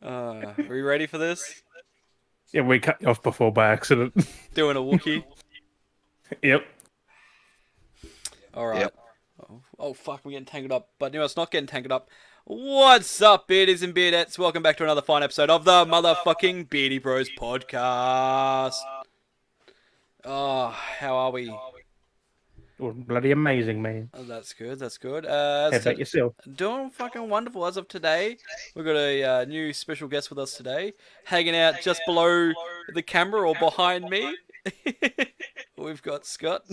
Are we ready for this? Yeah, we cut you off before by accident. Doing a Wookiee. Yep. All right. Yep. Oh fuck, we're getting tangled up. But no, it's not getting tangled up. What's up, beardies and beardettes? Welcome back to another fine episode of the motherfucking Beardy Bros podcast. Oh, how are we? You're bloody amazing, man. Oh, that's good. That's good. How about yourself? Doing fucking wonderful as of today. We've got a new special guest with us today, hanging out just below the camera or behind me. We've got Scott.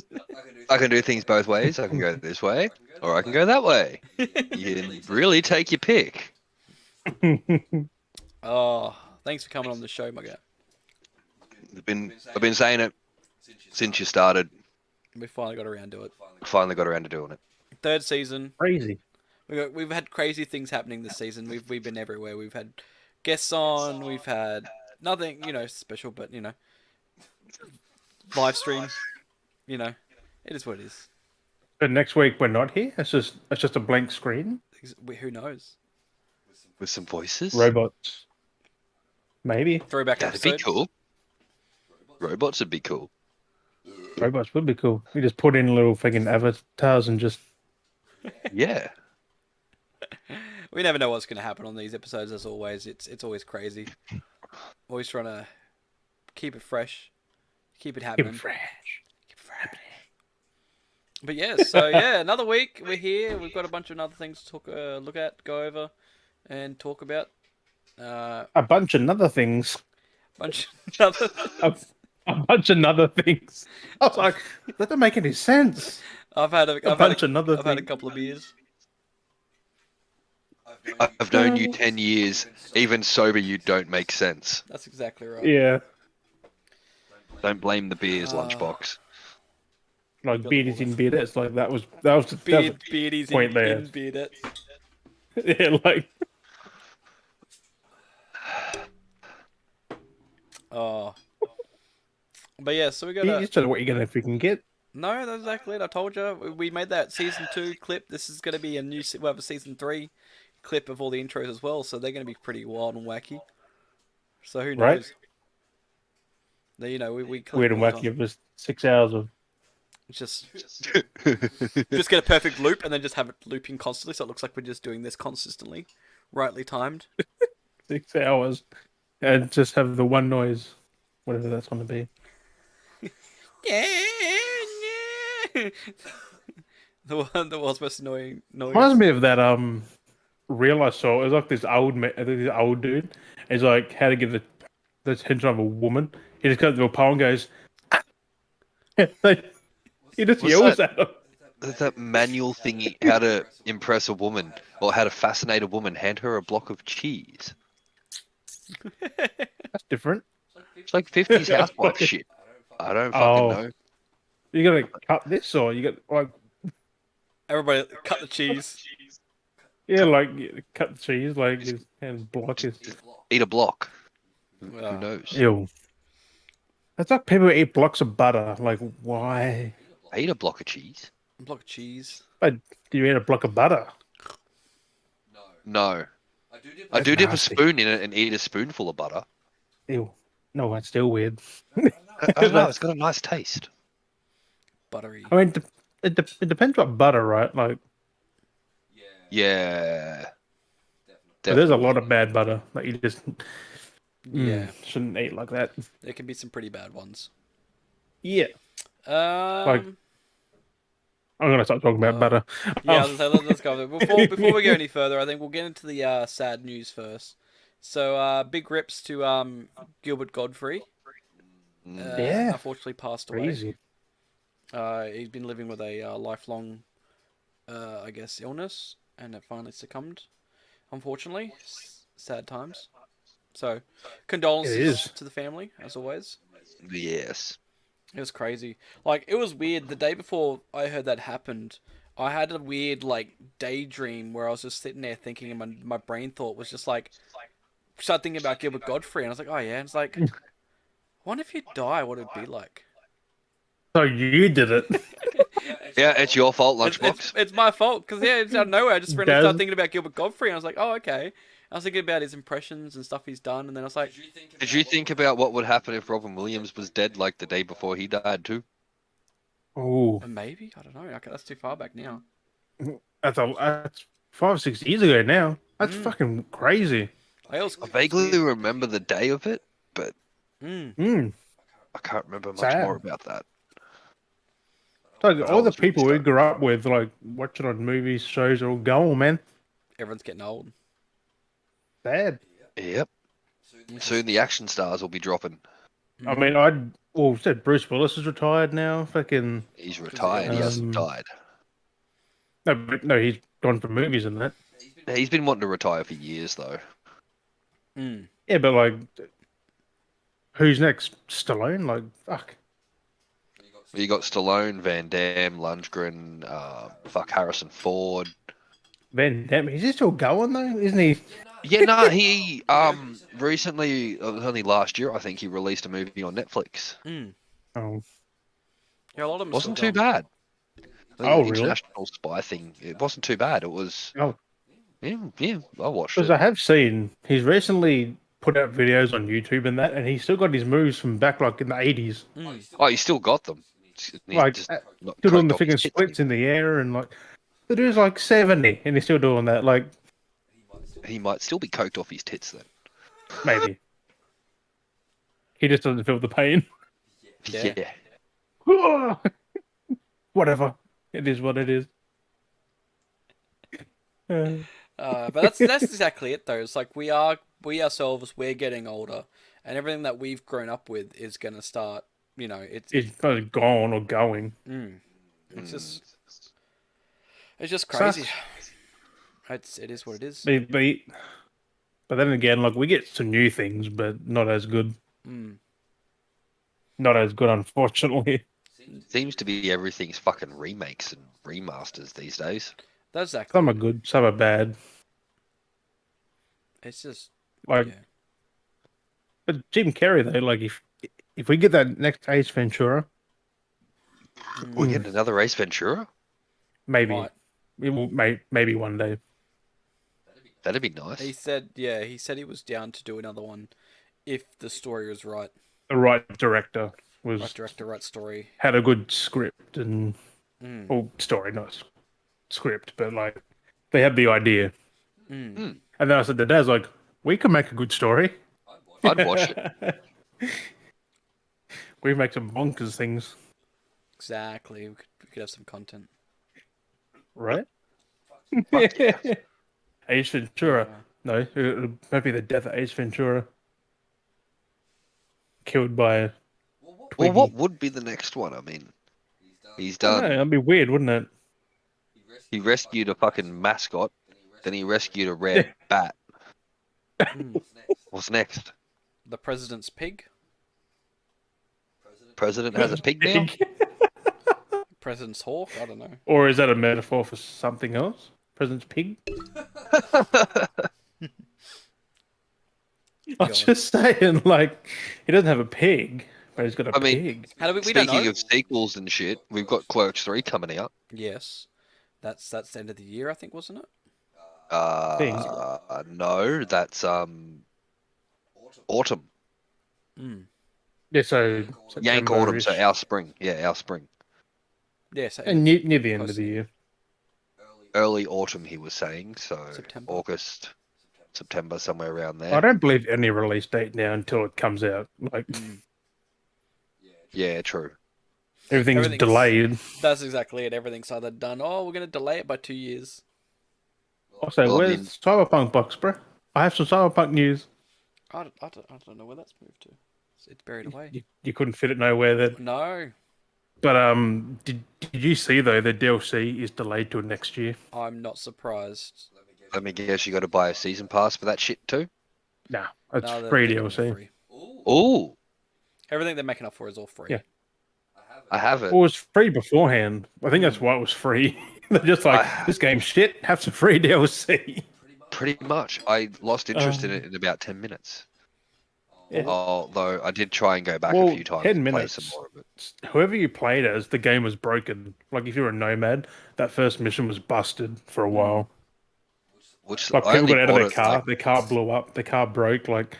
I can do things both ways. I can go this way, or I can go that way. You can really take your pick. Oh, thanks for coming on the show, my guy. I've been saying it since you started. We finally got around to it. Finally got around to doing it. Third season. Crazy. We've had crazy things happening this season. We've been everywhere. We've had guests on. We've had nothing, special, but live stream. It is what it is. But next week we're not here. It's just a blank screen. Who knows? With some voices. Robots. Maybe. Throwback That'd episode. be cool. Robots would be cool. Robots would be cool. We just put in little fucking avatars and just Yeah. We never know what's going to happen on these episodes. As always, it's always crazy. Always trying to keep it fresh, keep it keep happening. it fresh. Keep it fresh. But yeah, another week we're here. We've got a bunch of other things to look at, go over, and talk about. A bunch of other things. Bunch of other. A bunch of other things. I was like, that doesn't make any sense. I've had a couple of beers. I've known you 10 years. Even sober, you don't make sense. That's exactly right. Yeah. Don't blame the beers, lunchbox. Like beardies in beard. It's like that was the Beardies point there. in beardettes. Yeah, like Oh. But yeah, so we got you just don't know what you're gonna freaking get. No, that's exactly it. I told you. We made that season 2 clip. This is going to be we'll have a season 3 clip of all the intros as well, so they're going to be pretty wild and wacky. So who knows? Right. We clip Weird and all the wacky. time. It was 6 hours of Just get a perfect loop and then just have it looping constantly, so it looks like we're just doing this consistently, rightly timed. 6 hours, and just have the one noise, whatever that's going to be. Yeah. The world's most annoying noise. Reminds me of that reel I saw. It was like this old dude. He's like how to get the attention of a woman. He just goes to a pole and goes. He just What's yells that? at her. That manual thingy, how to impress a woman, or how to fascinate a woman, hand her a block of cheese. That's different. It's like 50s housewife shit. I don't fucking know. You gotta cut this, or you got like Everybody, cut the cheese. cut the cheese, like his hand block his. Eat a block. Wow. Who knows? Ew. It's like people eat blocks of butter. Like why? I eat a block of cheese. A block of cheese. Like, do you eat a block of butter? No. I That's do dip a nasty. spoon in it and eat a spoonful of butter. Ew. No, it's still weird. I don't know, it's got a nice taste. Buttery. I mean, it depends what butter, right? Like, Yeah. but there's a Definitely. lot of bad butter that you just Yeah, shouldn't eat like that. there can be some pretty bad ones. Yeah. Um, I'm gonna stop talking about butter. yeah, let's go. Before we go any further, I think we'll get into the sad news first. So, big rips to Gilbert Godfrey. Yeah. Unfortunately passed away. Crazy. He's been living with a lifelong, I guess, illness, and it finally succumbed. Unfortunately, sad times. So, It condolences is. to the family, as always. Yes. It was crazy. Like, it was weird. The day before I heard that happened, I had a weird, like, daydream where I was just sitting there thinking, and my brain thought was just like, started thinking about Gilbert Godfrey, and I was like, oh yeah. And it's like, I wonder if you die, what it'd be like. So you did it. Yeah, it's your fault, It's, Lunchbox. it's my fault because yeah, it's out of nowhere. I just randomly Daz. started thinking about Gilbert Godfrey, and I was like, oh okay. I was thinking about his impressions and stuff he's done, and then I was like, Did you think about what would happen if Robin Williams was dead like the day before he died too? Oh, maybe I don't know. Okay, that's too far back now. that's 5 or 6 years ago now. That's fucking crazy. I vaguely remember the day of it, but Mm. I can't remember much Sad. more about that. Like But I all the was really people we stoked. grew up with, like watching on movies, shows, are all gone, man. Everyone's getting old. Sad. Yep. Soon the action stars will be dropping. I mean, said Bruce Willis is retired now. Fucking He's retired. He hasn't died. no, he's gone for movies and that. He's been wanting to retire for years though. Yeah, but like, who's next? Stallone? Like, fuck. You got Stallone, Van Damme, Lundgren, Harrison Ford. Van Damme, is he still going though? Isn't he? Yeah, no, he recently, it was only last year, I think he released a movie on Netflix. Oh, Yeah, a lot of them Wasn't too bad. Oh, really? International spy thing. It wasn't too bad. It was. oh, Yeah, I watched because it. I have seen he's recently put out videos on YouTube and that, and he's still got his moves from back like in the 80s. Oh, you still got them. He's Like, just still not doing the coked off his freaking tits splits in the air, and like the dude's like 70, and he's still doing that. Like, He might still be coked off his tits then. maybe he just doesn't feel the pain. Yeah. Whatever, it is what it is. But that's exactly it though. It's like we ourselves we're getting older, and everything that we've grown up with is gonna start. You know, it's either gone or going. it's just crazy. It is what it is. But then again, like we get some new things, but not as good. Not as good, unfortunately. Seems to be everything's fucking remakes and remasters these days. That's exactly. Some are good, some are bad. It's just Like, yeah. but Jim Carrey though, like if we get that next Ace Ventura, We're getting another Ace Ventura? maybe Might. maybe one day. That'd be nice. He said he was down to do another one if the story was right. The right director was Right director, right story. had a good script and story, not script, but like they had the idea. And then I said to Daz, like, we can make a good story. I'd watch it. We make some bonkers things, Exactly. We could have some content. right? Fuck yeah. Ace Ventura. No, it might be the death of Ace Ventura. Killed by a Well, Twiggy. what would be the next one? I mean, he's I don't know, done. that'd be weird, wouldn't it? He rescued a fucking mascot, then he rescued a red bat. What's next? The president's pig. President has a pig now? President's hawk. I don't know. Or is that a metaphor for something else? President's pig? I'm God. just saying, like, he doesn't have a pig, but he's got a I mean, pig. How do we don't Speaking know. of sequels and shit, we've got Clerks 3 coming out. Yes, that's the end of the year, I think, wasn't it? No, that's autumn. Yeah, so Yank autumn, September-ish. so our spring. Yeah, our spring. Yeah, so And near the end close of the to- year. Early autumn, he was saying. So September. August, September, somewhere around there. I don't believe any release date now until it comes out. Like, Yeah, true. everything's delayed. That's exactly it. Everything's either done. Oh, we're gonna delay it by 2 years. Also, Well, I where's mean- Cyberpunk box, bro? I have some Cyberpunk news. I don't know where that's moved to. It's buried away. You couldn't fit it nowhere then. No, But did you see though the DLC is delayed till next year? I'm not surprised. Let me guess, you got to buy a season pass for that shit too? Nah, it's No, free they're making it DLC. free. Ooh, Everything they're making up for is all free. Yeah. I have it. Well, it was free beforehand. I think that's why it was free. They're just like, this game's shit. Have some free DLC. Pretty much. I lost interest in it in about 10 minutes. Yeah. Although I did try and go back a Well, few times 10 and play minutes. some more of it. Whoever you played as, the game was broken. Like if you're a nomad, that first mission was busted for a while. Which Like I people only got out of bought their it car blew up, their car broke. Like,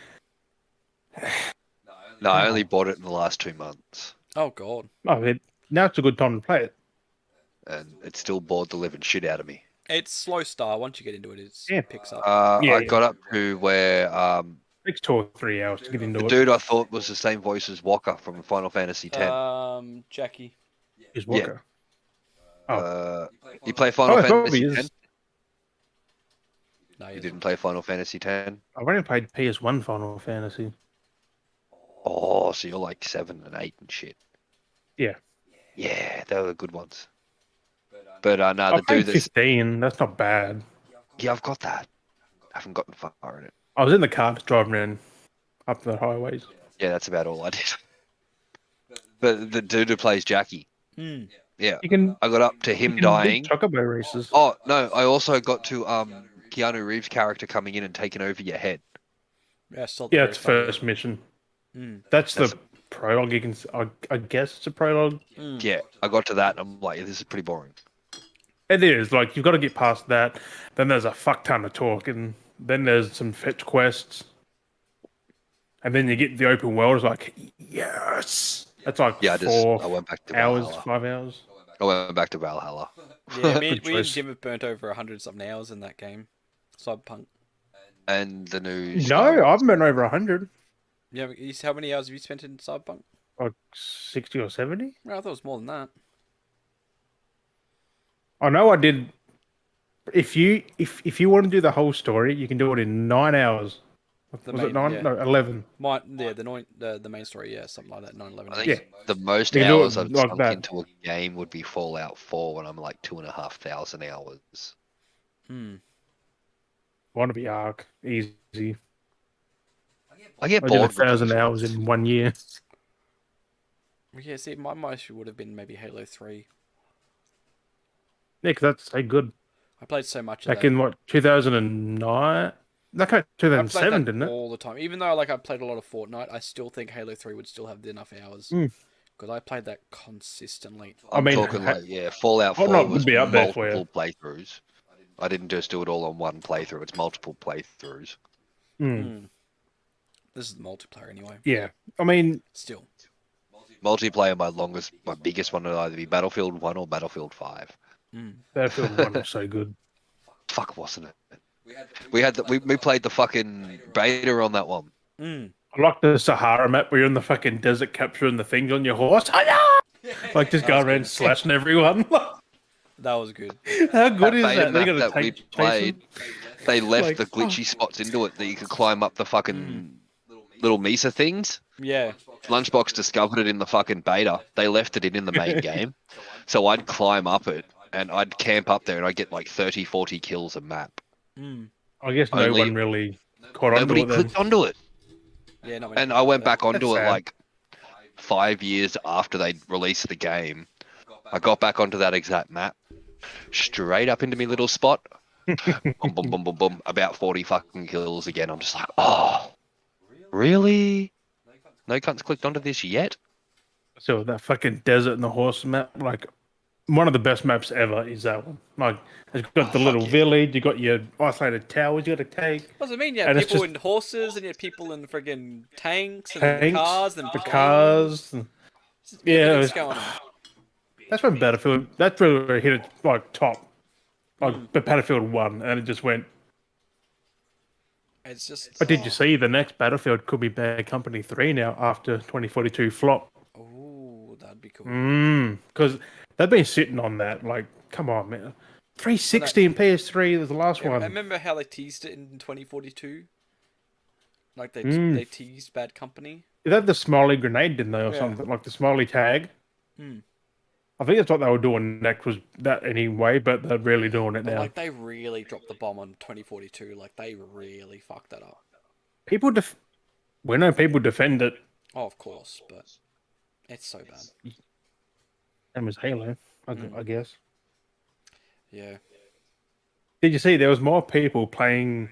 no, I only bought it in the last 2 months, Oh god. now it's a good time to play it. and it still bored the living shit out of me. It's slow start. Once you get into it, Yeah. it picks up. Yeah, I got up to where It takes 2 or 3 hours to get the into it. dude I thought was the same voice as Walker from Final Fantasy X. Jackie. Is Yeah. Walker. You play Final Oh, it probably Fantasy is. X? No, You didn't play Final Fantasy X? I've only played PS1 Final Fantasy. Oh, so you're like 7 and 8 and shit. Yeah. Yeah, they were the good ones. But no, I the dude played that's 15. That's not bad. yeah, I've got that. I haven't gotten far in it. I was in the car just driving around up the highways. Yeah, that's about all I did. But the dude who plays Jackie, Mm. yeah, You can I got up to you him can do dying. chocobo races. Oh no, I also got to Keanu Reeves' character coming in and taking over your head. Yeah, still at the Yeah, very it's start, first mission. Mm. That's That's the prologue. You can, I guess it's a prologue. Mm. Yeah, I got to that. And I'm like, this is pretty boring. It is like you've got to get past that. Then there's a fuck ton of talk, and then there's some fetch quests, and then you get the open world. It's like yes, that's like Yeah, I 4 went back to hours, Valhalla. 5 hours. I went back to Valhalla. Yeah, me Good and choice. Jim have burnt over 100-something hours in that game. Cyberpunk. And the new No, Star Wars. I've been over 100, Yeah, how many hours have you spent in Cyberpunk? like 60 or 70. Well, I thought it was more than that. I know I did. If you want to do the whole story, you can do it in 9 hours. Was it 9? Yeah. No, 11. The main story, yeah, something like that. 9/11 I hours. think Yeah. the most You can do hours it I've like sunk that. into a game would be Fallout 4 when I'm like 2,500 hours. Hmm. Want to be Ark easy? I get I did bored. 1,000 hours in 1 year. Yeah, see, my most would have been maybe Halo 3. Yeah, because that's so good. I played so much of Back that. in what 2009? That came I played 2007, that didn't it? all the time. Even though I played a lot of Fortnite, I still think Halo 3 would still have enough hours. Mm. Because I played that consistently. I'm mean, talking like, yeah, Fallout 4 Fortnite would was be up there for you. multiple playthroughs. I didn't just do it all on one playthrough. It's multiple playthroughs. Mm. This is the multiplayer anyway. Yeah, I mean, Still. Multiplayer, my biggest one would either be Battlefield 1 or Battlefield 5. Battlefield 1 was so good. Fuck, wasn't it? We played the fucking beta on that one. Mm. I like the Sahara map where you're in the fucking desert capturing the things on your horse. Like just That going was around good. slashing everyone. That was good. How good is beta that? They map got that we to played, they left Like, the glitchy spots into it that you could climb up the fucking little Mesa things. Yeah. Lunchbox discovered it in the fucking beta. They left it in the main game. So I'd climb up it and I'd camp up there and I'd get like 30, 40 kills a map. Mm. I guess no Only- one really caught on to Nobody it then. clicked onto it. Yeah, not And I went back onto That's it sad. like 5 years after they released the game. I got back onto that exact map, straight up into my little spot. Boom, boom, boom, boom, boom. About 40 fucking kills again. I'm just like, oh, really? No cunts clicked onto this yet? So that fucking desert and the horse map, like one of the best maps ever is that one. Like it's got the fuck little yeah. village, you got your isolated towers you got to take. What does it mean? You had And it's people just- in horses, and you had people in friggin' tanks, and Tanks, the cars, and the planes. cars. Yeah, Everything's it going on. That's when Battlefield. That's where it hit it like top, like Battlefield 1, and it just went. It's just. But did you see the next Battlefield could be Bad Company 3 now after 2042 flop? Oh, that'd be cool. Because they've been sitting on that. Like, come on, man. 360 and PS3 was the last I one. remember how they teased it in 2042. Like they teased Bad Company. Is that the Smiley grenade, didn't they, or Yeah. something? Like the Smiley tag? Mm. I think that's what they were doing next, was that anyway, but they're really doing it But now. like they really dropped the bomb on 2042. Like they really fucked that up. People we know people defend it. Oh, of course, but it's so bad. Same as Halo, I guess. Yeah. Did you see there was more people playing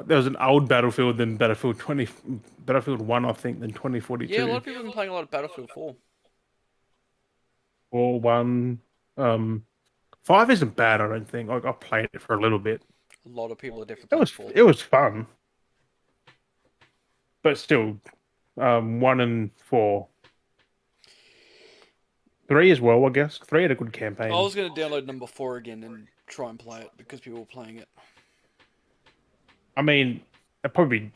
there was an old Battlefield than Battlefield 1, I think, than Yeah, a lot 2042. of people have been playing a lot of Battlefield 4. Or 1. 5 isn't bad, I don't think. I played it for a little bit. A lot of people are definitely It playing was 4. it was fun, but still, 1 and 4. 3 as well, I guess. 3 had a good I campaign. was going to download number 4 again and try and play it because people were playing it. I mean, it probably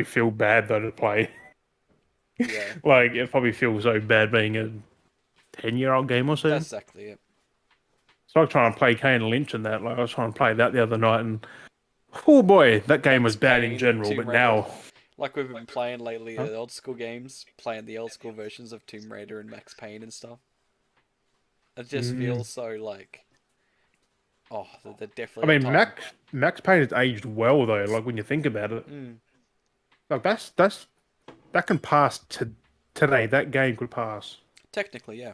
feel bad though to play. Yeah, Like it probably feels so bad being a 10-year-old game or so. that's exactly it. It's like trying to play Kane Lynch and that. Like I was trying to play that the other night, and oh boy, that game Max was bad in Payne, general. Tomb But Raider. now, Like we've been playing lately, huh? the old school games, playing the old school versions of Tomb Raider and Max Payne and stuff. It just Mm. feels so like, oh, they're I definitely on mean, time. Max Payne has aged well though. Like when you think about it, Mm, like that can pass to today. That game could pass, technically, yeah.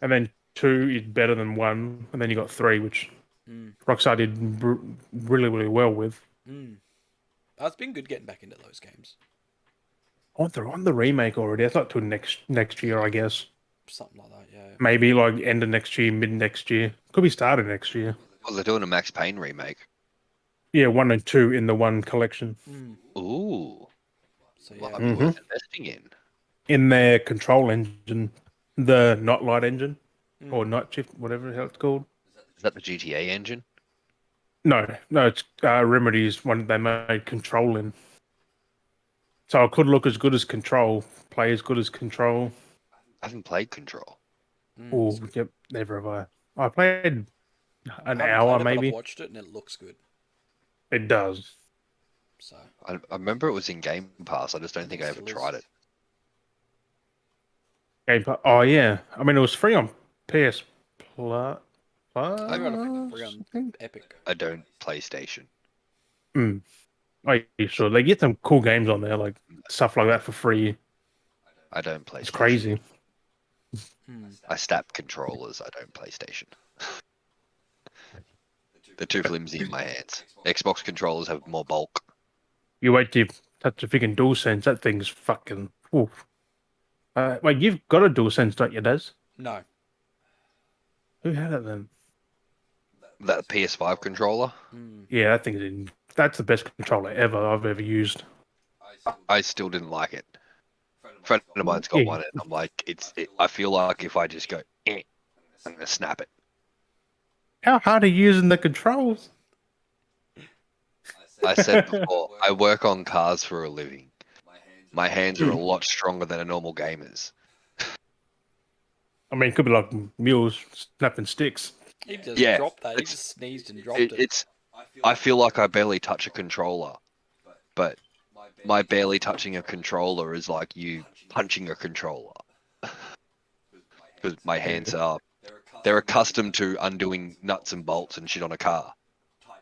and then 2 is better than 1, and then you got 3, which Mm, Rockstar did really well with. mm. It's been good getting back into those games. Oh, they're on the remake already. That's not till next year, I guess. Something like that, yeah. Maybe like end of next year, mid next year. Could be started next year. Well, they're doing a Max Payne remake. Yeah, 1 and 2 in the one collection. Mm. Ooh, So might yeah, be Mm-hmm. worth investing in. In their control engine, the Not Light engine or mm. Night Shift, whatever the hell it's called. Is that the GTA engine? No, it's Remedy's one they made Control in. So it could look as good as Control, play as good as Control. I haven't played Control. Oh, yep, never have I. I played I an haven't hour played it, but I've maybe. watched it and it looks good. It does. So I remember it was in Game Pass. I just don't think I ever still is. tried it. Oh yeah, I mean it was free on PS Plus. I got it free I on think. Epic. I don't PlayStation. Mm. Oh, yeah, sure. They get some cool games on there, like stuff like that for free. I don't It's PlayStation. crazy. Mm. I snap controllers. I don't PlayStation. They're too flimsy in my hands. Xbox controllers have more bulk. You wait till you touch a freaking DualSense, that thing's fucking. Oof. Wait, you've got a DualSense, don't you, Des? No, Who had it then? That PS5 controller, mm. Yeah, that thing's in. That's the best controller I've ever used. I still didn't like it. A friend of mine's got Yeah, one, and I'm like, I feel like if I just go, I'm gonna snap it. how hard are you using the controls? I said before, I work on cars for a living. My hands are a lot stronger than a normal gamer's. I mean, it could be like mules snapping sticks. He just Yeah, dropped that. He it's- just sneezed and dropped it. It's. I feel like I barely touch a controller, but my barely touching a controller is like you punching a controller. Because my hands are, they're accustomed to undoing nuts and bolts and shit on a car.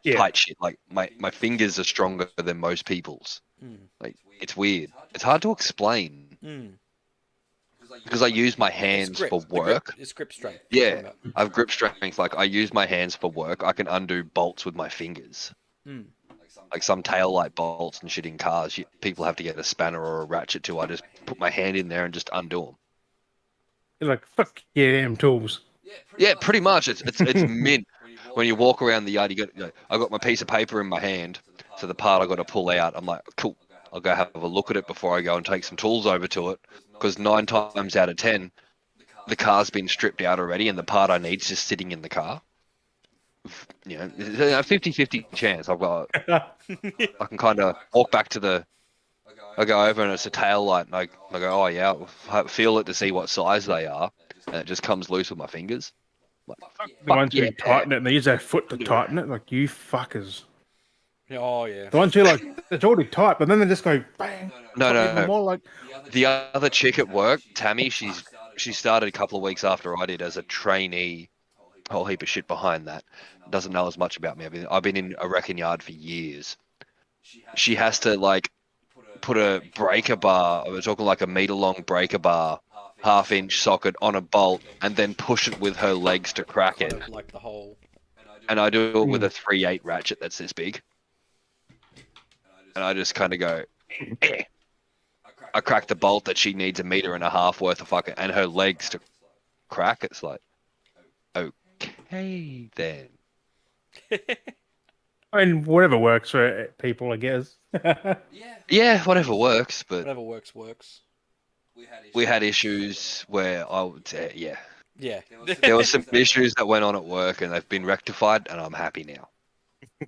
Yeah, Tight shit. Like my fingers are stronger than most people's. Mm. Like it's weird. It's hard to explain Mm. because I use my hands It's grip. for The grip. work. It's grip strength. Yeah, I have grip strength. Like I use my hands for work. I can undo bolts with my fingers. Mm. Like some tail light bolts and shit in cars, people have to get a spanner or a ratchet to. I just put my hand in there and just undo them. you're like fuck yeah, damn tools. Yeah, pretty much. It's mint. When you walk around the yard, I got my piece of paper in my hand, so the part I got to pull out. I'm like, cool. I'll go have a look at it before I go and take some tools over to it, because 9 times out of 10, the car's been stripped out already, and the part I need is just sitting in the car. You know, it's a 50-50 chance. I can kind of walk back to the. I go over and it's a tail light, and I go, oh yeah, I feel it to see what size they are, and it just comes loose with my fingers. Like, The ones yeah. who tighten it, and they use their foot to tighten it. Like you fuckers. Oh yeah. The ones who like it's already tight, but then they just go bang. No, tighten even no. more like The other chick at work, Tammy, she started a couple of weeks after I did as a trainee. Whole heap of shit behind that. Doesn't know as much about me. I've been in a wrecking yard for years. She has to like put a breaker bar. We're talking like a meter long breaker bar, 1/2 inch socket on a bolt, and then push it with her legs to crack it. Kind of like the whole. and I do it with a 3/8 ratchet that's this big, and I just kind of go, eh. I crack the bolt that she needs 1.5 meters worth of fucking, and her legs to crack. It's like, okay then. I mean, whatever works for people, I guess. Yeah, whatever works, but Whatever works, works. we had issues where I would say, yeah, Yeah. there were some issues that went on at work, and they've been rectified, and I'm happy now.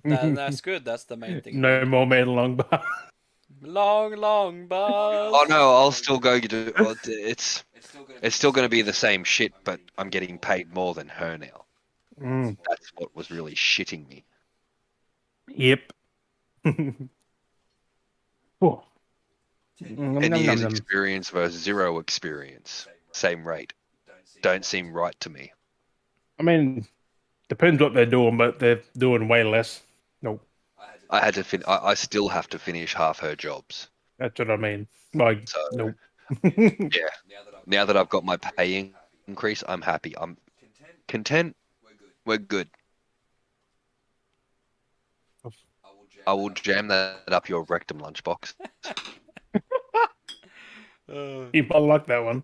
That's good. That's the main thing. No more man long bar. Long, long bars. Oh no, I'll still go do. Well, it's still going to be the same shit, but I'm getting paid more than her now. Mm. That's what was really shitting me. Yep. Oh. 10 years experience versus 0 experience, same rate. Don't seem right to me. I mean, depends what they're doing, but they're doing way less. Nope. I had to I still have to finish half her jobs. That's what I mean. Like, So nope. yeah, now that I've got my pay increase, I'm happy. I'm content. We're good. I will jam that up your rectum lunchbox. You might like that one.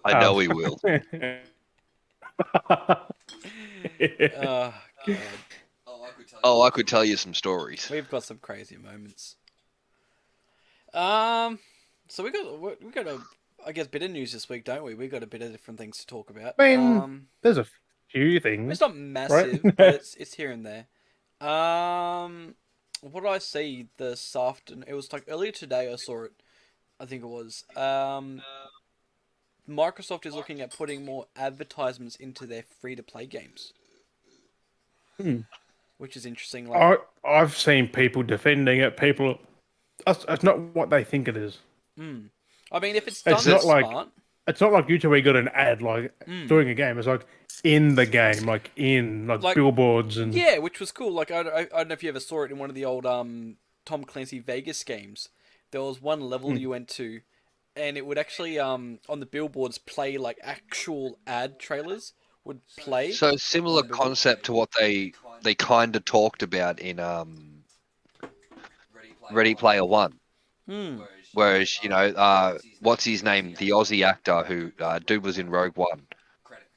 I know he will. Oh, God. Oh, I could tell you some stories. We've got some crazy moments. So we got a, I guess, bit of news this week, don't we? We got a bit of different things to talk about. I mean, there's a few things. It's not massive, right? but it's here and there. What did I see this afternoon? It was like earlier today. I saw it. I think it was. Microsoft is looking at putting more advertisements into their free-to-play games, which is interesting. Like, I've seen people defending it. People, that's not what they think it is. I mean, if it's done It's not like smart, it's not like YouTube where you got an ad like during a game. It's like in the game, like billboards and yeah, which was cool. Like, I don't know if you ever saw it in one of the old Tom Clancy Vegas games. There was one level you went to, and it would actually on the billboards play like actual ad trailers would play. So similar concept to what they kind of talked about in Ready Player One. Whereas, what's his name? The Aussie actor who dude was in Rogue One,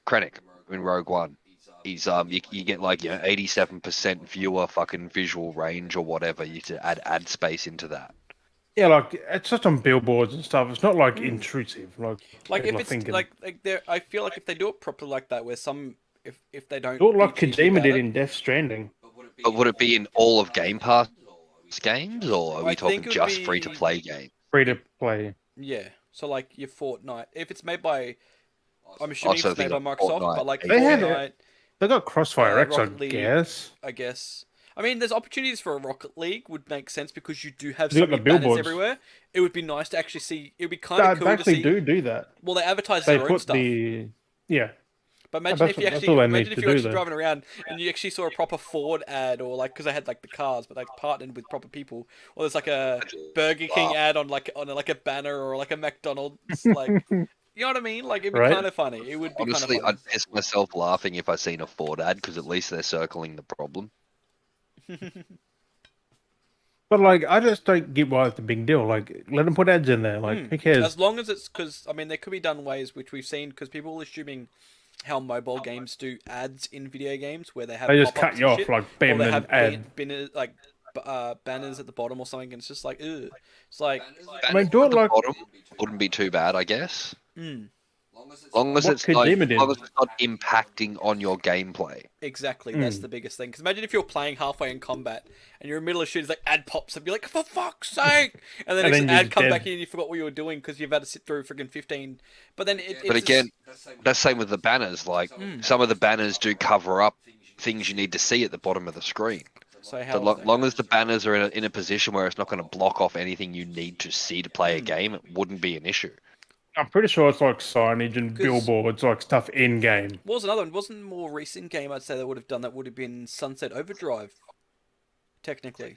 Krennic in Rogue One. He's you get like 87% viewer fucking visual range or whatever. You to add ad space into that. yeah, like it's just on billboards and stuff. It's not like intrusive. Like if people are it's thinking. like there, I feel like if they do it properly like that, where some if they don't Do it like be cheeky Kojima about did it, in Death Stranding. But would it be in all of Game Pass games, or are we I talking think it would just be free to play games? Free to play. yeah. So like your Fortnite, if it's made by, I'm assuming Also it's made by think of Microsoft, Fortnite. but like They have Fortnite, They got Crossfire X, I Rocket League, guess. I guess. I mean, there's opportunities for a Rocket League would make sense because you do have You so got the many banners billboards. everywhere. It would be nice to actually see. It would be kind of They cool to see. actually do that. Well, they advertise They their own put stuff. yeah. But imagine that's if you what- that's actually all they imagine need if to you're do, actually though. driving around and you actually saw a proper Ford ad, or like because they had like the cars, but they partnered with proper people, or there's like a Burger King ad on like a banner, or like a McDonald's, like you know what I mean? Like it'd be Right. kind of funny. It would be Honestly, kind of I'd piss myself laughing if I seen a Ford ad because at least they're circling the problem. But like, I just don't get why it's a big deal. Like, let them put ads in there. Like, who cares? As long as it's because I mean, there could be done ways which we've seen because people are assuming how mobile games do ads in video games where they have They just pop-ups cut you and off, shit, like, or bam, they then have ad. banners at the bottom or something, and it's just like ugh. It's like mean, do At it the like- bottom wouldn't be too bad, I guess. Long as What it's not, Kojima did. long as it's not impacting on your gameplay. exactly that's the biggest thing. Because imagine if you're playing halfway in combat and you're in the middle of shooting, like ad pops up, you're like for fuck's sake, and then And next then you're ad just come dead. back in and you forgot what you were doing because you've had to sit through friggin' 15. But then But again, that's same with the banners. Like some of the banners do cover up things you need to see at the bottom of the screen. so how So long as the banners are in a position where it's not going to block off anything you need to see to play a game, it wouldn't be an issue. I'm pretty sure it's like signage and 'Cause- billboards, like stuff in game. what was another one? Wasn't a more recent game I'd say that would have done that would have been Sunset Overdrive. Technically,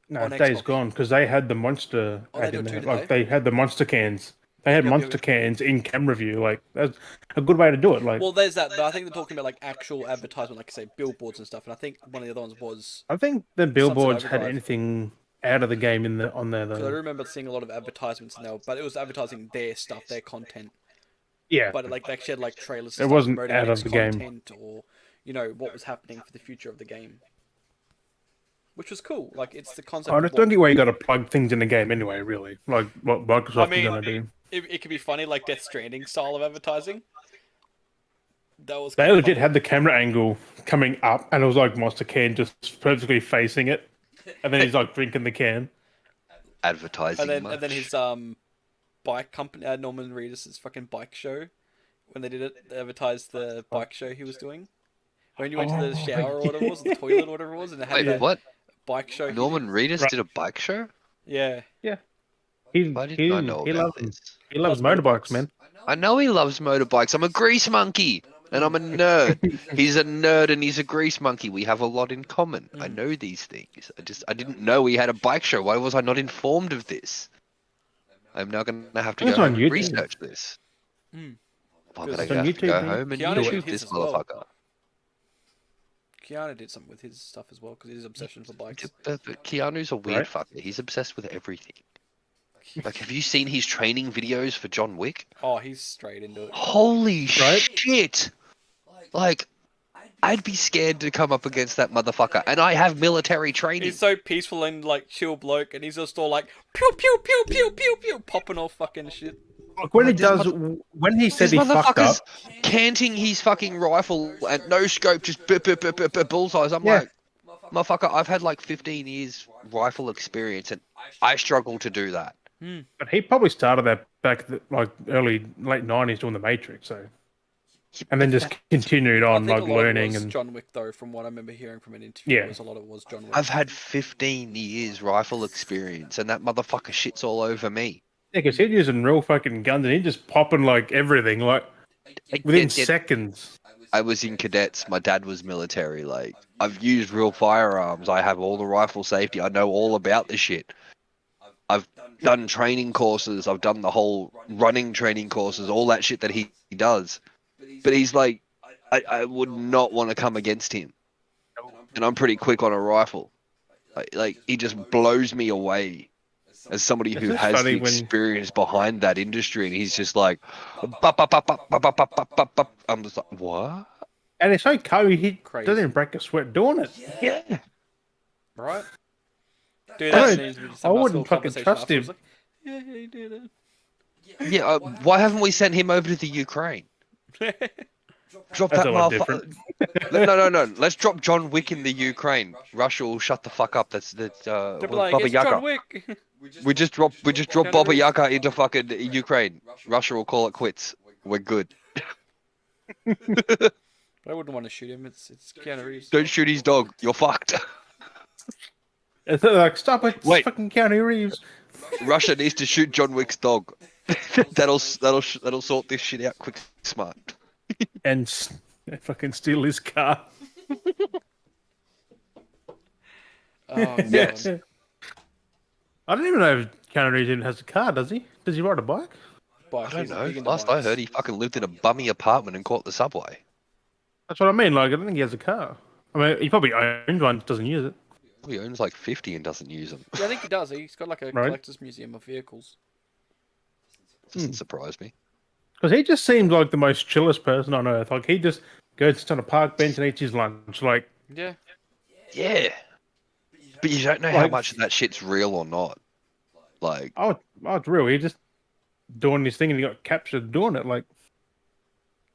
No, on Days Xbox. Gone, because they had the monster Oh, they ad do in it too, there. did Like they had the monster cans. They had Yep, yep, monster yep. cans in camera view. Like that's a good way to do it. Like Well, there's that, but I think they're talking about like actual advertisement, like say billboards and stuff. And I think one of the other ones was I think the Sunset billboards had Overdrive. anything out of the game on there Because I though. remember seeing a lot of advertisements in there, but it was advertising their stuff, their content. Yeah, But like they actually had like trailers and it stuff wasn't promoting out next of the game. content or what was happening for the future of the game, which was cool. Like it's the concept I of just don't what. get why you got to plug things in the game anyway. Really, like what I Microsoft is mean, gonna do. it could be funny, like Death Stranding style of advertising. That was They kind of legit funny. had the camera angle coming up, and it was like Monster Can just perfectly facing it, and then he's like drinking the can. Advertising And then much. his bike company, Norman Reedus' fucking bike show. When they did it, they advertised the bike show he was doing. When you went to the Oh, shower or whatever it was, the toilet or whatever it was, and it had Wait, that what? bike show he did. Norman Reedus Right. did a bike show? Yeah, yeah. He Why didn't I he know he about loves them. this? He loves loves motorbikes, motorbikes. man. I know he loves motorbikes. I'm a grease monkey, and I'm a nerd. He's a nerd and he's a grease monkey. We have a lot in common. I know these things. I didn't know he had a bike show. Why was I not informed of this? I'm now gonna have to It's go on home and YouTube. research this. Why would I It's on have to YouTube, go man. home and Keanu Do did YouTube it. his this as well. motherfucker? Keanu did something with his stuff as well because his obsession for bikes. But Keanu's a weird Right. fucker. He's obsessed with everything. Like, have you seen his training videos for John Wick? Oh, he's straight into it. Holy Right. shit! Like, I'd be scared to come up against that motherfucker, and I have military training. He's so peaceful and like chill bloke, and he's just all like pew pew pew pew pew pew, popping all fucking shit. Like when he Like, this does, when he said This he fucked motherfucker's up, canting his fucking rifle at no scope, just bullseyes. I'm Yeah. like, motherfucker, I've had like 15 years rifle experience, and I struggle to do that. but he probably started that back like late '90s doing the Matrix, so and then just continued I on think like a lot of it learning was and John Wick though, from what I remember hearing from an interview. Yeah. Was a lot of it was John Wick. I've had 15 years rifle experience, and that motherfucker shits all over me. yeah, because he's using real fucking guns and he's just popping like everything like within seconds. I was in cadets. My dad was military. Like, I've used real firearms. I have all the rifle safety. I know all about this shit. I've done training courses. I've done the whole running training courses, all that shit that he does. But he's like, I would not want to come against him. And I'm pretty quick on a rifle. Like he just blows me away as somebody It's who just has funny the when- experience behind that industry. And he's just like, "Bup, bup, bup, bup, bup, bup, bup, bup, bup, bup." I'm just like, what? And it's so cool. He Crazy. doesn't even break a sweat doing it. Yeah. Right? Dude, I that's don't- an interview, just I a nice wouldn't little fucking conversation trust afterwards, him. like, yeah, he did it. Yeah. Why haven't we sent him over to the Ukraine? Drop That's that a lot motherfucker. No. Let's drop John Wick in the Ukraine. Russia will shut the fuck up. That's They'll be well, like, Baba it's Yaga. John Wick. We just drop Baba Yaga into fucking Ukraine. Russia will call it quits. We're good. I wouldn't want to shoot him. It's Keanu Reeves. Don't shoot his dog. You're fucked. It's like stop it, Wait. fucking Keanu Reeves. Russia needs to shoot John Wick's dog. that'll sort this shit out quick, smart. And fucking steal his car. Oh, Yes. God. I don't even know if Keanu Reeves even has a car, does he? Does he ride a bike? Bike, I don't he's know. big into Last I bikes. heard, he fucking lived in a bummy apartment and caught the subway. That's what I mean. Like, I don't think he has a car. I mean, he probably owns one, doesn't use it. He owns like 50 and doesn't use them. Yeah, I think he does. He's got like a Right. collector's museum of vehicles. Doesn't surprise me. Because he just seems like the most chillest person on earth. Like, he just goes on a park bench and eats his lunch. Like, Yeah. Yeah. But you don't know how Like- much of that shit's real or not. Like, oh, it's real. He just doing his thing and he got captured doing it. Like,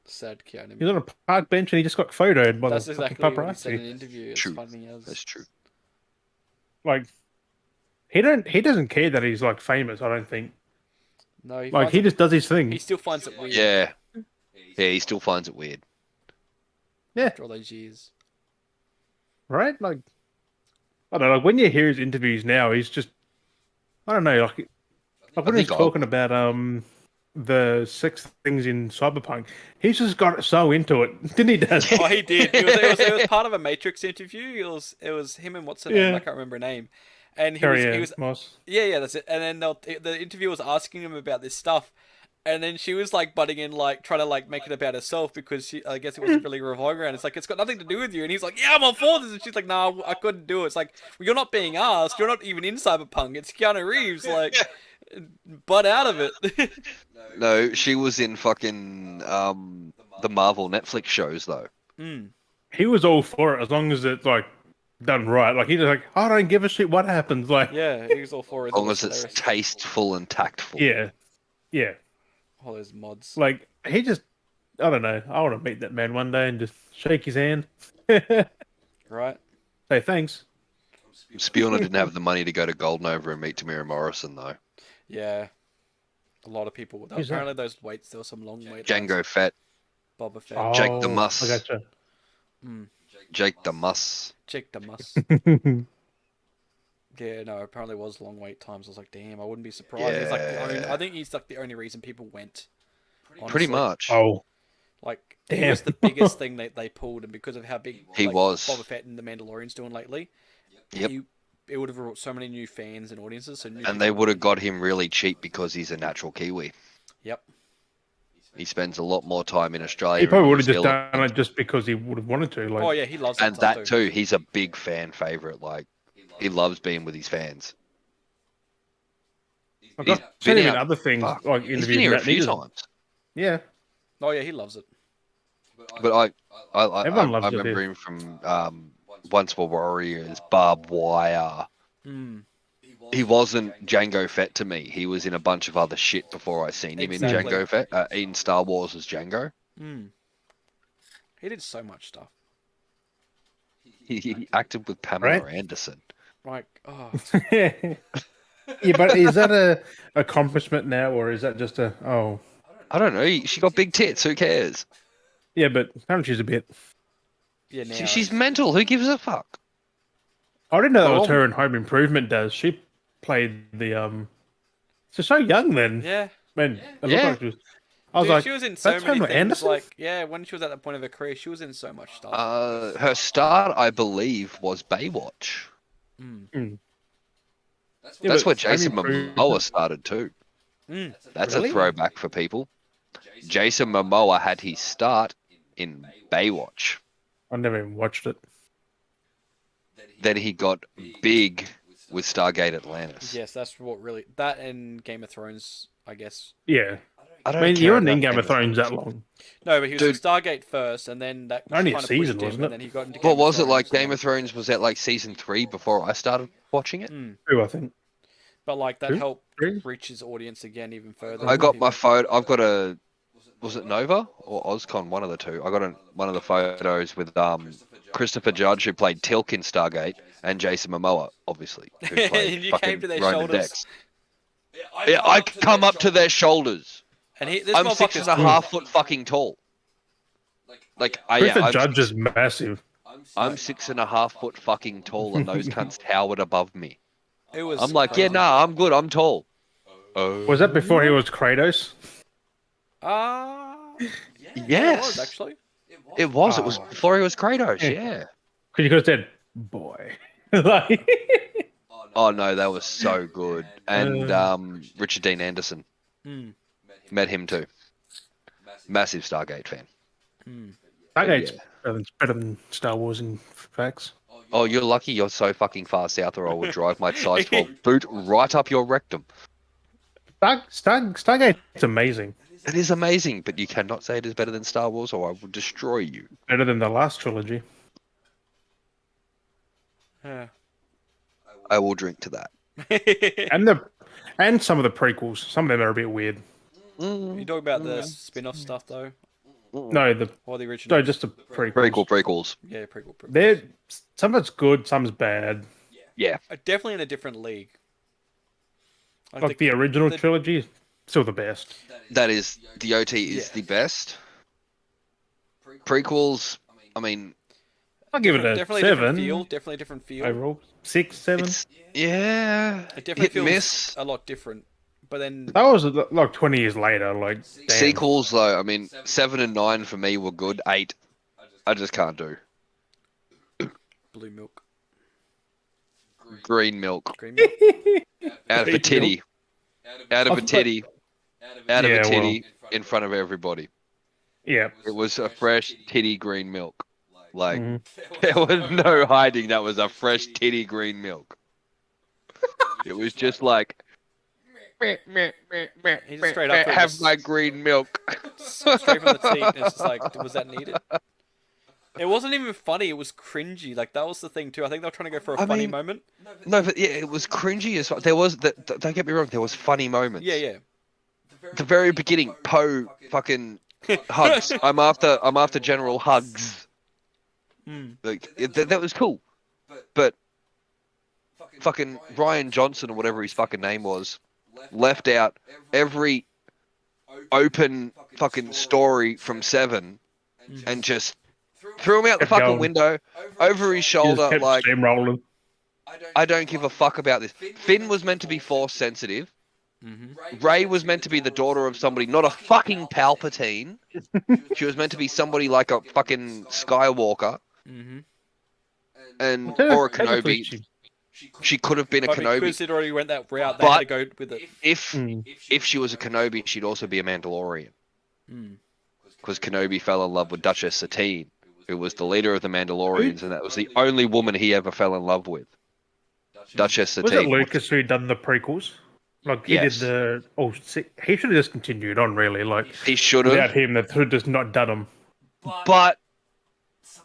Sad Keanu. he's on a park bench and he just got photoed by That's the exactly fucking what he said in paparazzi. an interview. It's True. funny as. that's true. Like, he doesn't care that he's like famous. I don't think. No, he Like, finds he it, just does his thing. he still finds it weird Yeah. Yeah, he still finds it weird. after all those years. Right? Like, I don't know. Like, when you hear his interviews now, he's just, I don't know. Like when he's think talking about the 6 things in Cyberpunk, he's just got so into it, didn't he? Dad? Oh, he did. It was part of a Matrix interview. It was him and what's her name? Yeah. I can't remember her name. And he Carrie was Moss. yeah, that's it. And then the interviewer was asking him about this stuff, And then she was like butting in, like trying to like make it about herself because I guess it wasn't really revolving around. It's like it's got nothing to do with you. And he's like, yeah, I'm all for this. And she's like, nah, I couldn't do it. It's like, well, you're not being asked. You're not even in Cyberpunk. It's Keanu Reeves. Like, butt out of it. No, she was in fucking the Marvel Netflix shows though. Mm. He was all for it as long as it's like done right. Like he just like, I don't give a shit what happens. Like, Yeah, he was all for it. As long as it's tasteful and tactful. yeah, yeah. All those mods. Like he just, I don't know. I want to meet that man one day and just shake his hand, say Right? thanks. Spioner didn't have the money to go to Goldenova and meet Tamira Morrison though. Yeah. A lot of people. Who's that? Apparently, those waits, there was some long wait. Django Fett, Boba Fett. Oh, Jake the Muss. I gotcha. Jake the Muss. Jake the Muss. Yeah, no, apparently it was long wait times. I was like, damn, I wouldn't be surprised. He's like Yeah. I think he's like the only reason people went. Pretty honestly. much. Oh, Like, he damn. was the biggest thing they pulled, and because of how big He like, was. Boba Fett and the Mandalorian's doing lately, Yep. it would have brought so many new fans and audiences. So new And they people- would have got him really cheap because he's a natural Kiwi. Yep. He spends a lot more time in Australia. He probably and would have New just Zealand. done it just because he would have wanted to. Like, Oh yeah, he loves that And stuff that too, he's a big fan favorite. Like, he loves being with his fans. I've He's got seen been him in out- other things, Fuck. like He's been interviews. here a and that, few and he just- times. Yeah, Oh yeah, he loves it. But I Everyone loves it remember here. him from Once Were Warriors, Barbed Wire. Hmm. He wasn't Django Fett to me. He was in a bunch of other shit before I seen him Exactly. in Django Fett, in Star Wars as Django. Hmm. He did so much stuff. He acted with Pamela Right. Anderson. Like, oh, yeah. But is that a accomplishment now, or is that just a oh? I don't know. She got big tits. Who cares? Yeah, but apparently she's a bit. yeah, now She's mental. Who gives a fuck? I didn't know that was Oh. her in Home Improvement. Does she played the She's so young then. yeah. Man, it looked Yeah. like she was. I was Dude, like, she was in so that's many Pamela things. Anderson? Like, yeah, when she was at that point of her career, she was in so much stuff. Her start, I believe, was Baywatch. Mm. Yeah, That's but where Home Jason Improvement- Momoa started too. Mm. That's Really? a throwback for people. Jason Momoa had his start in Baywatch. I never even watched it. Then he got big with Stargate Atlantis. Yes, that's what really that and Game of Thrones, I guess. Yeah, I I don't mean, care you weren't about in Game of Thrones that long. No, but he was Dude. in Stargate first, and then that Only a kind of season, pushed him, wasn't it? and then he got into. What Game was of it like? Thrones, Game of Thrones was at like season 3 before I started watching it. Mm. Two, I think. But like that Two? helped Three? reach his audience again even further. I got my People- photo. I've got a. Was it Nova or Ozcon? One of the two. I got one of the photos with Christopher Judge, who played Tilk in Stargate, and Jason Momoa, obviously, who played And you fucking came to their Roman shoulders. Dex. Yeah, I come up to their shoulders. And this I'm motherfucker's 6.5 foot fucking tall. Like Christopher I'm Judge is massive. I'm 6.5 foot fucking tall, and those cunts towered above me. It was. I'm like, yeah, crazy. nah, I'm good. I'm tall. Oh, Was that before he was Kratos? Yeah, it yes, was actually. it was. It was Oh. before he was Kratos. Yeah. Yeah. Because you could have said, boy. Like, Oh no, that was so good. And Richard Dean Anderson, Mm. met him too. Massive Stargate fan. Mm. Stargate's Yeah. better than Star Wars in facts. Oh, you're lucky you're so fucking far south, or I would drive my size 12 boot right up your rectum. Stargate's amazing. It is amazing, but you cannot say it is better than Star Wars, or I will destroy you. Better than the last trilogy. Yeah. I will drink to that. And some of the prequels. Some of them are a bit weird. Mm. You talking about the spin-off stuff though, No, or the original? no, just the prequels. Prequels. Yeah, prequel. They're some of it's good, some's bad. Yeah. Definitely in a different league. Like the original the- trilogy is still the best. That is, the OT is Yeah. the best. Prequels, I mean, I'll give it a definitely different 7 feel. Definitely different feel. overall. 6, 7. it's, yeah, It definitely hit feels and miss. a lot different. But then, That was like 20 years later. Like, damn. Sequels, though, I mean, 7 and 9 for me were good. 8, I just can't do. blue milk, Green milk, green milk. out of a Green titty. Out of a I've got- titty. out of a Yeah, titty in front of everybody. Yeah. It was a fresh titty green milk. Like Mhm. there was no hiding. That was a fresh titty green milk. It was just like He just straight up to it, have just my green milk. straight from the teat. And it's just like, was that needed? It wasn't even funny. It was cringy. Like that was the thing too. I think they were trying to go for a I funny mean, moment. No, but yeah, it was cringy as well. There was don't get me wrong. There was funny moments. Yeah, yeah. The very beginning, Poe fucking hugs. I'm after General Hugs. Mm. Like that was cool, but fucking Ryan Johnson or whatever his fucking name was left out every open fucking story from Seven and just threw him out the Kept fucking going. window over his He just shoulder. kept Like steamrolling. I don't give a fuck about this. Finn was meant to be force sensitive. Mm-hmm. Ray was meant to be the daughter of somebody, not a fucking Palpatine. She was meant to be somebody like a fucking Skywalker Mm-hmm. and Well, or a technically, Kenobi. She could have been a But Kenobi. because it already went that route, they had to go with it. If she was a Kenobi, she'd also be a Mandalorian. Mm. Because Kenobi fell in love with Duchess Satine, who was the leader of the Mandalorians, and that was the only woman he ever fell in love with. Duchess was it Satine. Lucas who done the prequels? Like he did Yes. the. Oh, see, he should have just continued on. Really, like He should without have, him, they could have just not done them. but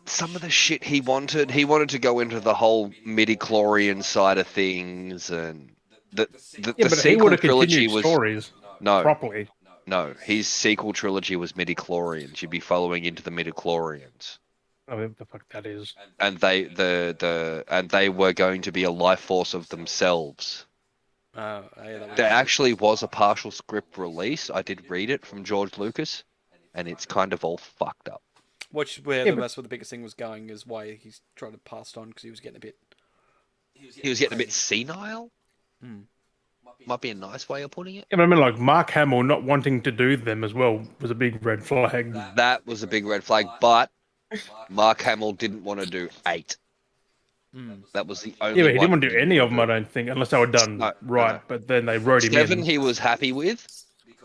some of the shit he wanted to go into the whole midi-chlorian side of things, and Yeah, the but he would sequel have trilogy continued was stories no, properly. no. His sequel trilogy was midi-chlorians. You'd be following into the midi-chlorians. I mean, what the fuck that is. And they were going to be a life force of themselves. Yeah, that There actually was a partial script release. I did read it from George Lucas, and it's kind of all fucked up. Which where Yeah, that's where the biggest thing was going is why he's trying to pass it on because he was getting a bit. He was getting a bit senile. Hmm. Might be a nice way of putting it. Yeah, but I mean, like Mark Hamill not wanting to do them as well was a big red flag. That was a big red flag, but Mark Hamill didn't want to do 8. Mm. That was the only Yeah, but he one didn't want to do any of them, I don't think, unless they were done No, right. no. But then they wrote him 7 in. he was happy with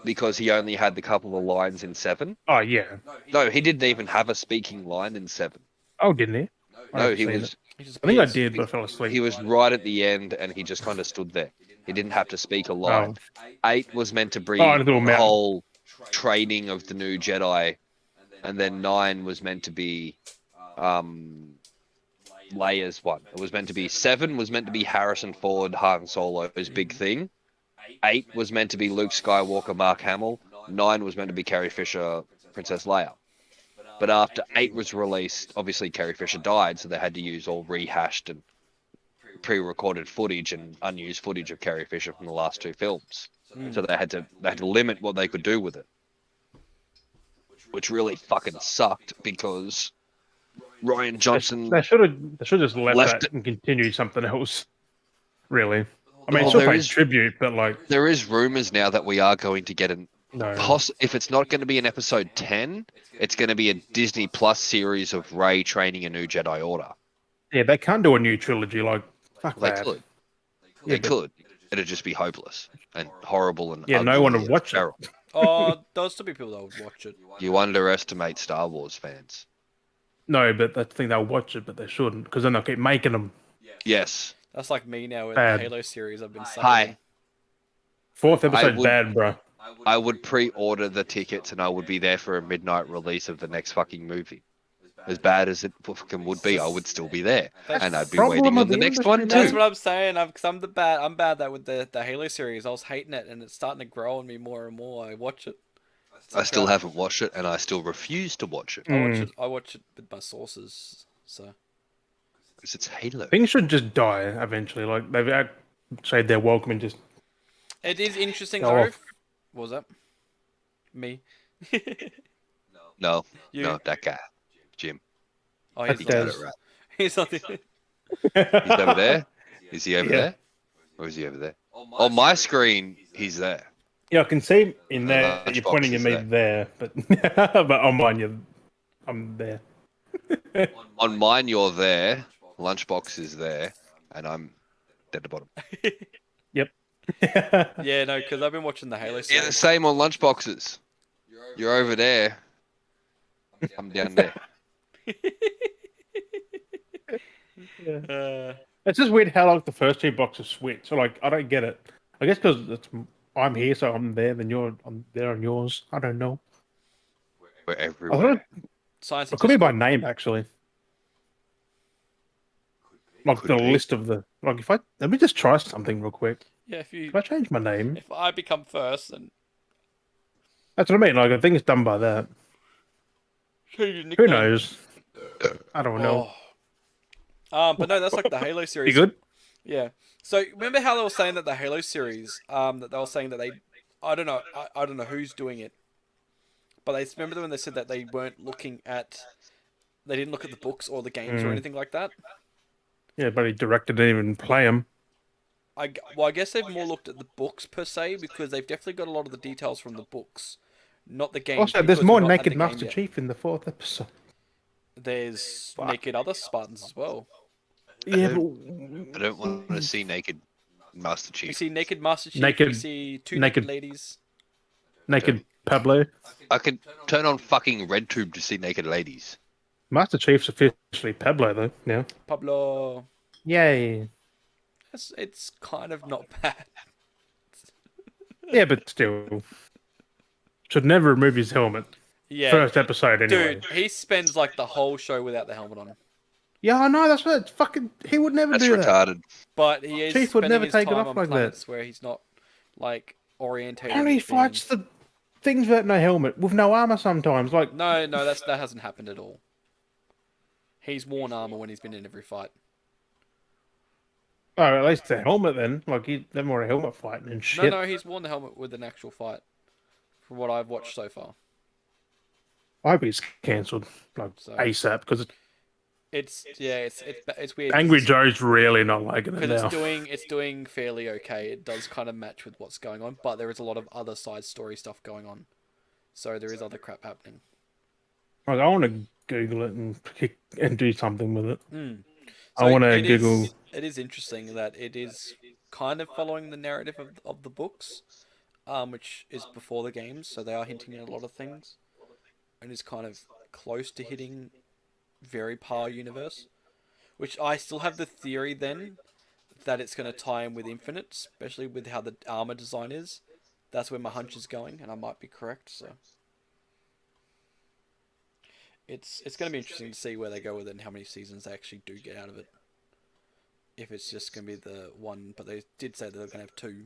because he only had the couple of lines in 7. Oh yeah. No, he didn't even have a speaking line in 7. Oh, didn't he? I No, haven't he seen was it. He just I think I appears. did, but I fell asleep. he was right at the end, and he just kind of stood there. He didn't have to speak a line. Oh. 8 was meant to be Oh, and a little the mountain. whole training of the new Jedi, and then 9 was meant to be Leia's one. It was meant to be 7 was meant to be Harrison Ford, Han Solo's big thing. 8 was meant to be Luke Skywalker, Mark Hamill. 9 was meant to be Carrie Fisher, Princess Leia. But after 8 was released, obviously Carrie Fisher died, so they had to use all rehashed and pre-recorded footage and unused footage of Carrie Fisher from the last 2 films. So they had to limit what they could do with it, which really fucking sucked because Ryan Johnson They should have just left left that it. and continued something else. Really. I mean, Well, still there paid is- tribute, but like, There is rumors now that we are going to get an no. if it's not going to be an episode 10, it's going to be a Disney Plus series of Rey training a new Jedi Order. Yeah, they can't do a new trilogy. Like, fuck They that. could. Yeah, They but- could. It'd just be hopeless and horrible and Yeah, ugly no one would and watch it. terrible. Oh, there'll still be people that would watch it. You underestimate Star Wars fans. No, but I think they'll watch it, but they shouldn't, because then they'll keep making them. Yes. That's like me now with Bad. the Halo series. I've been sucking Hi. in. 4th episode, would- bad, bro. I would pre-order the tickets and I would be there for a midnight release of the next fucking movie. As bad as it fucking would be, I would still be there, and I'd be Problem waiting of on the the next industry, one man. That's too. what I'm saying. Cause I'm bad that with the Halo series. I was hating it, and it's starting to grow on me more and more. I watch it. I still haven't watched it, and I still refuse to watch it I watch it with my sources. So because it's Halo. Things should just die eventually. Like, they've said they're welcome and just. it is interesting Go though. off. What was that? Me. No, You. no, that guy, Jim. Oh, That's he's He not. got Des. it right. He's not. He's over there. Is he over Yeah. there? Or is he over there? On my screen, he's there. Yeah, I can see in The there that you're lunchbox pointing at is me there, but but on mine, I'm there. On mine, you're there. Lunchbox is there, and I'm at the bottom. Yeah, no, because I've been watching the Halo Yeah, the series. same on lunchboxes. You're over there. I'm down there. Yeah. Uh, It's just weird how like the first two boxes switch. So like I don't get it. I guess because it's I'm here, so I'm there. Then I'm there on yours. I don't know. We're I thought everywhere. Science it could be by Discord. name actually. Like Could the be. list of the like. If I let me just try something real quick. Yeah, If I change my name, if I become first, then that's what I mean. Like I think it's done by that. change your Who nickname. knows? I don't know. Oh, but no, that's like the Halo You series. good? Yeah. So remember how they were saying that the Halo series, that they were saying that I don't know, I don't know who's doing it, but they remember when they said that they weren't looking at, they didn't look at the books or the games or Mm. anything like that. Yeah, but he directed didn't even play him. Well, I guess they've more looked at the books per se because they've definitely got a lot of the details from the books, not the games Also, there's because we've more not had the naked game Master yet. Chief in the fourth episode. There's Fuck. naked other Spartans as well. I Yeah, don't, but I don't want to see naked Master We Chief. see naked Master Chief. We naked, see two naked naked, ladies. I naked don't. Pablo. I could turn on fucking RedTube to see naked ladies. Master Chief's officially Pablo though. Yeah. Pablo. Yay. It's kind of not bad. Yeah, but still, should never remove his helmet. Yeah, First episode anyway. dude, he spends like the whole show without the helmet on. Yeah, I know. That's what. It's fucking. He would never That's do that. retarded. But he is Chief would spending never his take it time off on like that. planets where he's not like orientated Apparently, he as being. fights the things without no helmet, with no armor sometimes. Like, No, no, that hasn't happened at all. He's worn armor when he's been in every fight. oh, at least the helmet then. Like, he them more a helmet fighting and No, shit. no, he's worn the helmet with an actual fight. From what I've watched so far. I hope he's cancelled like So ASAP because it's weird Angry Joe's really not liking it because now. it's doing fairly okay. It does kind of match with what's going on, but there is a lot of other side story stuff going on. So there is other crap happening. Like, I want to Google it and do something with it. So I want to Google. it is interesting that it is kind of following the narrative of the books, which is before the games. So they are hinting at a lot of things, and is kind of close to hitting very par universe. Which I still have the theory then that it's going to tie in with Infinite, especially with how the armor design is. That's where my hunch is going, and I might be correct. So it's going to be interesting to see where they go with it and how many seasons they actually do get out of it. If it's just going to be the one, but they did say that they're going to have two.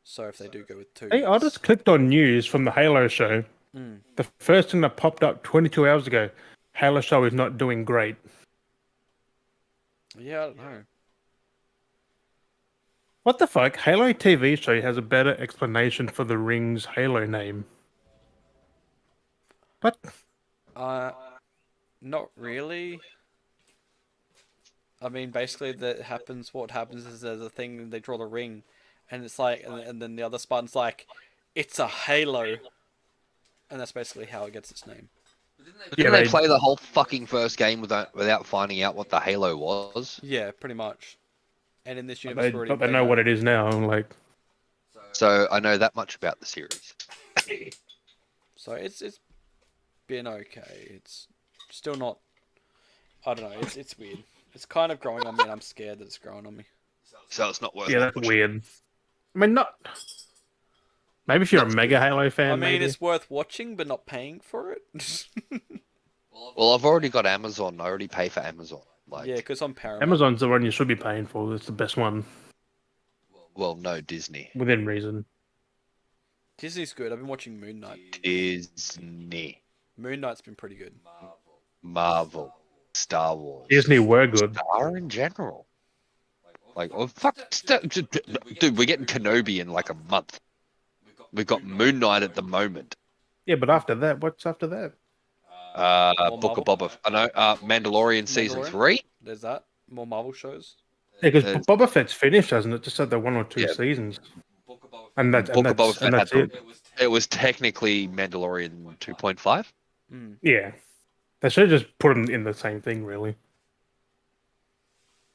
So if they do go with two, Hey, I just clicked on news from the Halo show. The first thing that popped up 22 hours ago, Halo show is not doing great. yeah, I don't know. What the fuck? Halo TV show has a better explanation for the Ring's Halo name. What? Not really. I mean, basically, that happens. What happens is there's a thing. They draw the ring, and it's like, and then the other Spartan's like, "It's a halo," and that's basically how it gets its name. Didn't they play the whole fucking first game without finding out what the Halo was? Yeah, pretty much. And in this universe, But they know what it is now. Like, So I know that much about the series. So it's been okay. It's still not. I don't know. It's weird. It's kind of growing on me, and I'm scared that it's growing on me. So it's not worth yeah, that's watching. weird. I mean, not. Maybe if you're a mega Halo fan, I mean, maybe. it's worth watching, but not paying for it. Well, I've already got Amazon. I already pay for Amazon. Like, Yeah, because I'm Paramount. Amazon's the one you should be paying for. It's the best one well, no, Disney. within reason. Disney's good. I've been watching Moon Knight. Disney. Moon Knight's been pretty good. Marvel. Star Wars. Disney were good. Star in general. Like, oh, fuck. Dude, we're getting Kenobi in like a month. We've got Moon Knight at the moment. Yeah, but after that, what's after that? More Book of Marvel? Boba. I know. Mandalorian season Mandalorian? 3. There's that. More Marvel shows. Yeah, because There's- Boba Fett's finished, hasn't it? Just had the 1 or 2 Yeah. seasons. And that's Book of Boba Fett that's had it. It was technically Mandalorian 2.5. Yeah. They should have just put them in the same thing, really.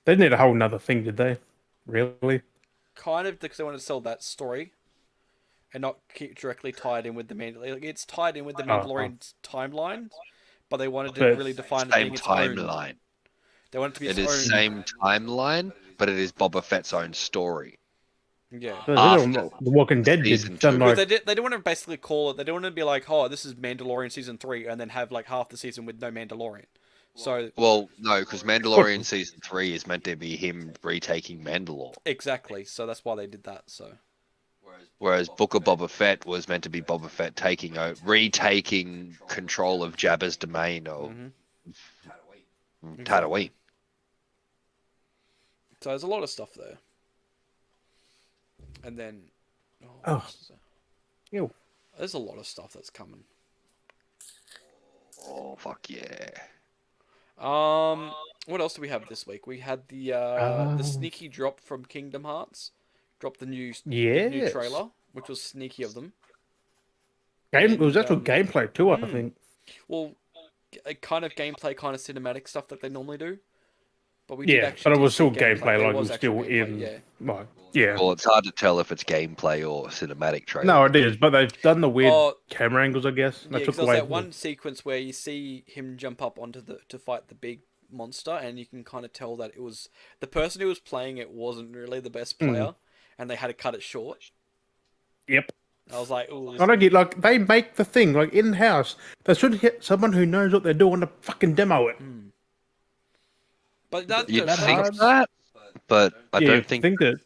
They didn't need a whole nother thing, did they? Really? kind of because they wanted to sell that story and not keep directly tied in with the Mandalorian. Like, it's tied in with the Oh. Mandalorian timeline, but they wanted to But really define it being Same its own. timeline. They want it to be its It is own. same timeline, but it is Boba Fett's own story. Yeah. After The Walking Dead did season done two. Because like they don't want to basically call it. They don't want to be like, oh, this is Mandalorian season 3, and then have like half the season with no Mandalorian. So Well, no, because Mandalorian season 3 is meant to be him retaking Mandalore, exactly. So that's why they did that. So whereas Book of Boba Fett was meant to be Boba Fett retaking control of Jabba's domain of Tatooine. so there's a lot of stuff there. And then Oh. Ew. there's a lot of stuff that's coming. Oh fuck yeah! What else do we have this week? We had the sneaky drop from Kingdom Hearts, dropped the new yes. trailer, which was sneaky of them. It was And, actual gameplay too, I think. Well, a kind of gameplay, kind of cinematic stuff that they normally do. But we Yeah, actually but it was see still gameplay. gameplay, There like it was was actual still gameplay, in. yeah. Like, yeah. Well, it's hard to tell if it's gameplay or cinematic trailer. No, it is, but they've done the weird Oh, camera angles, I guess. Yeah, They because took there's away that one sequence where you see him jump up onto to fight the big monster, and you can kind of tell that it was the person who was playing it wasn't really the best player, and they had to cut it short. Yep. I was like, "Ooh." I don't get like they make the thing like in house. They should get someone who knows what they're doing to fucking demo it. But that You'd that think hard. that, but I Yeah, don't think. that.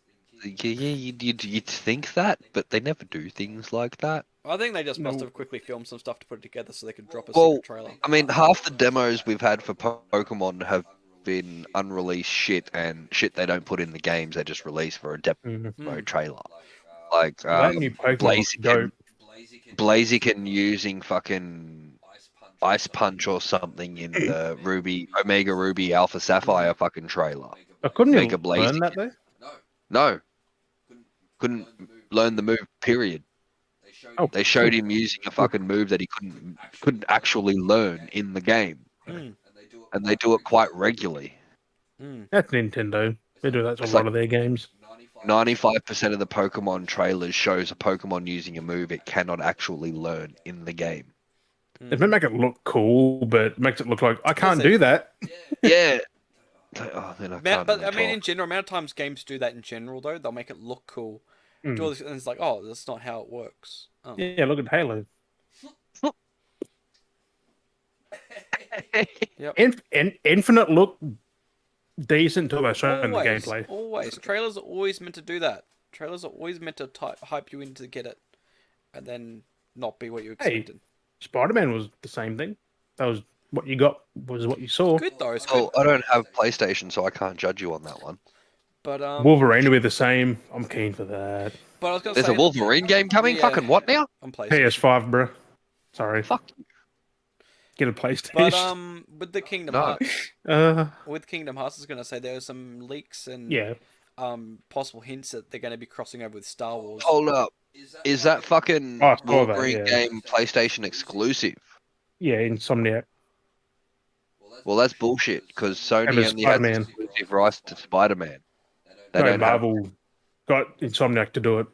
Yeah, you'd think that, but they never do things like that. I think they just must No. have quickly filmed some stuff to put it together so they could drop a Well, secret trailer. I mean, half the demos we've had for Pokemon have been unreleased shit and shit they don't put in the games. They just release for a demo trailer. Like That new Pokemon looks dope. Blaziken using fucking Ice Punch or something in the Omega Ruby Alpha Sapphire fucking trailer. I couldn't Mega you learn Blaziken. that though. No, couldn't learn the move. Period. Oh, They showed him using a fucking move that he couldn't actually learn in the game, and they do it quite regularly. that's Nintendo. They do that to a It's lot like- of their games. 95% of the Pokemon trailers shows a Pokemon using a move it cannot actually learn in the game. It may make it look cool, but it makes it look like I can't Does it? do that. Yeah. Oh, then I can't But really I mean, in talk. general, amount of times games do that in general though. They'll make it look cool. Do all this, and it's like, oh, that's not how it works. Oh. Yeah, look at Halo. Yep. Infinite look decent until they're showing the Always, gameplay. always. Trailers are always meant to do that. Trailers are always meant to hype you in to get it, and then not be what you Hey. expected. Spider-Man was the same thing. That was what you got. Was what you saw. Good though, it's good. Oh, I don't have PlayStation, so I can't judge you on that one. But Wolverine will be the same. I'm keen for that. but I was gonna There's say a Wolverine game coming? Yeah. Fucking what now? on PlayStation. PS5, bro. Sorry. Fuck you. Get a PlayStation. But with the Kingdom No. Hearts, with Kingdom Hearts, I was gonna say there were some leaks and yeah. possible hints that they're gonna be crossing over with Star Wars. Hold up. Is that fucking Oh, I saw that, Wolverine yeah. game PlayStation exclusive? Yeah, Insomniac. Well, that's bullshit, because Sony And there's only has Spider-Man. exclusive rights to Spider-Man. They No, don't have... Marvel got Insomniac to do it.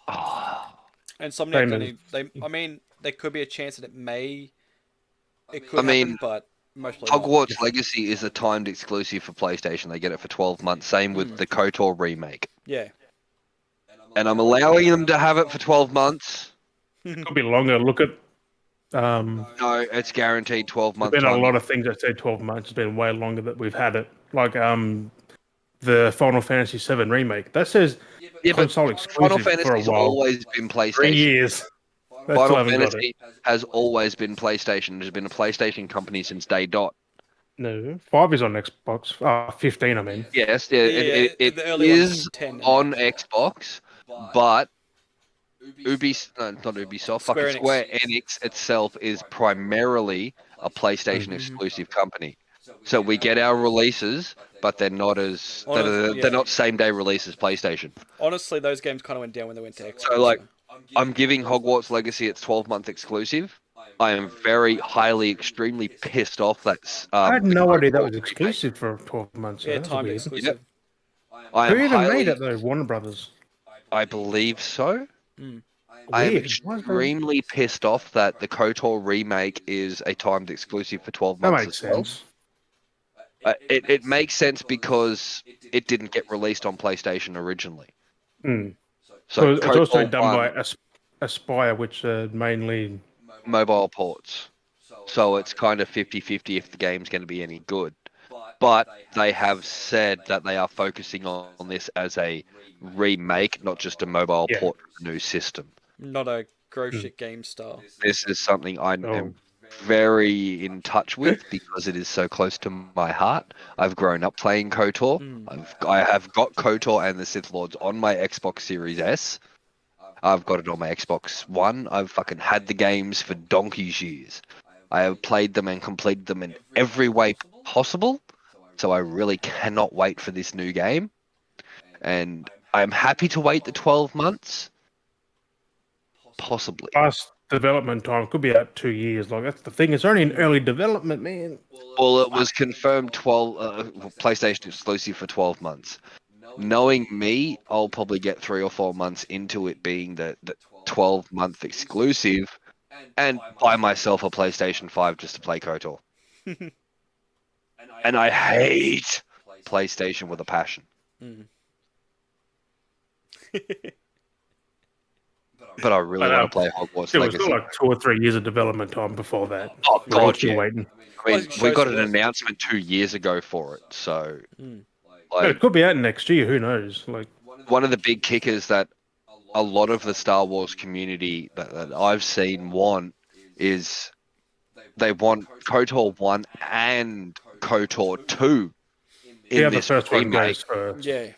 Oh, And Same Somniac, as- I mean, there could be a chance that it could I mean, happen, but mostly not. Hogwarts Legacy is a timed exclusive for PlayStation. They get it for 12 months. Same with the KOTOR remake. Yeah. And I'm allowing them to have it for 12 months. Could be longer. Look at No, it's guaranteed 12 there's months. been a lot of things that say 12 months. It's been way longer that we've had it. Like the Final Fantasy VII remake. That says console Final exclusive for a Fantasy's while. always been 3 PlayStation. years. They still Final haven't got it. Fantasy has always been PlayStation. There's been a PlayStation company since day dot. No, 5 is on Xbox. 15, I mean. Yes, it the early ones, is 10 and on Xbox. Xbox, but not Ubisoft, Square fucking Enix. Square Enix itself is primarily a PlayStation exclusive company. So we get our releases, but they're not as they're not same day release as PlayStation. Honestly, those games kind of went down when they went to Xbox. So like, I'm giving Hogwarts Legacy its 12-month exclusive. I am very highly, extremely pissed off that I had no idea that was exclusive for 12 months. yeah, That's timed weird. exclusive. I Who am even made highly, it though? Warner Brothers. I believe so. Mm. I am Weird. Why is that? extremely pissed off that the KOTOR remake is a timed exclusive for 12 That months makes as well. sense. It makes sense because it didn't get released on PlayStation originally. Hmm. So So it's also KOTOR done 1 by Aspire, which are mainly. mobile ports. So it's kind of 50-50 if the game's going to be any good. But they have said that they are focusing on this as a remake, not just a mobile Yeah. port of a new system. Not a grow Mm. shit game style. This is something I Oh. am very in touch with because it is so close to my heart. I've grown up playing KOTOR. Mm. I have got KOTOR and the Sith Lords on my Xbox Series S. I've got it on my Xbox One. I've fucking had the games for donkey's years. I have played them and completed them in every way possible. So I really cannot wait for this new game. And I'm happy to wait the 12 months. Possibly. Past development time could be about 2 years. Like that's the thing. It's only in early development, man. Well, it was confirmed 12 PlayStation exclusive for 12 months. Knowing me, I'll probably get 3 or 4 months into it being the 12-month exclusive and buy myself a PlayStation 5 just to play KOTOR. And I hate PlayStation with a passion. Mm. But I really But want to play Hogwarts it was still Legacy. like 2 or 3 years of development time before that. Oh, We're all God, still yeah. waiting. I mean, Well, it we got shows an it. announcement 2 years ago for it. So, Mm. But like, it could be out next year. Who knows? Like, one of the big kickers that a lot of the Star Wars community that I've seen want is they want KOTOR 1 and KOTOR 2 yeah, in the this first one remake, goes first. Yeah.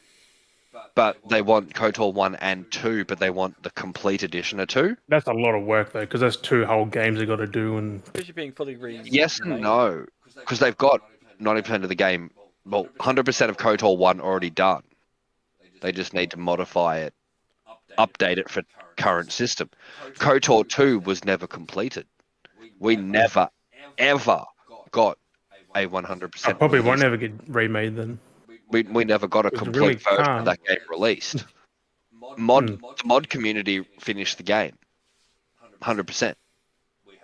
but they want KOTOR 1 and 2, but they want the complete edition of 2. That's a lot of work though, because that's 2 whole games they got to do, and Especially being fully remade. Yes and no, because they've got 90% of the game, well, 100% of KOTOR 1 already done. They just need to modify it, update it for current system. KOTOR 2 was never completed. We never, ever got a 100% I probably won't release. ever get remade then. We never got a Because it really complete version of can't. that game released. Mm. The mod community finished the game, 100%.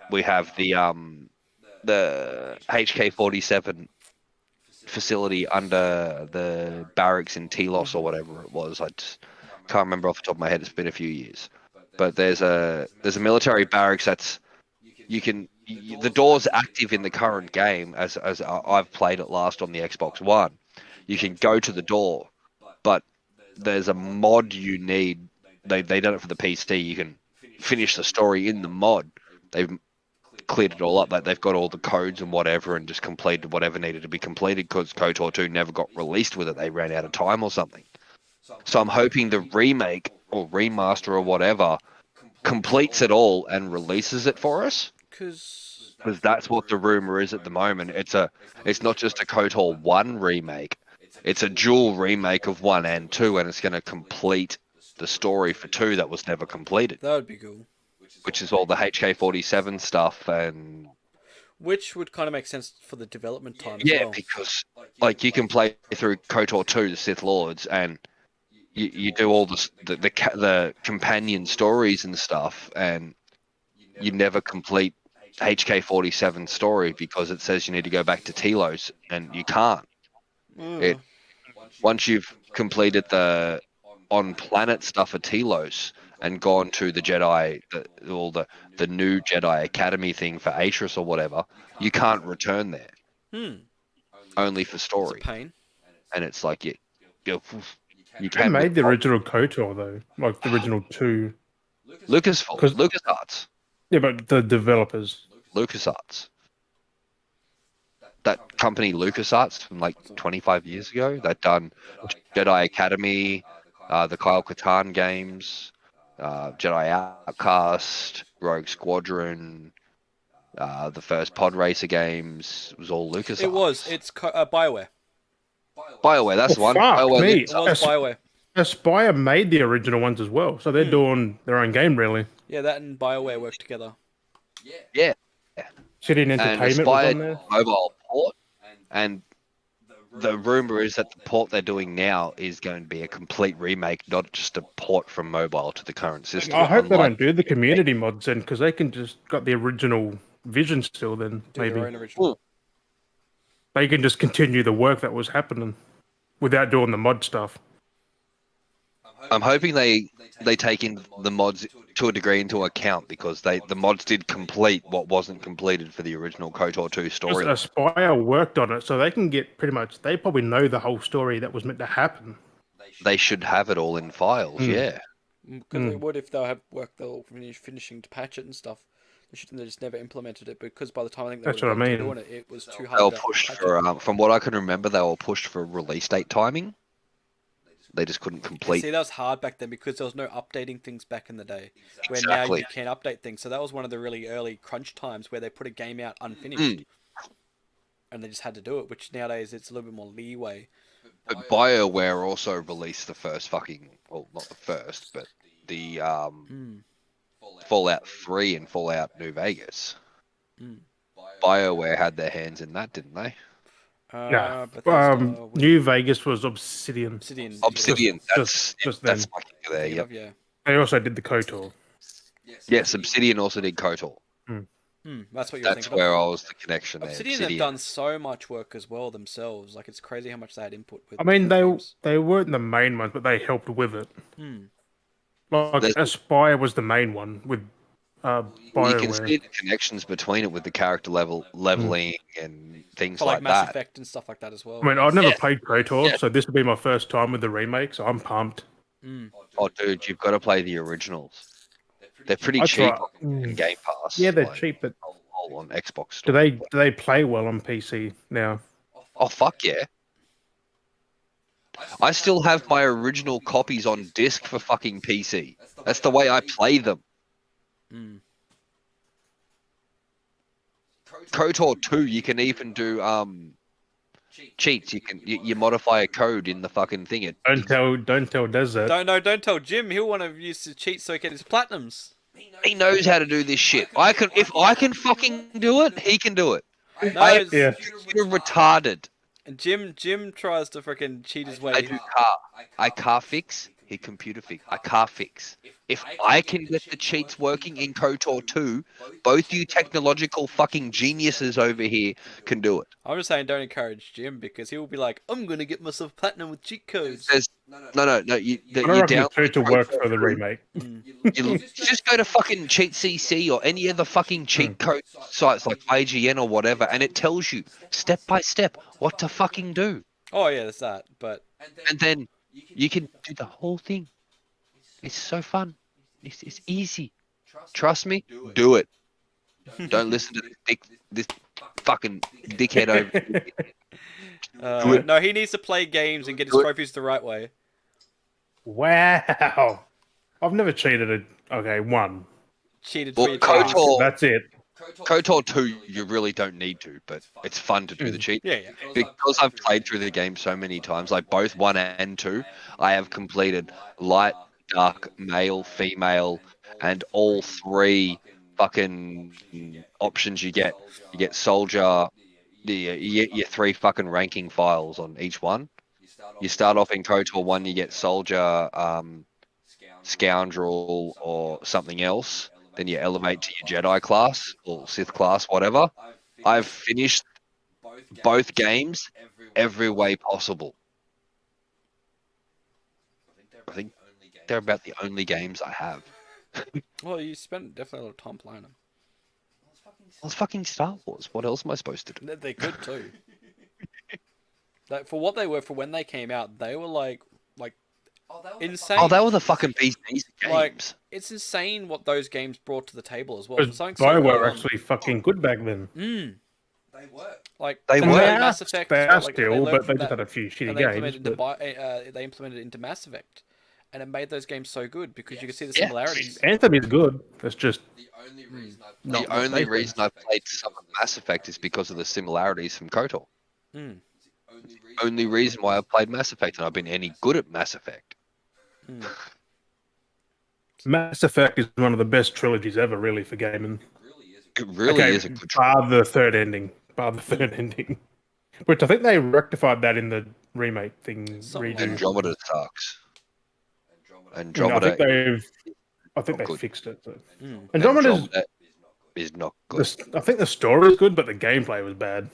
We have the HK-47 facility under the barracks in Telos or whatever it was. I just can't remember off the top of my head. It's been a few years. But there's a military barracks that's the door's active in the current game as I've played it last on the Xbox One. You can go to the door, but there's a mod you need. They done it for the PC. You can finish the story in the mod. They've cleared it all up. Like they've got all the codes and whatever, and just completed whatever needed to be completed because KOTOR 2 never got released with it. They ran out of time or something. So I'm hoping the remake or remaster or whatever completes it all and releases it for us. Because Because that's what the rumor is at the moment. It's not just a KOTOR 1 remake. It's a dual remake of 1 and 2, and it's going to complete the story for 2 that was never completed, that would be cool. which is all the HK-47 stuff and Which would kind of make sense for the development time as yeah, well. because like you can play through KOTOR 2, the Sith Lords, and you do all the companion stories and stuff, and you never complete HK-47 story because it says you need to go back to Telos, and you can't. It once you've completed the on planet stuff at Telos and gone to the Jedi, all the new Jedi Academy thing for Atris or whatever, you can't return there. Hmm. Only for It's a story, pain. and it's like you Who can with made the original KOTOR though? Like the original two? Lucasfilm, Because LucasArts, yeah, but the developers. LucasArts. That company LucasArts from like 25 years ago that done Jedi Academy, the Kyle Katarn games, Jedi Outcast, Rogue Squadron, the first Pod Racer games. It was all LucasArts. It was. It's BioWare. BioWare, that's Oh the one. fuck BioWare me! It was BioWare. Aspire made the original ones as well, so they're doing their own game really. Yeah, that and BioWare work together. Yeah. City and And Entertainment was Aspire on there. mobile port, and the rumor is that the port they're doing now is going to be a complete remake, not just a port from mobile to the current system. I hope they Unlike don't do the community mods then, because they can just got the original vision still. Then Do maybe their own original. they can just continue the work that was happening without doing the mod stuff. I'm hoping they take in the mods to a degree into account, because the mods did complete what wasn't completed for the original KOTOR 2 Because story. Aspire worked on it, so they can get pretty much. They probably know the whole story that was meant to happen. They should have it all in files, yeah. Because they would if they have work they'll finishing to patch it and stuff. They just never implemented it because by the time I think they That's would have what I got to mean. doing it, it was too They hard were to pushed patch for, it. from what I can remember, they were pushed for release date timing. They just couldn't complete. See, that was hard back then because there was no updating things back in the day. Where now you can update things. So that was one of the really early crunch times where they put a game out unfinished. And they just had to do it, which nowadays it's a little bit more leeway. But BioWare also released the first fucking, well, not the first, but the Fallout 3 and Fallout New Vegas. BioWare had their hands in that, didn't they? Yeah. Bethesda New Vegas was Obsidian. Obsidian. Just then. That's my kicker there. Yep. Yeah. They also did the KOTOR. Yes, Obsidian also did KOTOR. That's what you're That's thinking. where I was the connection there. Obsidian have done so much work as well themselves. Like it's crazy how much they had input with. I mean, games. they weren't the main ones, but they helped with it. Like There's- Aspire was the main one with Well, you can BioWare. see the connections between it with the character leveling and things For like like Mass that. Effect and stuff like that as well. I mean, I've never Yeah. played KOTOR, Yeah. so this will be my first time with the remake, so I'm pumped. Oh, dude, you've got to play the originals. They're pretty I cheap try- in Game Pass. Yeah, they're like, cheap, but all on Xbox do Store. they play well on PC now? Oh, fuck yeah. I still have my original copies on disc for fucking PC. That's the way I play them. KOTOR 2, you can even do cheats. You modify a code in the fucking thing. Don't tell Des that. Don't tell Jim. He'll want to use the cheat so he can get his platinums. He knows how to do this shit. If I can fucking do it, he can do it. No, I it's- Yeah. You're retarded. And Jim tries to freaking cheat his way. I do car. I car fix. He computer fix. I car fix. If I can get the cheats working in KOTOR 2, both you technological fucking geniuses over here can do it. I'm just saying, don't encourage Jim because he will be like, I'm gonna get myself platinum with cheat codes. There's no. You I don't reckon down. it's two to work for the remake. You just go to fucking Cheat CC or any other fucking cheat code sites like IGN or whatever, and it tells you step by step what to fucking do, Oh yeah, there's that. But and then you can do the whole thing. It's so fun. It's easy. Trust me. Do it. Don't listen to this fucking dickhead over. no, he needs to play games and get his trophies the right way. Wow. I've never cheated okay, one. Cheated Well, for your trophies. KOTOR, That's it. KOTOR 2, you really don't need to, but it's fun to do the cheat. Yeah. Because I've played through the game so many times, like both 1 and 2, I have completed light, dark, male, female, and all 3 fucking options you get. You get soldier, you get your 3 fucking ranking files on each one. You start off in KOTOR 1, you get soldier, scoundrel, or something else. Then you elevate to your Jedi class or Sith class, whatever. I've finished both games every way possible. I think they're about the only games I have. Well, you spent definitely a lot of time playing them. Well, it's fucking Star Wars. What else am I supposed to do? They're good too. Like, for what they were for when they came out, they were like insane. Oh, they were the fucking beast games. Like, it's insane what those games brought to the table as well. Because For something so BioWare early were on. actually fucking good back then. Like They something were. like Mass Effect. They as are well, like, still, learned but from they just that, had a few shitty and they games. implemented, into, but they implemented it into Mass Effect, and it made those games so good because you could see the Yeah. similarities. Anthem is good. It's just The only reason I've played some of Mass Effect is because of the similarities from KOTOR. Mm. Only reason why I've played Mass Effect and I've been any good at Mass Effect. Mass Effect is one of the best trilogies ever, really, for gaming. It really is a good bar the third ending. Which I think they rectified that in the remake thing Something like redo. that. Andromeda sucks. I Andromeda think not they good. fixed it. So. Mm. Andromeda's Andromeda is not good. I think the story was good, but the gameplay was bad.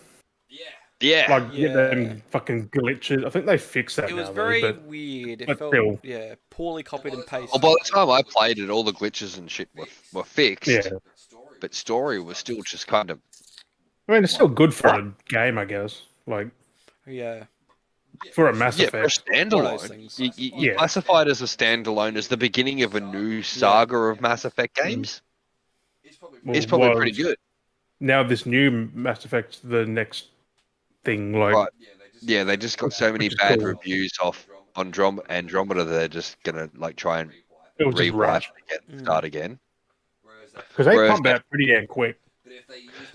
Yeah. Like get Yeah. them fucking glitches. I think they fixed that It was now though, very weird. It felt, still, yeah, poorly copied and Well, by pasted. the time I played it, all the glitches and shit were yeah. fixed, but story was still just kind of I mean, it's still good for what? a game, I guess. Like Yeah. for a Mass Yeah, for a Effect. One of those standalone. things. You Yeah. classify it as a standalone as the beginning of a new saga of Mass Effect games. It's Well, probably pretty was good. now this new Mass Effect's the next thing, like Right. Yeah, they just got so many which is bad cool. reviews off Andromeda, they're just gonna like try and It was just rewipe rushed it again, Mm. start again. because they Whereas, pumped out pretty damn quick.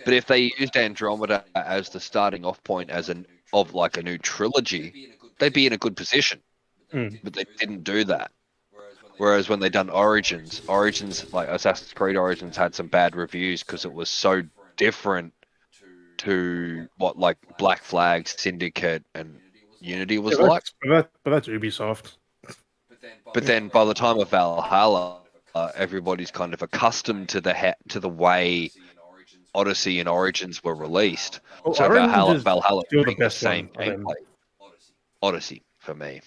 but if they used Andromeda as the starting off point as of like a new trilogy, they'd be in a good position. Mm. But they didn't do that. Whereas when they done Origins like Assassin's Creed Origins had some bad reviews because it was so different to what like Black Flag, Syndicate, and Unity Yeah, was like. but that's Ubisoft. But then by the time of Valhalla, everybody's kind of accustomed to the way Odyssey and Origins were released. Well, So Orange is Valhalla still the being the best same one for them. gameplay. Odyssey for me.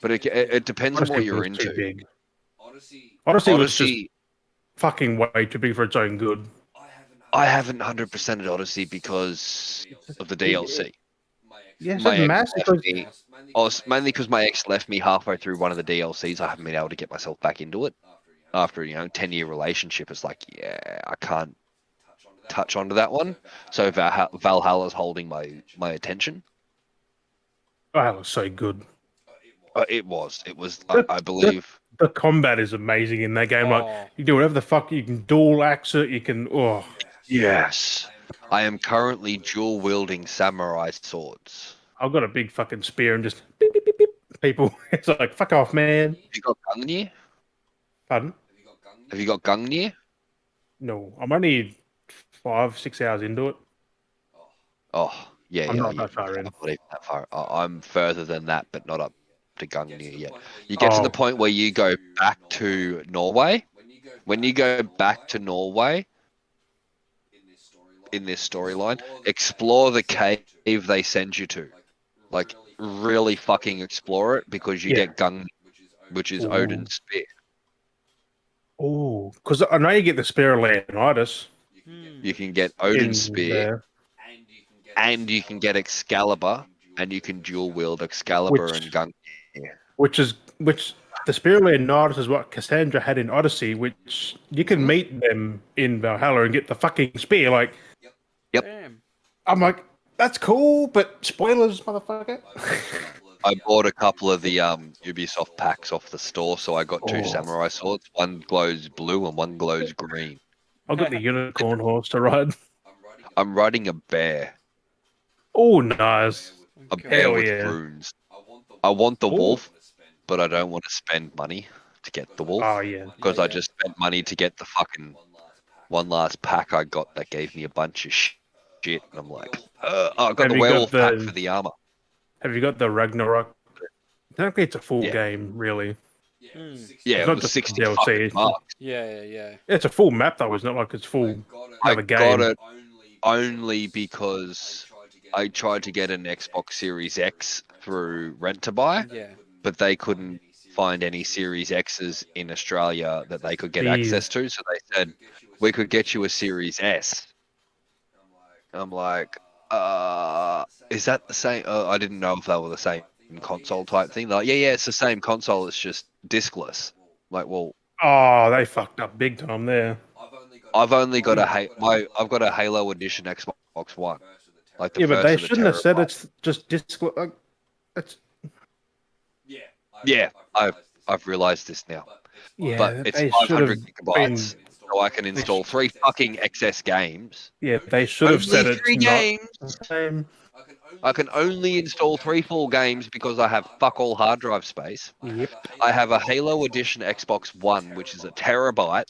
But it depends on what Odyssey you're was too into. big. Odyssey was just Odyssey, fucking way too big for its own good. I haven't 100%ed Odyssey because of the DLC. Yeah, so My ex massive. left me. Mainly because my ex left me halfway through one of the DLCs. I haven't been able to get myself back into it. After 10-year relationship, it's like, yeah, I can't touch onto that one. So Valhalla's holding my attention. Oh, that was so good. It was. The, I the, believe. the combat is amazing in that game. Like Oh. you do whatever the fuck you can dual axe it. You can. Oh, Yes. I am currently dual wielding samurai swords. I've got a big fucking spear and just beep, beep, beep, beep, people. It's like fuck off, man. Have you got Gungnir? Pardon? Have you got Gungnir? No, I'm only 5-6 hours into it. Oh, yeah, I'm yeah. not that far I'm in. not even that far. I'm further than that, but not up to Gungnir yet. You get to the Oh, point where you go back to Norway. When you go back to Norway in this storyline, explore the cave they send you to. Like, really fucking explore it because you yeah. get Gungnir, which is Odin's spear. Oh, because I know you get the spear of Leonidas Hmm. You can get Odin's in spear, there, and you can get Excalibur, and you can dual wield Excalibur and Gungnir. which the spear of Leonidas is what Cassandra had in Odyssey, which you can Mhm. meet them in Valhalla and get the fucking spear. Like, Yep. Damn. I'm like, that's cool, but spoilers, motherfucker. I bought a couple of the Ubisoft packs off the store, so I got two Oh. samurai swords. One glows blue and one glows green. I've got the unicorn horse to ride. I'm riding a bear. Oh, nice. A Okay. bear Hell with yeah. runes. I want the Oh. wolf, but I don't want to spend money to get the wolf. Oh, yeah. Because Yeah, I yeah. just spent money to get the fucking one last pack I got that gave me a bunch of shit. And I'm like, I got Have the you got werewolf pack the for the armor. Have you got the Ragnarok? Technically, it's a full Yeah. game, really. Hmm. Yeah, It's it not was just 60 DLC. fucking bucks. Yeah, yeah, It's a full map, though. It's not like it's full I another got game. it only because I tried to get an Xbox Series X through Rent to Buy, yeah. but they couldn't find any Series X's in Australia that they could get access to. So they said, we could get you a Series S. I'm like, is that the same? I didn't know if they were the same console type thing. They're like, yeah, it's the same console. It's just discless. Like, well, Oh, they fucked up big time there. I've only got I've got a Halo Edition Xbox One, like the Yeah, but first they of the shouldn't have said terabyte. it's just disc. Like, it's Yeah, I've realized this now. yeah. But it's They should have 500 been. gigabytes, so I can install 3 fucking XS games. Yeah, they should have Only said it's 3 not games. the same. I can only install 3 full games because I have fuck all hard drive space. Yep. I have a Halo Edition Xbox One, which is a terabyte.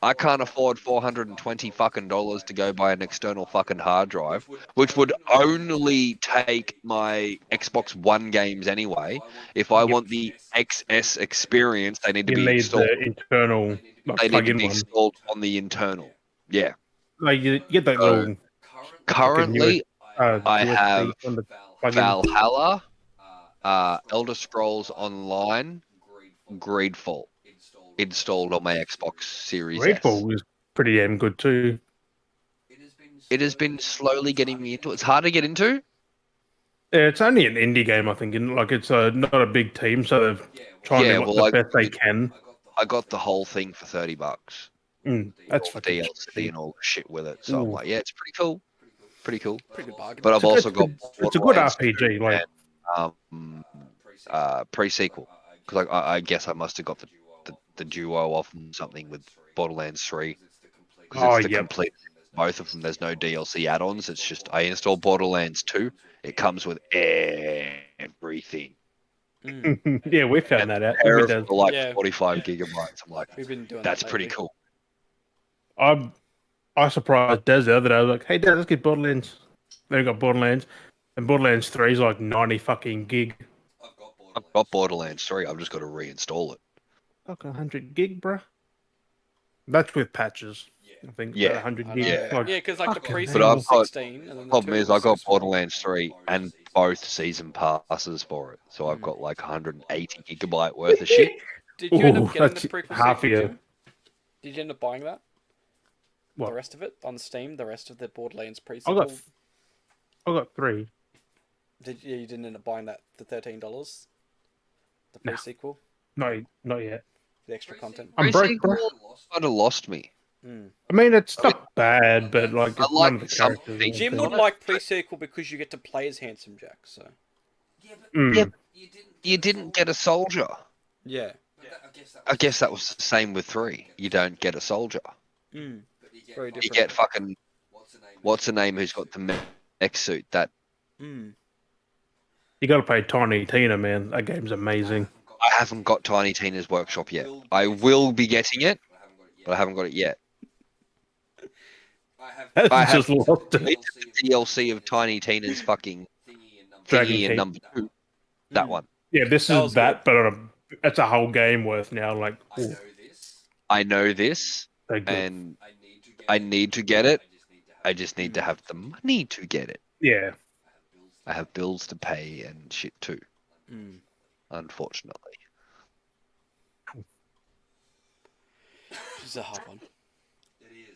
I can't afford $420 fucking dollars to go buy an external fucking hard drive, which would only take my Xbox One games anyway. If I want the XS experience, they need to You be need installed. the internal, like, They need to plug-in be one. installed on the internal. Yeah. Like, you get that So, little fucking currently, I have USB on the plug-in. Valhalla, Elder Scrolls Online, Greedfall installed on my Xbox Series S. Redfall is pretty damn good too. It has been slowly getting me into it. It's hard to get into. Yeah, it's only an indie game, I think, and like it's not a big team, so they're trying to Yeah, do well, the best they can. I got the whole thing for $30. That's The fucking DLC cheap. and all the shit with it. So I'm Ooh. like, yeah, it's pretty cool. Pretty cool. Pretty good bargain. But I've also got It's a good Borderlands RPG. 2 Like, and pre-sequel. Because I guess I must have got the duo off something with Borderlands 3. Because oh it's the yep, complete, both of them. There's no DLC add-ons. It's just I install Borderlands 2. It comes with everything. yeah, we found And that out. pair We of did. for like Yeah. 45 gigabytes. I'm like, We've been doing that's that pretty lately. cool. I surprised Des the other day. I was like, "Hey, Des, let's get Borderlands." Then we got Borderlands, and Borderlands 3 is like 90 fucking gig. I've got Borderlands 3. I've just got to reinstall it. Like 100 gig, bruh. That's with patches. I think Yeah. 100 I gig. know. Yeah. Like, Yeah, because like the fucking pre-sequel hell. But was I've got- 16, and then the Problem 2 is, I was got 6 more. Borderlands 3 and both season passes for it. So I've got like 180 gigabyte worth of shit. Did you end Ooh, up getting the that's prequel half sequel, a- Jim? Did you end up buying that? What? The rest of it on Steam, the rest of the Borderlands I pre-sequel. got 3. You didn't end up buying that for $13? The No. pre-sequel, Not yet. the extra content. I'm broke, Pre-sequel bruh. kind of lost me. Mm. I mean, it's not bad, but like, I it's like none of the some characters. things. Jim Jim would Well, like pre-sequel because you get to play as Handsome Jack. So Mm. Yeah. You didn't get a soldier. yeah. I guess that was the same with 3. You don't get a soldier. Mm. Very You different. get fucking what's the name who's got the mech suit that Mm. You got to play Tiny Tina, man. That game's amazing. I haven't got Tiny Tina's workshop yet. I will be getting it, but I haven't got it yet. That's I have just lost it. completed the DLC of Tiny Tina's fucking Dragon thingy in Teeth. number 2. That Mm. one. Yeah, this That is was that, but it's a whole game worth now. Like, ooh, I know this, they're good. and I need to get it. I just need to have the money to get it. Yeah, I have bills to pay and shit too, Mm. unfortunately. It's a hard one.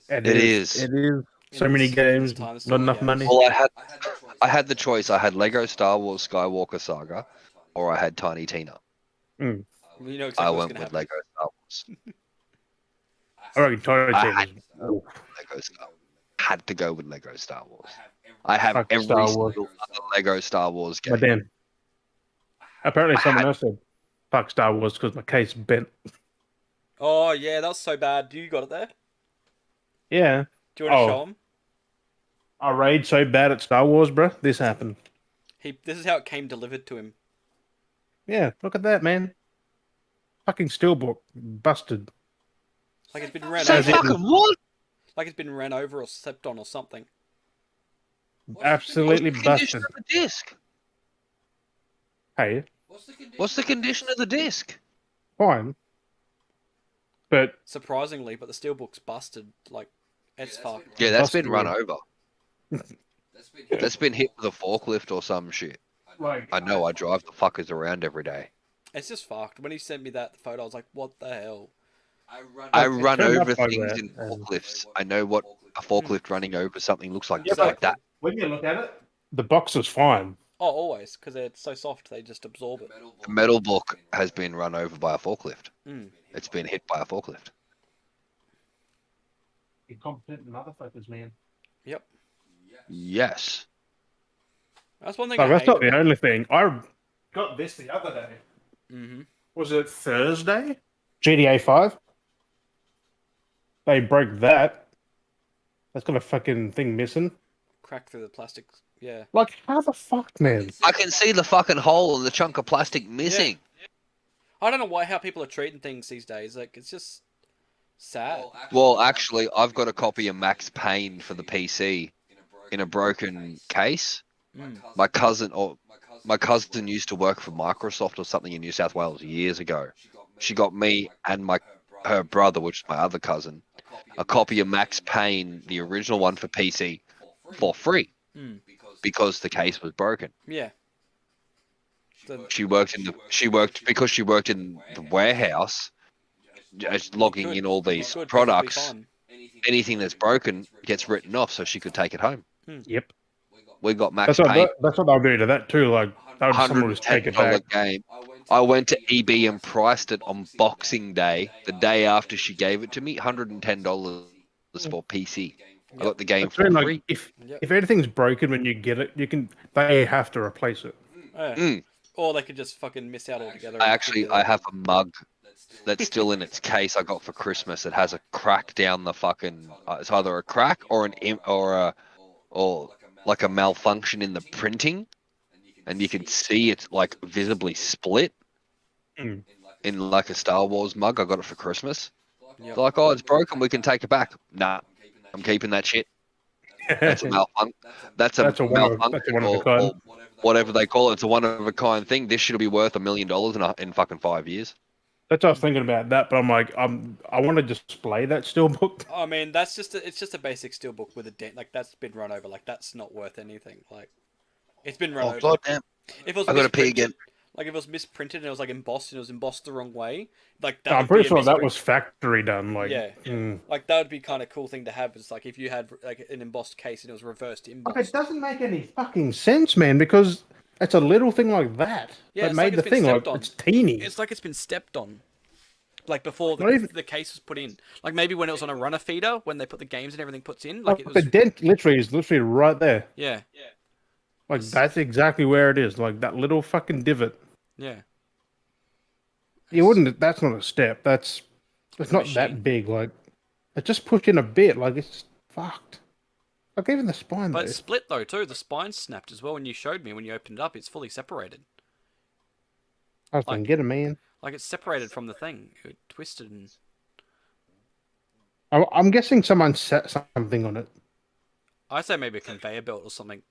It is. It is. So In many this games, time of not enough games. money. Well, I had the choice. I had Lego Star Wars Skywalker Saga, or I had Tiny Tina. Mm. You know exactly I what's went gonna with happen. Lego Star Wars. I reckon Tiny I Tina's. Lego Star. Had to go with Lego Star Wars. I have Fuck every Star Wars. single other Lego Star Wars game. But then, apparently, I someone had- else said, "Fuck Star Wars" because my case bent. Oh yeah, that was so bad. You got it there. Yeah, Do you want to Oh. show him? I rage so bad at Star Wars, bro. This happened. This is how it came delivered to him. Yeah, look at that, man. Fucking steelbook busted. Like it's been ran Say As in- over. fucking what? Like it's been ran over or stepped on or something. Absolutely What's the condition busted. of the disc? Hey, What's the condition of the disc? fine. But Surprisingly, but the steelbook's busted. Like it's fucked. Yeah, that's Busted. been run over. That's been hit with a forklift or some shit. like, I know. I drive the fuckers around every day. It's just fucked. When he sent me that photo, I was like, "What the hell?" I it run turned over up like things that, in and- forklifts. I know what a forklift running over something looks like. Yeah, It's like but- that. when you look at it, the box is fine. Oh, always, because they're so soft, they just absorb it. The metal book has been run over by a forklift. Mm. It's been hit by a forklift. Incompetent motherfuckers, man. Yep. Yes. That's one thing No, I that's hate not the about- only thing. I got this the other day. Mhm. Was it Thursday? GTA 5. They broke that. That's got a fucking thing missing. Crack through the plastic. Yeah. Like, how the fuck, man? I can see the fucking hole and the chunk of plastic missing. I don't know how people are treating things these days. Like it's just Sad. Well, actually, I've got a copy of Max Payne for the PC in a broken case. Mm. My cousin used to work for Microsoft or something in New South Wales years ago. She got me and her brother, which is my other cousin, a copy of Max Payne, the original one for PC, for free Mm. because the case was broken. Yeah. So, She worked because she worked in the warehouse, just you logging could. in all You these could, 'cause it'll be products. fine. Anything that's broken gets written off, so she could take it home. Yep. We got Max That's what Payne, that's what they'll do to that too. Like someone will just take it $110 back. game. I went to eBay and priced it on Boxing Day, the day after she gave it to me, $110 for PC. I got the game That's when, for like free. Yep. if anything's broken when you get it, they have to replace it. Yeah. Mm. Or they could just fucking miss out altogether. I have a mug that's still in its case I got for Christmas. It has a crack down the fucking. It's either a crack or or like a malfunction in the printing, and you can see it's like visibly split Mm. in like a Star Wars mug. I got it for Christmas. Yep. They're like, oh, it's broken. We can take it back. Nah, I'm keeping that shit. That's a malfunction. That's a Malfunction one of a or kind. whatever they call it. It's a one of a kind thing. This should be worth $1 million in fucking 5 years. That's what I was thinking about that, but I'm like, I want to display that steelbook. I mean, it's just a basic steelbook with a dent. Like, that's been run over. Like, that's not worth anything. Like, it's been run Oh over. goddamn! If it was I got to pee misprinted, again. like if it was misprinted and it was like embossed and it was embossed the wrong way, like that I'm would pretty be a sure that misprint. was factory done. Like, Yeah. Like that would be kind of cool thing to have. It's like if you had like an embossed case and it was reversed Like, embossed. it doesn't make any fucking sense, man, because it's a little thing like that Yeah, that it's made like the it's been thing like stepped on. it's teeny. It's like it's been stepped on. Like before Not even the case was put in. Like maybe when it was on a runner feeder, when they put the games and everything puts in, like like it was. the dent literally is literally right there. Yeah. Like It's- that's exactly where it is. Like that little fucking divot. Yeah. You wouldn't. That's not a step. It's not machine. that big. Like it just pushed in a bit. Like it's fucked. Like even the spine But though. it's split though too. The spine snapped as well when you showed me when you opened it up. It's fully separated. I was thinking, get a man. Like it's separated from the thing. It twisted and I'm guessing someone set something on it. I say maybe a conveyor belt or something,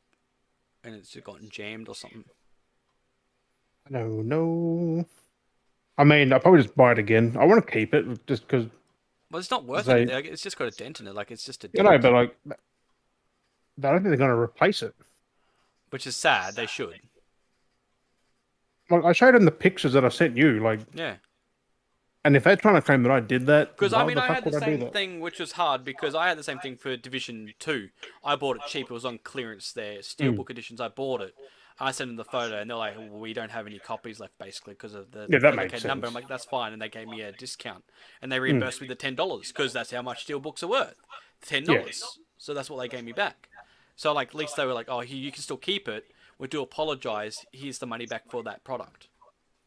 and it's just gotten jammed or something. I don't know. I mean, I'll probably just buy it again. I want to keep it just because. Well, it's not worth They- anything. Like, it's just got a dent in it. Like it's just a You dent, know, but like, I don't think they're going to replace it. which is sad. They should. Like I showed them the pictures that I sent you. Like, Yeah. and if they're trying to claim that I did that, Because why I mean, the I fuck had the would I do same that? thing, which was hard because I had the same thing for Division 2. I bought it cheap. It was on clearance there. Steelbook editions. I bought it. I sent them the photo, and they're like, well, "We don't have any copies left, basically, because of the Yeah, that makes dedicated number." I'm sense. like, "That's fine," and they gave me a discount, and they reimbursed me the $10 because that's how much steelbooks are worth, $10. So that's what they gave me back. So like, at least they were like, "Oh, you can still keep it. We do apologize. Here's the money back for that product."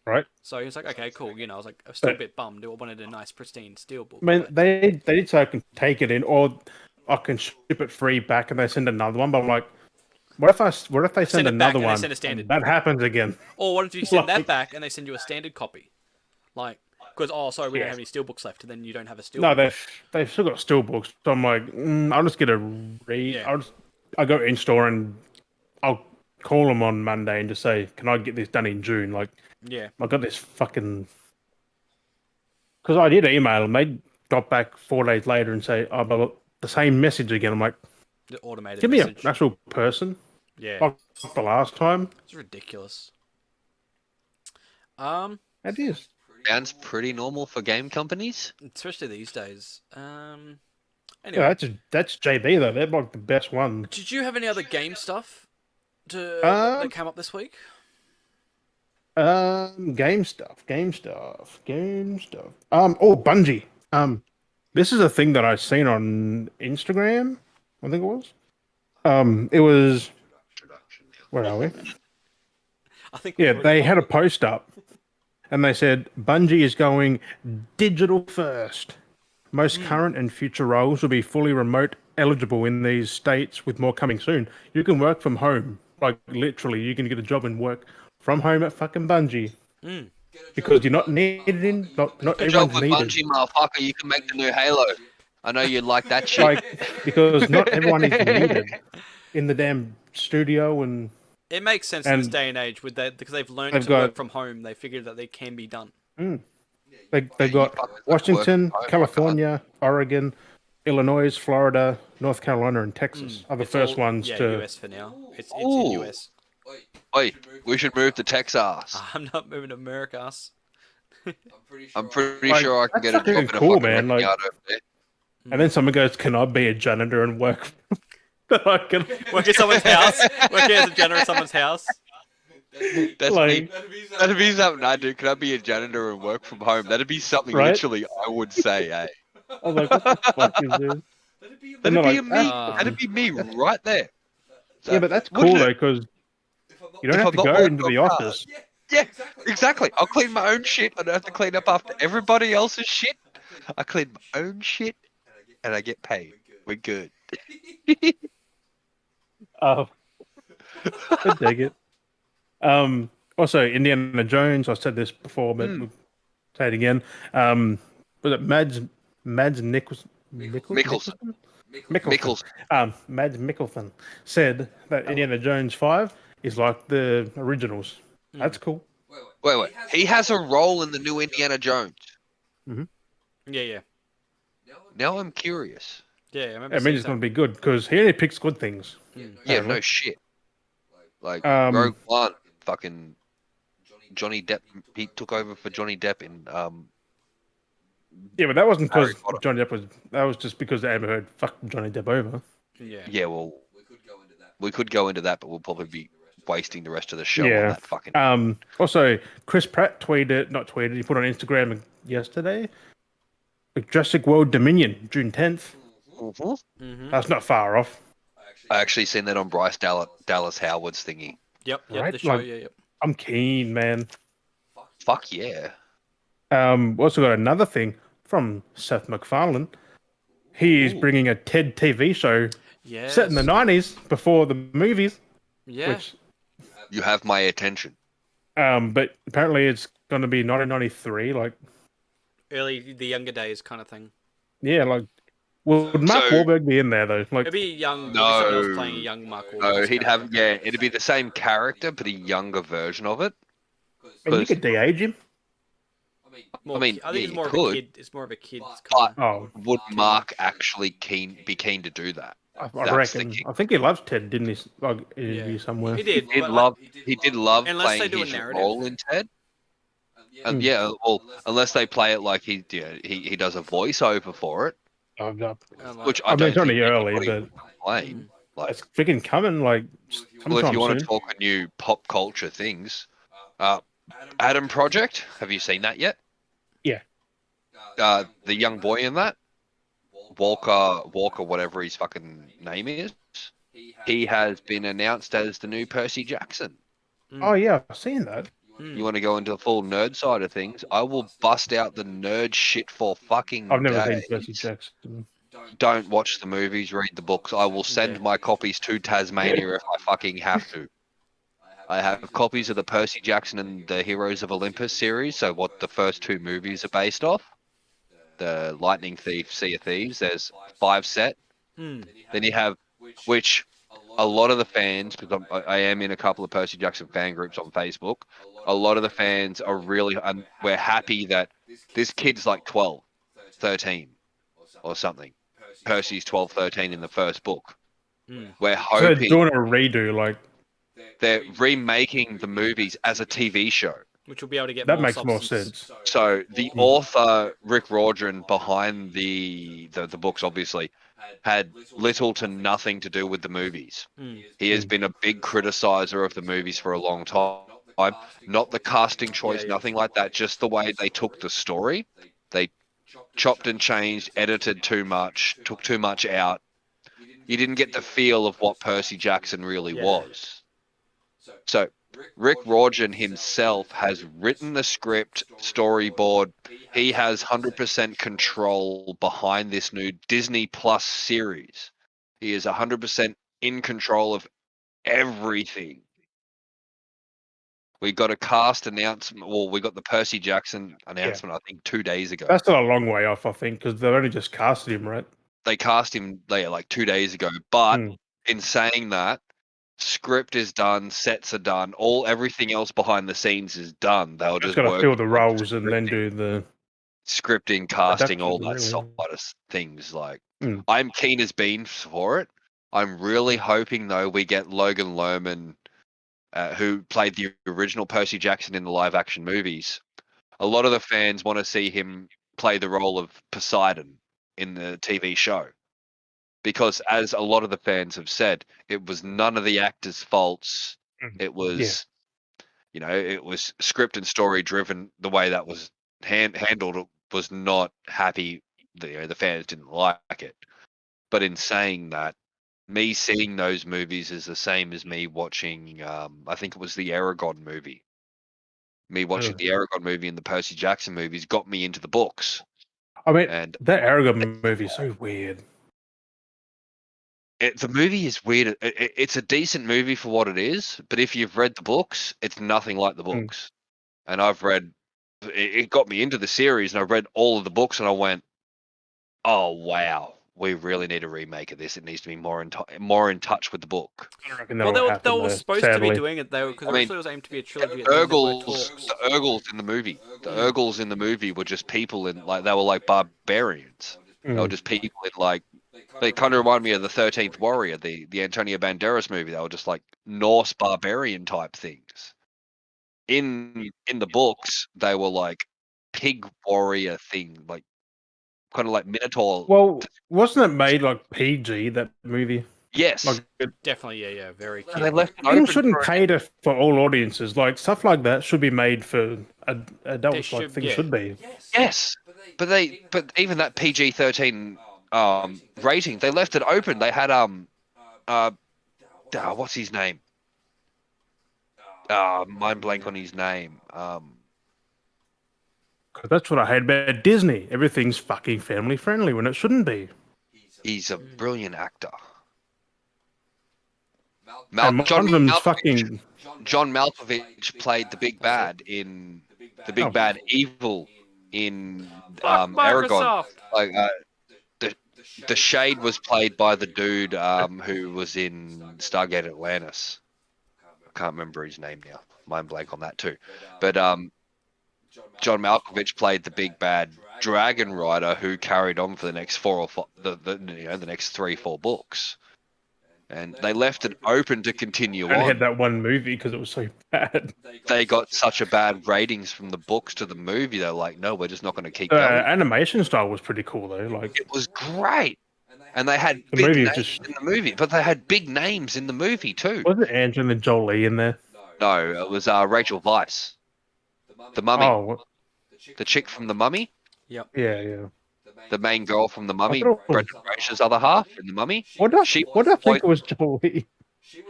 Right? So he was like, "Okay, cool." You know, I was like, I was still a bit bummed. I wanted a nice, pristine steelbook. I mean, but- they did say I can take it in, or I can ship it free back, and they send another one. But I'm like, what if they send it back another and they one? send a standard. And that happens again. Or what if you send that Like- back and they send you a standard copy? Like, because, oh, sorry, we don't Yeah. have any steelbooks left, and then you don't have a steelbook. No, they've still got steelbooks. So I'm like, I'll just get a read. Yeah. I'll go in store and I'll call them on Monday and just say, can I get this done in June? Like, Yeah. I got this fucking. Because I did email them. They got back 4 days later and say, oh, but the same message again. I'm like, The automated give me an message. actual person. Yeah. Like the last time. It's ridiculous. It is. Sounds pretty normal for game companies. Especially these days. Yeah, Anyway, that's JB though. They're like the best one. did you have any other game stuff that Um, came up this week? Game stuff. Oh, Bungie. This is a thing that I seen on Instagram. I think it was. It was. Where are we? I think. Yeah, they had a post up, and they said Bungie is going digital first. Most current and future roles will be fully remote eligible in these states, with more coming soon. You can work from home, like literally, you can get a job and work from home at fucking Bungie. because you're not needed in. Not Good job everyone's with needed. Bungie, motherfucker. You can make the new Halo. I know you like that shit. Like because not everyone is needed in the damn studio, and It makes sense in this day and age with that because they've learned they've to work got from home. They figured that they can be done. Yeah, they've you got fuckers don't work Washington, from home, I can't. California, Oregon, Illinois, Florida, North Carolina, and Texas are the It's first all ones to. US for now. It's in Ooh. US. Wait, we should move to Texas. I'm not moving to Americas. I'm pretty Like, sure I can that's get a fucking job in a cool, fucking man, wrecking like- yard over there. And then someone goes, "Can I be a janitor and work?" Fucking Work at someone's house. Work as a janitor at someone's house. That's like, me. That'd be something I do. Can I be a janitor and work from home? That'd be something Right? literally I would say, eh? I was like, "What the fuck is this?" And That'd they're be like, me. Ah. That'd be me right there. So, "Yeah, but that's wouldn't cool it? though, because you don't If have I'm to not go walking into on the cars. office." Yeah, exactly. I'll clean my own shit. I don't have to clean up after everybody else's shit. I clean my own shit, and I get paid. We're good. Oh, I dig it. Also, Indiana Jones. I said this before, but we'll say it again. Was it Mads Nichols? Mickelson. Mikkelsen. Mads Mikkelsen said that Indiana Jones 5 is like the originals. That's cool. Wait. He has a role in the new Indiana Jones. Yeah. Now I'm curious. Yeah, I remember I mean, seeing it's going to something. be good because he only picks good things. Yeah, apparently. no shit. Like Um, Rogue One, fucking Johnny Depp. He took over for Johnny Depp in Yeah, but that wasn't because Harry Potter. Johnny Depp was. That was just because they ever heard fuck Johnny Depp over. Yeah. Yeah, well, we could go into that, but we'll probably be wasting the rest of the show on Yeah. that fucking. Also, Chris Pratt tweeted, he put on Instagram yesterday. Jurassic World Dominion, June 10th. Mm-hmm. That's not far off. I actually seen that on Bryce Dallas Howard's thingy. Yep. Right? The show. Like- Yep. I'm keen, man. Fuck yeah. Also got another thing from Seth MacFarlane. He is bringing a TED TV show Yeah. set in the 90s before the movies. Yeah. Which, You have my attention. but apparently it's going to be 1993. Like, Early, the younger days kind of thing. yeah, like, would Mark So- Wahlberg be in there though? Like, It'd be young. It'd be someone else No. playing a young Mark Wahlberg. No, he'd have it'd be the same character, but a younger version of it. and you could de-age him. More, I mean, I think yeah, it's more you of a could. kid. It's more of a kid's But- kind Oh, Would Mark actually be keen to do that? I That's the reckon. kick. I think he loves Ted, didn't he? Like, interview Yeah. somewhere. He did. He but, did love unless they playing do a his narrative. role in Ted. And Mm. yeah, well, unless they play it like he does a voiceover for it, Oh, no. which I I mean, don't it's only think early, anybody but would complain. Like, it's freaking coming. Like, well, if sometime you want soon. to talk a new pop culture things, Adam Project, have you seen that yet? Yeah. The young boy in that, Walker, whatever his fucking name is, he has been announced as the new Percy Jackson. Oh yeah, I've seen that. You want to go into the full nerd side of things? I will bust out the nerd shit for fucking I've never days. seen Percy Jackson. Don't watch the movies, read the books. I will send my copies to Tasmania if I fucking have to. I have copies of the Percy Jackson and the Heroes of Olympus series, so what the first two movies are based off. The Lightning Thief, Sea of Thieves, there's 5 set. Then you have, which a lot of the fans, because I am in a couple of Percy Jackson fan groups on Facebook, a lot of the fans are really, we're happy that this kid's like 12, 13 or something. Percy's 12, 13 in the first book. We're So they're hoping doing a redo. Like, they're remaking the movies as a TV show. Which will be able to get that more makes more substance. sense. So the author, Rick Riordan, behind the books, obviously, had little to nothing to do with the movies. He has been a big criticizer of the movies for a long time. Not the casting choice, nothing like that, just the way they took the story. They chopped and changed, edited too much, took too much out. You didn't get the feel of what Percy Jackson really was. So Rick Riordan himself has written the script, storyboard. He has 100% control behind this new Disney Plus series. He is 100% in control of everything. We got a cast announcement. Well, we got the Percy Jackson announcement, I think, 2 days ago. That's still a long way off, I think, because they've only just casted him, right? They cast him like 2 days ago. But Mm. in saying that, script is done, sets are done, everything else behind the scenes is done. They'll Just just got to work fill the on roles and then do the scripting, casting, all production, that really. sort of things. Like, Mm. I'm keen as beans for it. I'm really hoping though we get Logan Lerman, who played the original Percy Jackson in the live action movies. A lot of the fans want to see him play the role of Poseidon in the TV show. Because as a lot of the fans have said, it was none of the actors' faults. Mm. It Yeah. was, it was script and story driven. The way that was handled was not happy. The fans didn't like it. But in saying that, me seeing those movies is the same as me watching. I think it was the Aragon movie. Me watching the Aragon movie and the Percy Jackson movies got me into the books, I mean, and that Aragon movie is so weird. the movie is weird. It's a decent movie for what it is, but if you've read the books, it's nothing like the Mm. books. And I've read. It got me into the series, and I read all of the books, and I went, "Oh wow, we really need a remake of this. It needs to be more in touch with the book." I don't reckon Well, that'll they happen, were though, supposed to be sadly. doing it though, because I mean, originally it was aimed to be a trilogy. the And then there were Urgles, talks. the Urgles in the movie, the movie were just people in like they were like barbarians. They were Mm. just people in like they kind of remind me of the 13th Warrior, the Antonio Banderas movie. They were just like Norse barbarian type things. In the books, they were like pig warrior thing, like kind of like Minotaur. Well, wasn't it made like PG, that movie? Yes, Like, Definitely, yeah, very and they kid. left it things open shouldn't for cater for all audiences. Like, stuff like that should be made for They adults, like should, things yeah. should be. yes, but even that PG-13 rating, they left it open. They had uh what's his name? Mind blank on his name. 'Cause that's what I hate about Disney. Everything's fucking family friendly when it shouldn't be. He's a brilliant actor. And one John of them's Malkovich. fucking. John Malkovich played the big bad in the big Oh. bad evil in Fuck Aragon. Microsoft. Like the Shade was played by the dude who was in Stargate Atlantis. I can't remember his name now. Mind blank on that too. But John Malkovich played the big bad dragon rider who carried on for the next the next 3-4 books. And they left it open to continue I only had on. that one movie because it was so bad. They got such a bad ratings from the books to the movie. They're like, no, we're just not going to keep The going. animation style was pretty cool though. Like, It was great, and they had the big movie names was just. in the movie, but they had big names in the movie too. Was it Angelina Jolie in there? No, it was Rachel Weisz, the Mummy, Oh, the chick from the Mummy, yeah, yeah. the main girl from the I Mummy, thought it was. Brendan Fraser's other half in the Mummy. What did She I voiced- think it was Jolie?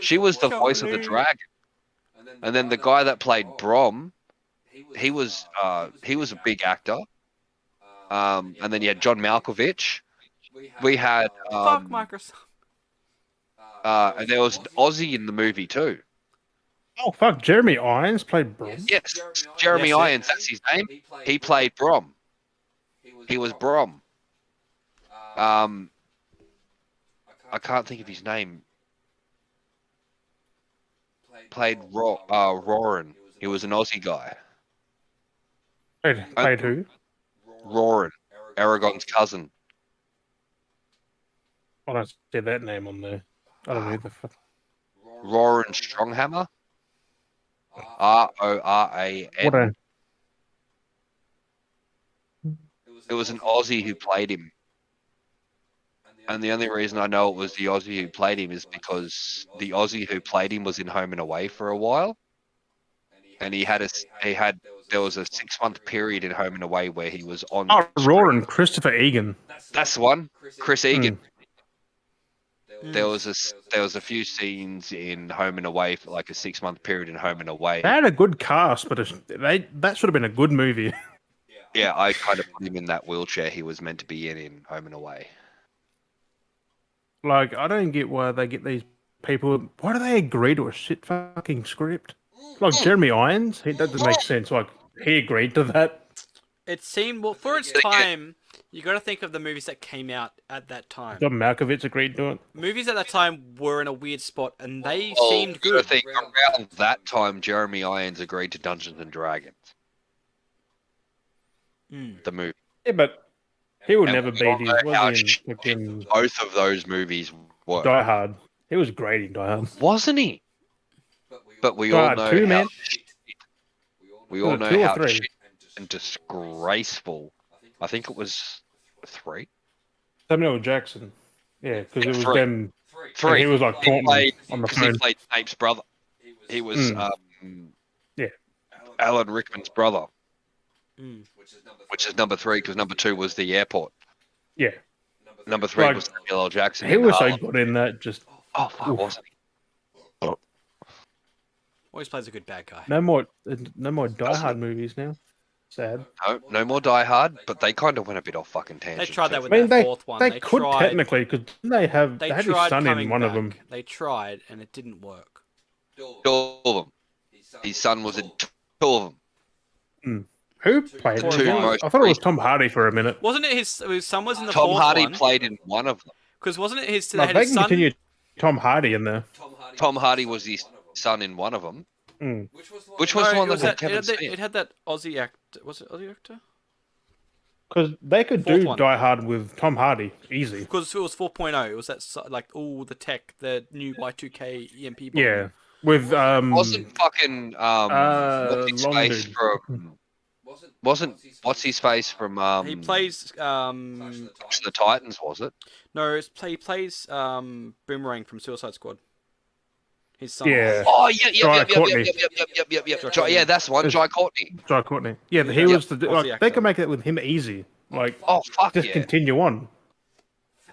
She was the voice of the dragon, and then the guy that played Brom, he was a big actor. And then you had John Malkovich. We had Fuck Microsoft. and there was an Aussie in the movie too. Oh fuck! Jeremy Irons played Brom. Yes, Jeremy Yes, Irons, that's his name. He played Brom. He was Brom. I can't think of his name. Played Roran. He was an Aussie guy. Played who? Roran, Aragon's cousin. I don't see that name on there. I don't know who the fuck. Roran Stronghammer. What Roran. a. It was an Aussie who played him. And the only reason I know it was the Aussie who played him is because the Aussie who played him was in Home and Away for a while, and there was a 6-month period in Home and Away where he was on. Oh, Roran, Christopher Egan. That's the one, Chris Egan. Mm. There was a few scenes in Home and Away for like a 6-month period in Home and Away. They had a good cast, but that should have been a good movie. Yeah, I kind of put him in that wheelchair he was meant to be in Home and Away. Like, I don't get why they get these people. Why do they agree to a shit fucking script? Like Jeremy Irons, that doesn't make sense. Like he agreed to that. It seemed well for its time. You got to think of the movies that came out at that time. John Malkovich agreed to it. Movies at that time were in a weird spot, and they Well, seemed I good. think around that time, Jeremy Irons agreed to Dungeons and Dragons, the movie. Yeah, but he would And never we all beat know his. how Was he in shit fucking both of those movies were. Die Hard? He was great in Die Hard. Wasn't he? But we Die all Hard know 2, how man. we all Was it know 2 or how 3? shit and disgraceful. I think it was 3. Samuel Jackson. Yeah, because it was 3. them. 3. And he was like He taunting played on the because he phone. played Snape's brother. He was Yeah. Alan Rickman's brother, Mm. which is number 3 because number 2 was the airport. Yeah. Number 3 Like, was Samuel L. Jackson. He in was so Harlem. good in that. Just Oh fuck, Oof. wasn't he? Always plays a good bad guy. no more Die Hard movies now. Sad. No more Die Hard, but they kind of went a bit off fucking tangent. They tried that too. with I mean, that fourth one. they could tried. technically because they had his tried son coming in one back. of them. They tried, and it didn't work. All of them. His son was in 2 of them. Who played Two it? most I thought it was Tom Hardy for a minute. Wasn't it his son was in the Tom fourth Hardy one? played in one of them. Because wasn't it his? No, They had they his can son. continue Tom Hardy in there. Tom Hardy was his son in one of them. Mm. Which was the No, one it was that had that, Kevin it, had Smith? it had that Aussie actor. Was it Aussie actor? Because they could Fourth do one. Die Hard with Tom Hardy easy. Because it was 4.0. It was that like all the tech, the new Y2K EMP bomb. Yeah, with Wasn't fucking what's his long face dude. from wasn't what's his face from He plays Clash of the Titans, was it? no, he plays Boomerang from Suicide Squad. His son. Yeah, Oh yeah, Jai yep. Courtney. Yeah, that's the one, Jai Courtney. Jai Courtney. Yeah, he was the Aussie like actor. they can make it with him easy. Like Oh fuck just yeah. continue on,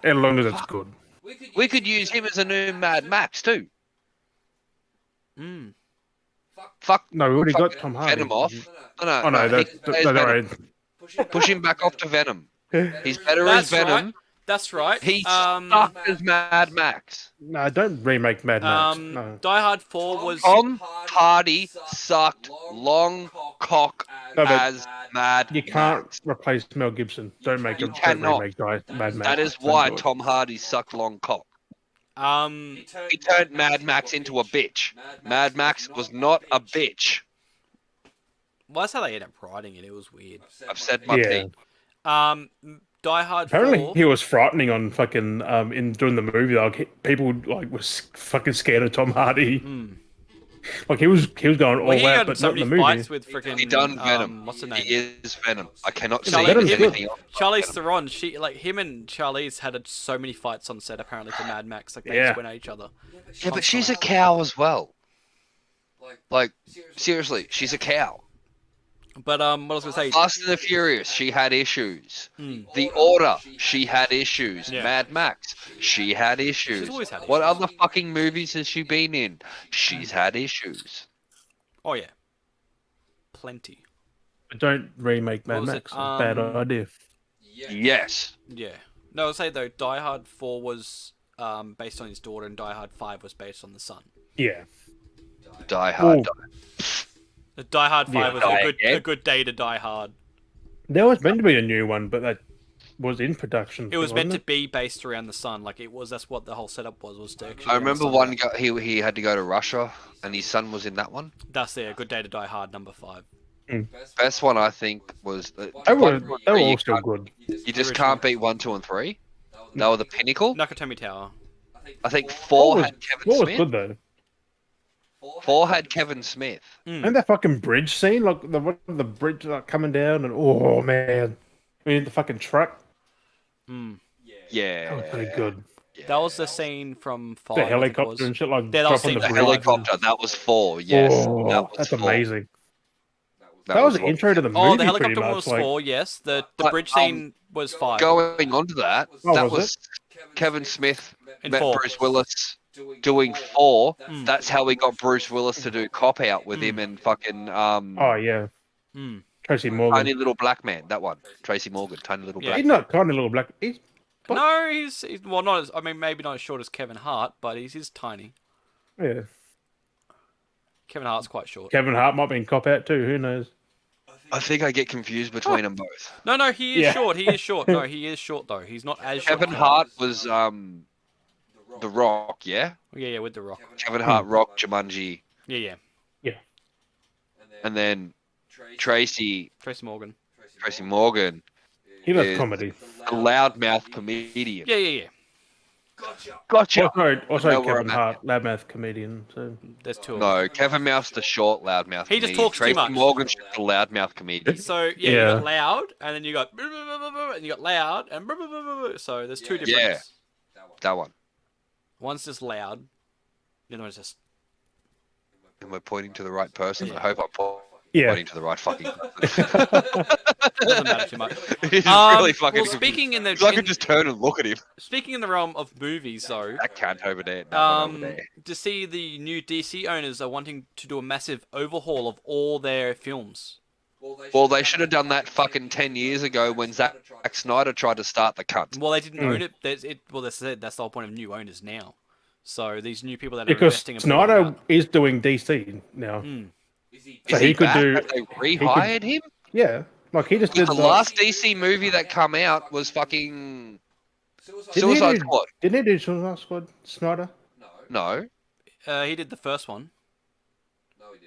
as long as it's good. We could use him as a new Mad Max too. Mm. Fuck No, we already got fuck Tom Hardy. Venom off. No, Oh no, he that's plays no, Venom. right. Push him back off to Venom. He's better as That's right. Venom. That's right. He's stuck as Mad Max. No, don't remake Mad Max. No. Die Hard 4 was Tom Hardy sucked long cock No, but as Mad You can't Max. replace Mel Gibson. Don't make You him. Don't cannot. remake Mad Max. That is Don't why do it. Tom Hardy sucked long cock. He He turned Mad Max into a bitch. Mad Max was not a bitch. Well, that's how they ended up writing it. It was weird. I've said my Yeah. piece. Die Hard Apparently, 4. he was frightening on fucking in during the movie. Like people like was fucking scared of Tom Hardy. Like he was going all Well, he out, had but so not in the many movie. fights with freaking. He done Venom. What's the name? He is Venom. I cannot see Charlie, Venom's anything good. else. Charlize Venom. Theron, him and Charlize had so many fights on set apparently for Mad Max. Like they Yeah. just went at each other. Yeah, but she's a cow as well. Like, seriously, she's a cow. But what I was gonna say. Fast and the Furious, she had issues. Hmm. The Order, she had issues. Yeah. Mad Max, she had issues. always had What issues. other fucking movies has she been in? She's had issues. Oh yeah. Plenty. But don't remake What Mad was it? Max. It's a bad idea. Yes. Yeah. No, I'll say though, Die Hard 4 was based on his daughter, and Die Hard 5 was based on the son. Yeah. Die Hard. Ooh. The Die Hard 5 Yeah. was Die a again? good day to Die Hard. There was meant to be a new one, but that was in production. It was meant to wasn't be based around the sun. Like it was. That's what the whole setup was to actually. I bring the remember sun one back. guy, he had to go to Russia, and his son was in that one. That's there. Good day to Die Hard number 5. Best one, I think, was... They were, one, two, and they were three, all you still can't- good. You just can't beat 1, 2, and 3. They were the pinnacle. Nakatomi Tower. I think 4 What had was, Kevin what was Smith. good though? 4 had Kevin Smith. And that fucking bridge scene, like the bridge like coming down, and oh man, I mean the fucking truck. Yeah. That was pretty good. That was the scene from 5. The I think it helicopter was. and shit, like Yeah, that was dropping scene the The from bridge. helicopter, that was 4, yes. Oh, that was that's 4. amazing. That was the 4. intro to the movie. Oh, the pretty helicopter much, was like, 4. Yes, the But, bridge scene was 5. Going on to that, Oh, that was was Kevin Smith In met 4. Bruce Willis doing 4. That's how we got Bruce Willis to do Cop Out with him and fucking Oh yeah, Mm. Tracy Morgan. Tiny Little Black Man. That one, Tracy Morgan, Tiny Little Yeah. Black. He's not tiny little black. He's What? No, he's well, not as. I mean, maybe not as short as Kevin Hart, but he's tiny. yeah. Kevin Hart's quite short. Kevin Hart might be in Cop Out too. Who knows? I think I get confused between them both. No, he is Yeah. short. He is short. No, he is short though. He's not as short. Kevin Hart was The Rock, yeah. Yeah, with the Rock. Kevin Hart, Rock, Jumanji, Yeah. and then Tracy Tracy Morgan. Morgan, He loves is comedy. a loudmouth comedian. Yeah. Gotcha. Also Know where Kevin I'm at Hart, loudmouth comedian. So There's two of them. No, Kevin Mouth's the short loudmouth. He just comedian. talks too Tracy much. Morgan's just the loudmouth comedian. So you got loud, and then you got and you got loud, and so there's two different. Yeah. That one. One's just loud, the other one's just. And we're pointing to the right person. Yeah. I hope I'm yeah. pointing to the right fucking person. Doesn't matter too much. He's really fucking. Well, speaking in the I could just turn and look at him. speaking in the realm of movies, though, That cat over there. That one over there. to see the new DC owners are wanting to do a massive overhaul of all their films. Well, they should have done that fucking 10 years ago when Zack Snyder tried to start the cunt. Well, they didn't own it. Well, that's the whole point of new owners now. So these new people that are Because investing in Snyder is doing DC now. So Is he could back? do. Have they rehired him? Yeah. Like he just did The last DC movie that come out was fucking Suicide Squad. Didn't he do Suicide Squad, Snyder? No, he did the first one.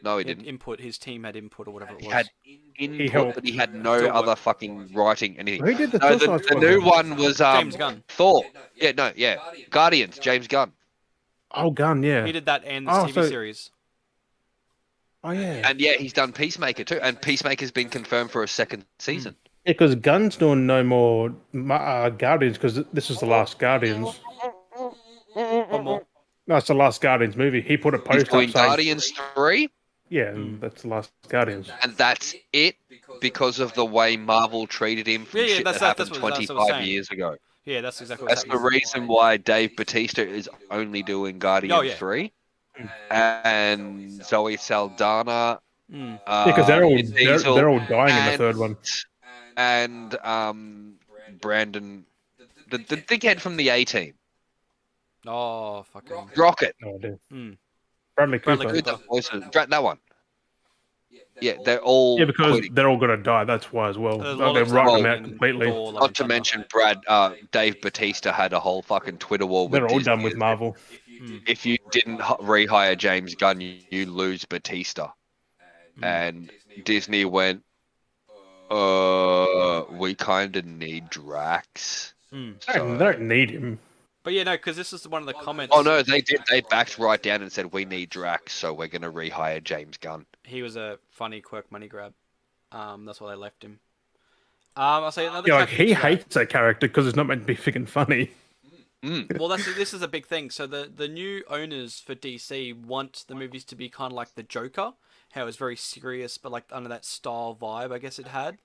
no, he He had didn't. input. His team had input or whatever it He was. had input, helped. but he had no other fucking writing anything. Who did the No, Suicide the Squad? new one was James Gunn. Thor. Yeah, Guardians. James Gunn. Oh, Gunn, yeah. He did that and this Oh, TV so- series. Oh, yeah. And yeah, he's done Peacemaker too, and Peacemaker's been confirmed for a second season. Because Gunn's doing no more Guardians because this is the last Guardians. One more. No, it's the last Guardians movie. He put a He's post up doing saying, Guardians 3, yeah, and that's the last Guardians. and that's it because of the way Marvel treated him from Yeah, shit that's that what- happened that's what I'm 25 saying. years ago. Yeah, that's exactly what That's the reason why Dave Bautista is only doing Guardians 3. And Zoe Saldana. Because they're all Diesel, they're all dying in the and- third one. And Brandon, the dickhead from the A-Team. Oh, fucking. Rocket. Oh, dude. Hmm. Bradley Bradley Cooper. Who the voice of that one? Yeah, they're all Yeah, because quitting. they're all gonna die. That's why as well. There's a Like, lot they're of writing them Thor out completely. Thor, Not to mention Dave Batista had a whole fucking Twitter war with They're all Disney. done with Marvel. If you didn't rehire James Gunn, you lose Batista. And Disney went, we kind of need Drax. They don't need him. But yeah, no, because this is one of the comments. Oh no, they did. They backed right down and said we need Drax, so we're gonna rehire James Gunn. He was a funny quirk money grab. That's why they left him. I'll say another. Yeah, like character he to that- hates that character because it's not meant to be freaking funny. Well, this is a big thing. So the new owners for DC want the movies to be kind of like the Joker, how it was very serious, but like under that style vibe, I guess it had.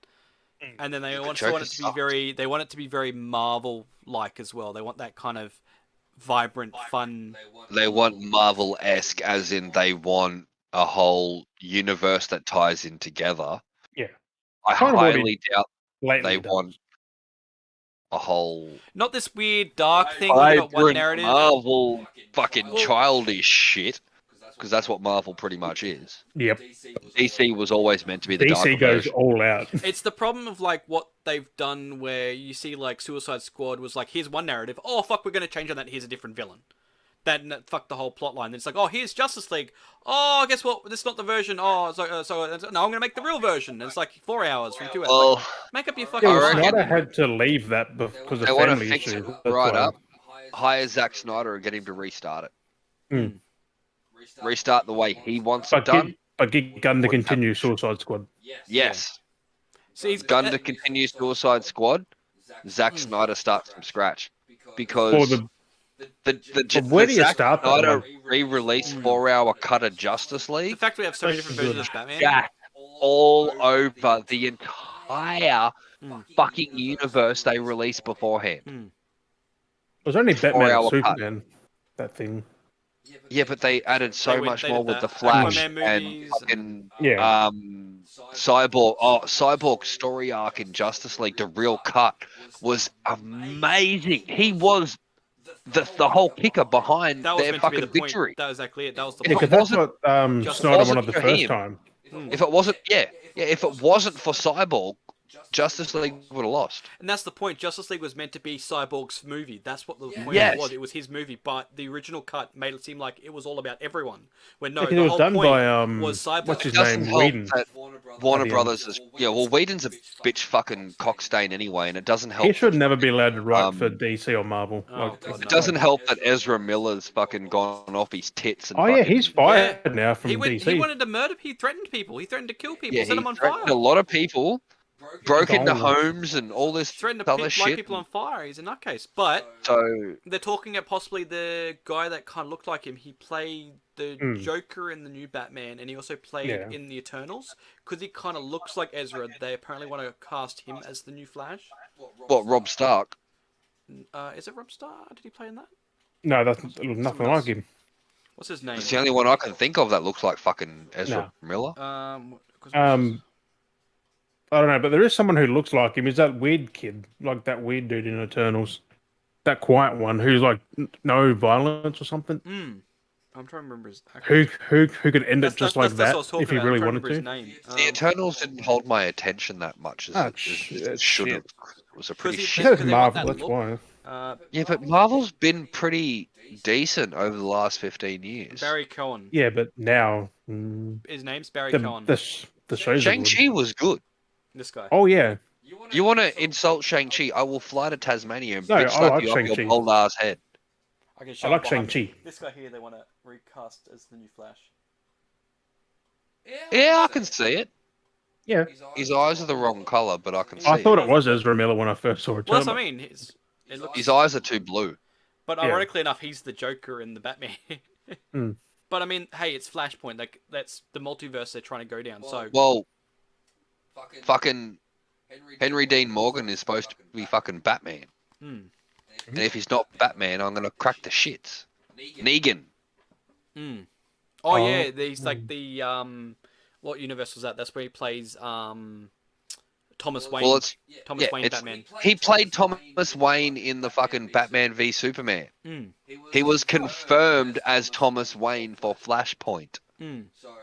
And then they also want it to be very. They want it to be very Marvel-like as well. They want that kind of vibrant, fun. They want Marvel-esque, as in they want a whole universe that ties in together. Yeah. I Kind of what highly doubt Lately, they want a whole Not this weird dark thing where you got one vibrant narrative. Marvel fucking childish shit, because that's what Marvel pretty much is. Yep. DC was always meant to be the darker DC goes version. all out. It's the problem of like what they've done where you see like Suicide Squad was like, here's one narrative. Oh fuck, we're gonna change on that. Here's a different villain. That fucked the whole plot line. Then it's like, oh, here's Justice League. Oh, guess what? This is not the version. Oh, so no, I'm gonna make the real version. And it's like 4 hours from 2 hours. Well, Like, make up your fucking Yeah, I well, mind. reckon- Snyder had to leave that because of they want to family fix issues. it That's right why. up. Hire Zack Snyder and get him to restart it. Hmm. Restart the way he wants it done. But get Gunn to continue Suicide Squad. Yes. See, he's Gunn to continue Suicide Squad. Zack Snyder starts from scratch Or because the the where do you Zack start that Snyder one? re-release 4-hour cut of Justice the League fact we have so many different Good. versions of Batman. jacked all over the entire fucking universe they released beforehand. it was only Batman and 4-hour cut. Superman. That thing. Yeah, but they added so They much did more with the the Flash Aquaman and movies fucking Yeah. Cyborg. Oh, Cyborg story arc in Justice League, the real cut was amazing. He was the whole kicker behind That was their meant to be the fucking point. victory. That was exactly it. That was the If Yeah, point. it because that's wasn't, what Just Snyder wasn't wanted the for first him, time. if it wasn't, if it wasn't for Cyborg, Justice League would have lost. And that's the point. Justice League was meant to be Cyborg's movie. That's what the point Yes. was. It was his movie, but the original cut made it seem like it was all about everyone. When no, Because the it was whole done point by was Cyborg. what's his It doesn't name, help Whedon. that Warner the end. Brothers is Whedon's a bitch fucking cockstain anyway, and it doesn't help. He should never be allowed to write for Um, DC or Marvel. Oh, God, It no. doesn't help that Ezra Miller's fucking gone off his tits and Oh yeah, fucking he's fired now from He went. DC. He wanted to murder. He threatened people. He threatened to kill people. yeah, Set he them on threatened fire. a lot of people, broke into Donald. homes and all this Threatened to other light shit. people on fire. He's a nutcase. But So they're talking at possibly the guy that kind of looked like him. He played the Joker in the new Batman, and he also played Yeah. in the Eternals. Because he kind of looks like Ezra, they apparently want to cast him as the new Flash. what? Rob Stark. Is it Rob Starr? Did he play in that? No, that's nothing Someone like else. him. What's his name? It's the only one I can think of that looks like fucking Ezra Miller. 'Cause I don't know, but there is someone who looks like him. Is that weird kid, like that weird dude in Eternals, that quiet one who's like no violence or something? I'm trying to remember his Who actor. could end it just like That's that what I was talking if he about. really I'm trying wanted to to? remember his name. The Eternals didn't hold my attention that much as Ah, it shit. should have. It was a pretty he- shit. Because Because they want Marvel, that that's look. why. Yeah, but Marvel's been pretty decent over the last 15 years. Barry Cohen. Yeah, but now His name's Barry the Cohen. the shows are good. Shang-Chi was good. This guy. Oh yeah, You want to insult Shang-Chi? I will fly to Tasmania and No, bitch I slap like you off your Shang-Chi. old ass head. I can I show like it behind me. Shang-Chi. This guy here, they want to recast as the new Flash. Yeah, I can see it. Yeah. His eyes are the wrong color, but I can see I thought it. it was Ezra Miller when I first saw it. Well, that's what I mean. It looks. His eyes are too blue. But Yeah. ironically enough, he's the Joker in the Batman. Mm. But I mean, hey, it's Flashpoint. Like that's the multiverse they're trying to go down. So Well, fucking Henry Dean Morgan is supposed to be fucking Batman. Hmm. And if he's not Batman, I'm gonna crack the shits. Negan. Oh Oh, yeah, he's like the what universe was that? That's where he plays Thomas Wayne. Well, it's Thomas yeah, Wayne it's, Batman. he played Thomas Wayne in the fucking Batman v Superman. He was confirmed as Thomas Wayne for Flashpoint.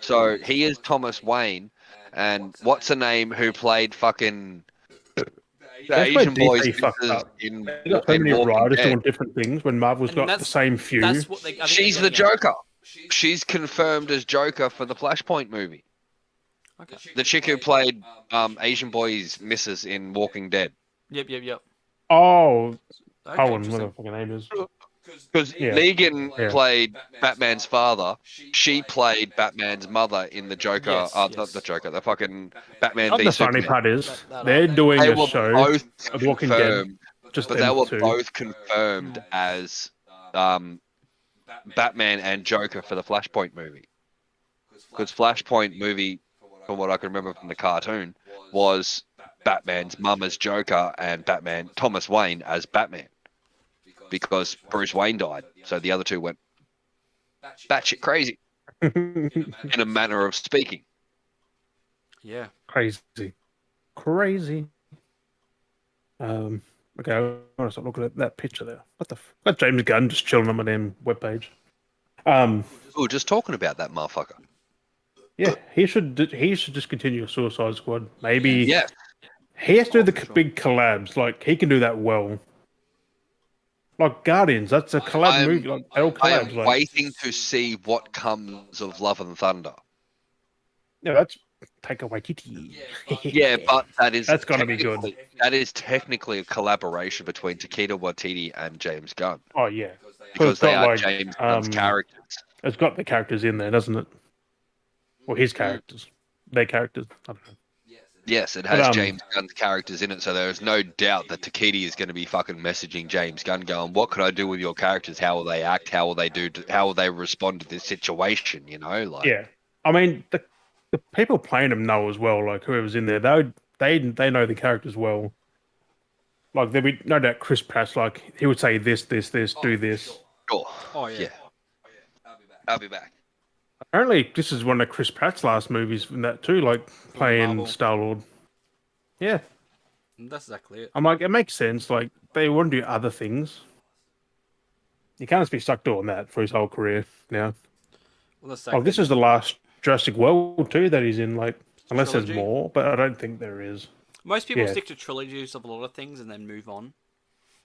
So he is Thomas Wayne, and what's her name who played fucking the That's where Asian boys DC fucked up. in They got so in many Walking writers Dead. doing different things when Marvel's And got the that's- same few. That's what they. I think She's they're the getting at. Joker. She's confirmed as Joker for the Flashpoint movie. Okay. The chick who played Asian boy's missus in Walking Dead. Yep. Oh, Okay, Owen, what interesting. the fucking name is. Because Yeah. Negan Yeah. played Batman's father. She played Batman's mother in the Joker. Yes, Not yes. the Joker. The fucking Batman Not v the funny Superman. part is That- they're doing They a were show both of Walking Dead, confirmed, just but them they were two. both confirmed as Batman and Joker for the Flashpoint movie. Because Flashpoint movie, from what I can remember from the cartoon, was Batman's mum as Joker and Batman Thomas Wayne as Batman. Because Bruce Wayne died, so the other two went batshit crazy in a manner of speaking. Yeah. Crazy. Okay, I want to start looking at that picture there. What the? Got James Gunn just chilling on my damn webpage. We were just talking about that motherfucker. Yeah, he should just continue Suicide Squad. Maybe Yeah, he has to do the for sure. big collabs. Like he can do that well. Like Guardians, that's a collab I'm- movie. Like they're all I collabs. am Like waiting to see what comes of Love and Thunder. yeah, that's Taika Waititi. Yeah, but that is That's gotta be good. technically- That is technically a collaboration between Taika Waititi and James Gunn Oh yeah, because it's they got, are like, James Gunn's characters. it's got the characters in there, doesn't it? Or his characters, their characters. I don't know. Yes, it But, has James Gunn's characters in it, so there is no doubt that Takiti is going to be fucking messaging James Gunn, going, "What can I do with your characters? How will they act? How will they do? How will they respond to this situation?" You know, like Yeah, I mean the people playing them know as well. Like whoever's in there, they know the characters well. Like there'd be no doubt Chris Pratt's like he would say this, do this. Sure. Oh yeah. I'll be back. Apparently, this is one of Chris Pratt's last movies from that too, like playing Marvel. Star-Lord. Yeah, That's exactly it. I'm like, it makes sense. Like they want to do other things. You can't just be stuck doing that for his whole career now. Well, that's Oh, like this is the last Jurassic World too that he's in. Like, unless there's trilogy. more, but I don't think there is. Most people Yeah, stick to trilogies of a lot of things and then move on.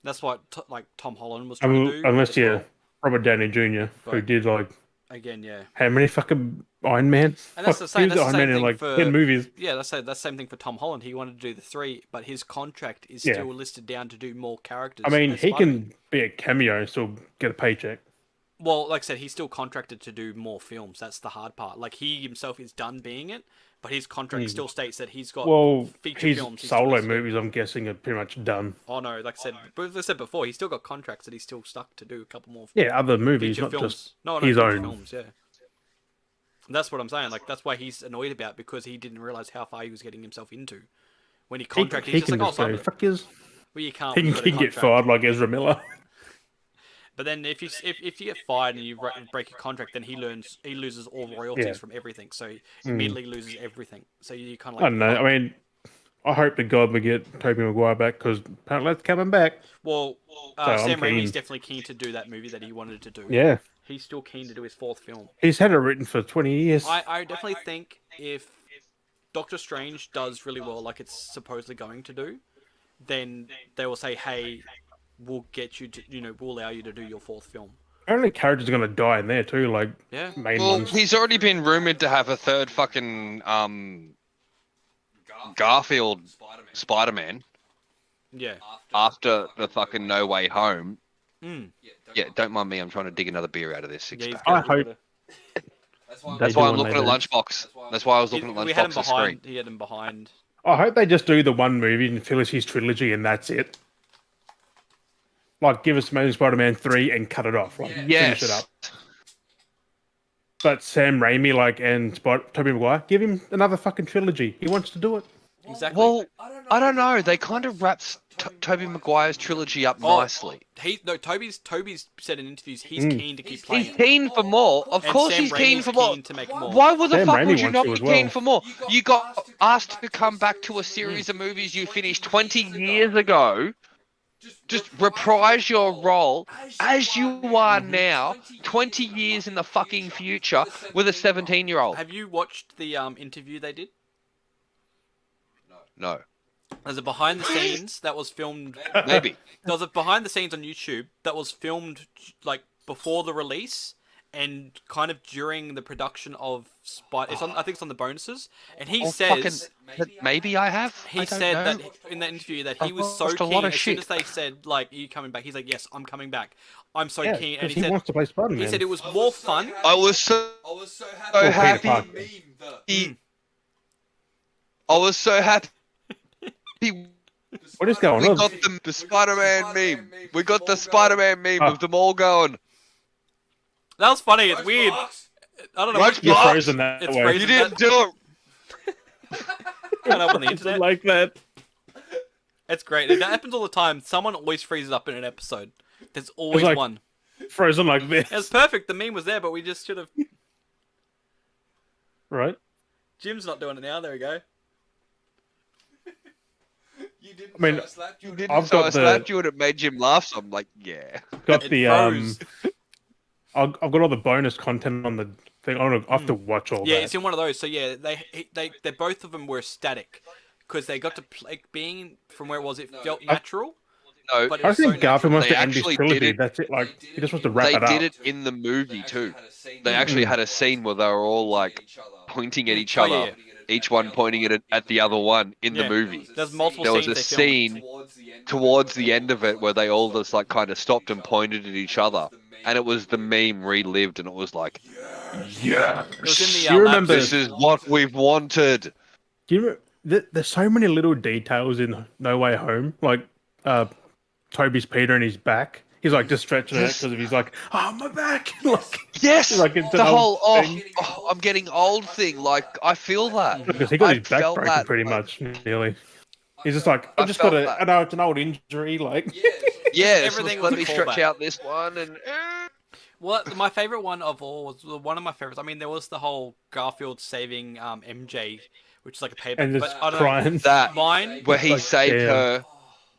That's what like Tom Holland was trying to do unless as well. Robert Downey Jr., who But did like again, yeah. how many fucking Iron Man? And that's the He same. was That's the Iron Man same in thing like for 10 movies. yeah. That's the same thing for Tom Holland. He wanted to do the 3, but his contract is Yeah, still listed down to do more characters I mean as he Spider-Man. can be a cameo and still get a paycheck. Well, like I said, he's still contracted to do more films. That's the hard part. Like he himself is done being it, but his contract still states that he's got Well, feature his films. He's still solo listed. movies, I'm guessing, are pretty much done. Oh no, like I said, but as I said before, he's still got contracts that he's still stuck to do a couple more Yeah, other movies, feature not films. just No, his feature own. films. Yeah, and that's what I'm saying. Like that's why he's annoyed about because he didn't realize how far he was getting himself into when he contracted. He He's just can like, oh, just say, sign it. "Fuck yous." Well, you can't He when you can, got he a can get contract. fired like Ezra Miller. But then if you get fired and you break your contract, then he loses all royalties Yeah. from everything. So he immediately loses everything. So you kind of I like don't know. I mean, I hope to God we get Tobey Maguire back because apparently that's coming back. well, So I'm Sam Raimi's keen. definitely keen to do that movie that he wanted to do. Yeah, He's still keen to do his 4th film. he's had it written for 20 years. I definitely think if Doctor Strange does really well, like it's supposedly going to do, then they will say, "Hey, we'll get you to, we'll allow you to do your 4th film." Apparently, characters are gonna die in there too, like Yeah. main Well, ones. he's already been rumored to have a third fucking Garfield Spider-Man Yeah. after the fucking No Way Home. Mm. Yeah, don't mind me. I'm trying to dig another beer out of this Yeah. six-pack. I hope That's do why I'm when looking they at do. Lunchbox. That's why I was looking at We had him Lunchbox's behind. screen. He had him behind. I hope they just do the one movie and finish his trilogy and that's it. Like, give us Amazing Spider-Man 3 and cut it off. Like, finish it Yes. up. But Sam Raimi, and Tobey Maguire, give him another fucking trilogy. He wants to do it. Exactly. Well, I don't know. They kind of wrapped Tobey Maguire's trilogy up nicely. Toby's said in interviews he's keen to keep playing He's it. keen for more. Of And course Sam he's keen Raimi's for more. keen to make more. Why the Sam fuck Raimi would you wants not to be as well. keen for more? You got asked to come back to a series of movies you finished 20 years ago. Just reprise your role as you are now, 20 years in the fucking future, with a 17-year-old. Have you watched the interview they did? No. There's a behind the scenes that was filmed. Maybe. There was a behind the scenes on YouTube that was filmed like before the release and kind of during the production of Spider. I think it's on the bonuses, and he says Maybe I have. he I don't said know. that in that interview that he was so watched a keen lot of as soon shit. as they said like, "Are you coming back?" He's like, "Yes, I'm coming back. I'm so Yeah, keen." And because he he said wants to play Spider-Man. he said it was more fun. I was so Peter happy. Parker. I was so happy. What is going We on? got the Spider-Man meme. We got the Spider-Man meme Oh. of them all going. That was funny. It's weird. I don't know. Lunchbox. You're frozen that It's way. frozen. You didn't do it. Kind of up on the internet. Like that. It's great. It happens all the time. Someone always freezes up in an episode. There's always like- one. Frozen like this. It was perfect. The meme was there, but we just should have. Right? Jim's not doing it now. There we go. I mean, You didn't. I've So got I the- slapped you and it made Jim laugh. So I'm like, yeah. got It the froze. I've got all the bonus content on the thing. I have to watch all Yeah, that. it's in one of those. So yeah, they both of them were static because they got to play being from where it was. It felt natural. No, But it I was think so Garfield wants They to end his actually trilogy. did it- That's it. Like he just wants to wrap they it up. did it in the movie too. They actually had a scene where they were all like pointing at each other, yeah. each one pointing at the other one in the Yeah. movie. There's multiple There was scenes a they filmed. scene towards the end of it where they all just like kind of stopped and pointed at each other, and it was the meme relived, and it was like, yeah, It was in the Do you lab remember- this is what we've wanted. Do you remember, there's so many little details in No Way Home. Like Toby's Peter and his back. He's like just stretching it Yes. because he's like, oh my back. Like Yes, Like, it's the an whole old thing. I'm getting old thing. Like I feel that. because he got I his back felt broken that, pretty like- much nearly. He's just like, I I've just got felt a, that. I know it's an old injury. Like Yeah, so Everything let was a me stretch callback. out this one and. Well, my favorite one of all was one of my favorites. I mean, there was the whole Garfield saving MJ, which is like a payback. and But just I don't know. crying. That Mine, where he Like, saved damn. her.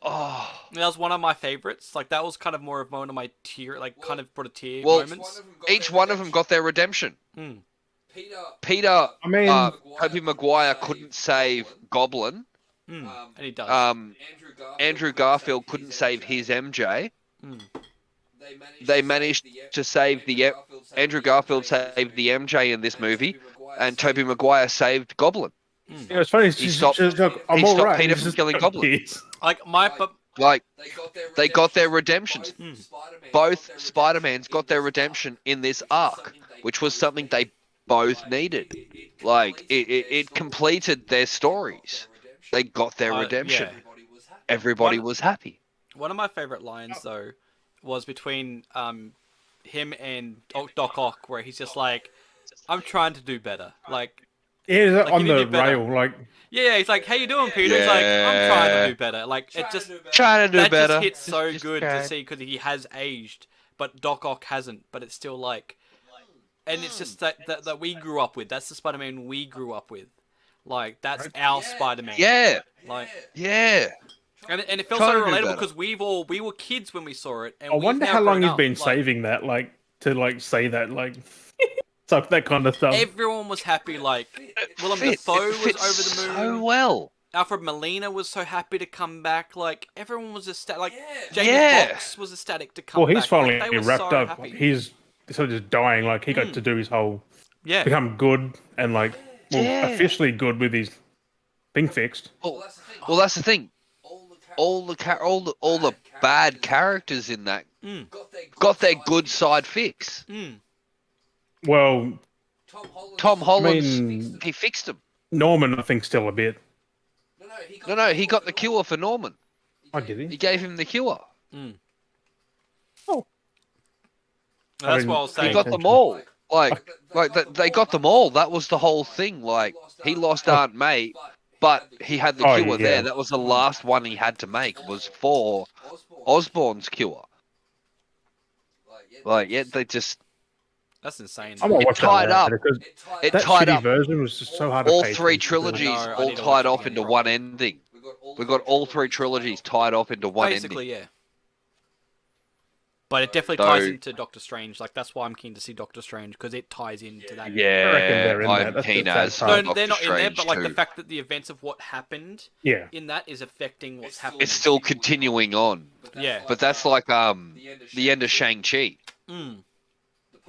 Oh, That was one of my favorites. Like that was kind of more of one of my tear, like kind of brought a tear well, moments. each one of them got their redemption. Mm. Peter, I mean, Tobey Maguire couldn't save Goblin. And he does. Andrew Garfield couldn't save his MJ. Mm. They managed to save Andrew Garfield saved the MJ in this movie, and Tobey Maguire saved Goblin. it's funny. He stopped. I'm He all stopped right. Peter He's from just killing got Goblin. kids. Like my, but Like they got their redemptions. Mm. Both Spider-Mans got their redemption in this arc, which was something they both needed. Like it completed their stories. They got their redemption. yeah. Everybody was happy. One of my favorite lines though was between him and Doc Ock, where he's just like, "I'm trying to do better." Like, Yeah, Like, on you need the to do better. rail, like yeah, he's like, "How you doing, Peter?" He's like, "I'm trying to do better." Like, it just Trying to do that better. just hits so Just good trying. to see because he has aged, but Doc Ock hasn't. But it's still like, and it's just that we grew up with. That's the Spider-Man we grew up with. Like, that's our Spider-Man. Yeah, Like, yeah. and it feels Trying so to do relatable better. because we were kids when we saw it, and I we've wonder now how long grown he's up. been Like, saving that, like to like say that, like stuff, that kind of stuff. everyone was happy. Like, Willem It Dafoe was fits over the moon. so well. Alfred Molina was so happy to come back. Like, everyone was ecstatic. Like, Jamie Yeah. Foxx was ecstatic to come Well, back. he's finally Like, they were wrapped so up. happy. He's sort of just dying. Like he got to do his whole Yeah. become good and like Yeah. officially good with his thing fixed. Well, that's the thing. All the bad characters in that Mm. got their good side fix. Mm. Well, Tom Holland, mean- he fixed them. Norman, I think, still a bit. No, he got the cure for Norman. I did He he? gave him the cure. Mm. Oh, That's mean, what I was He saying. got them all. They got them all. That was the whole thing. Like he lost Aunt May, but he had the Oh, cure yeah. there. That was the last one he had to make was for Osborn's cure. Like yeah, they just That's insane. I might watch that tied up. later, because it that tied shitty up version was just so hard to all pay three attention to. trilogies, No, I all need to watch tied it off again. into one ending. We got all three trilogies tied off into one Basically, ending. yeah. But it definitely So- ties into Doctor Strange. Like, that's why I'm keen to see Doctor Strange, because it ties into that. I reckon Yeah, they're in I'm that. That's keen the sad as part. No, they're not in there, Strange but like the too. fact that the events of what happened Yeah, in that is affecting what's happening. It's still continuing on, Yeah. but that's like the end of Shang-Chi. Mm.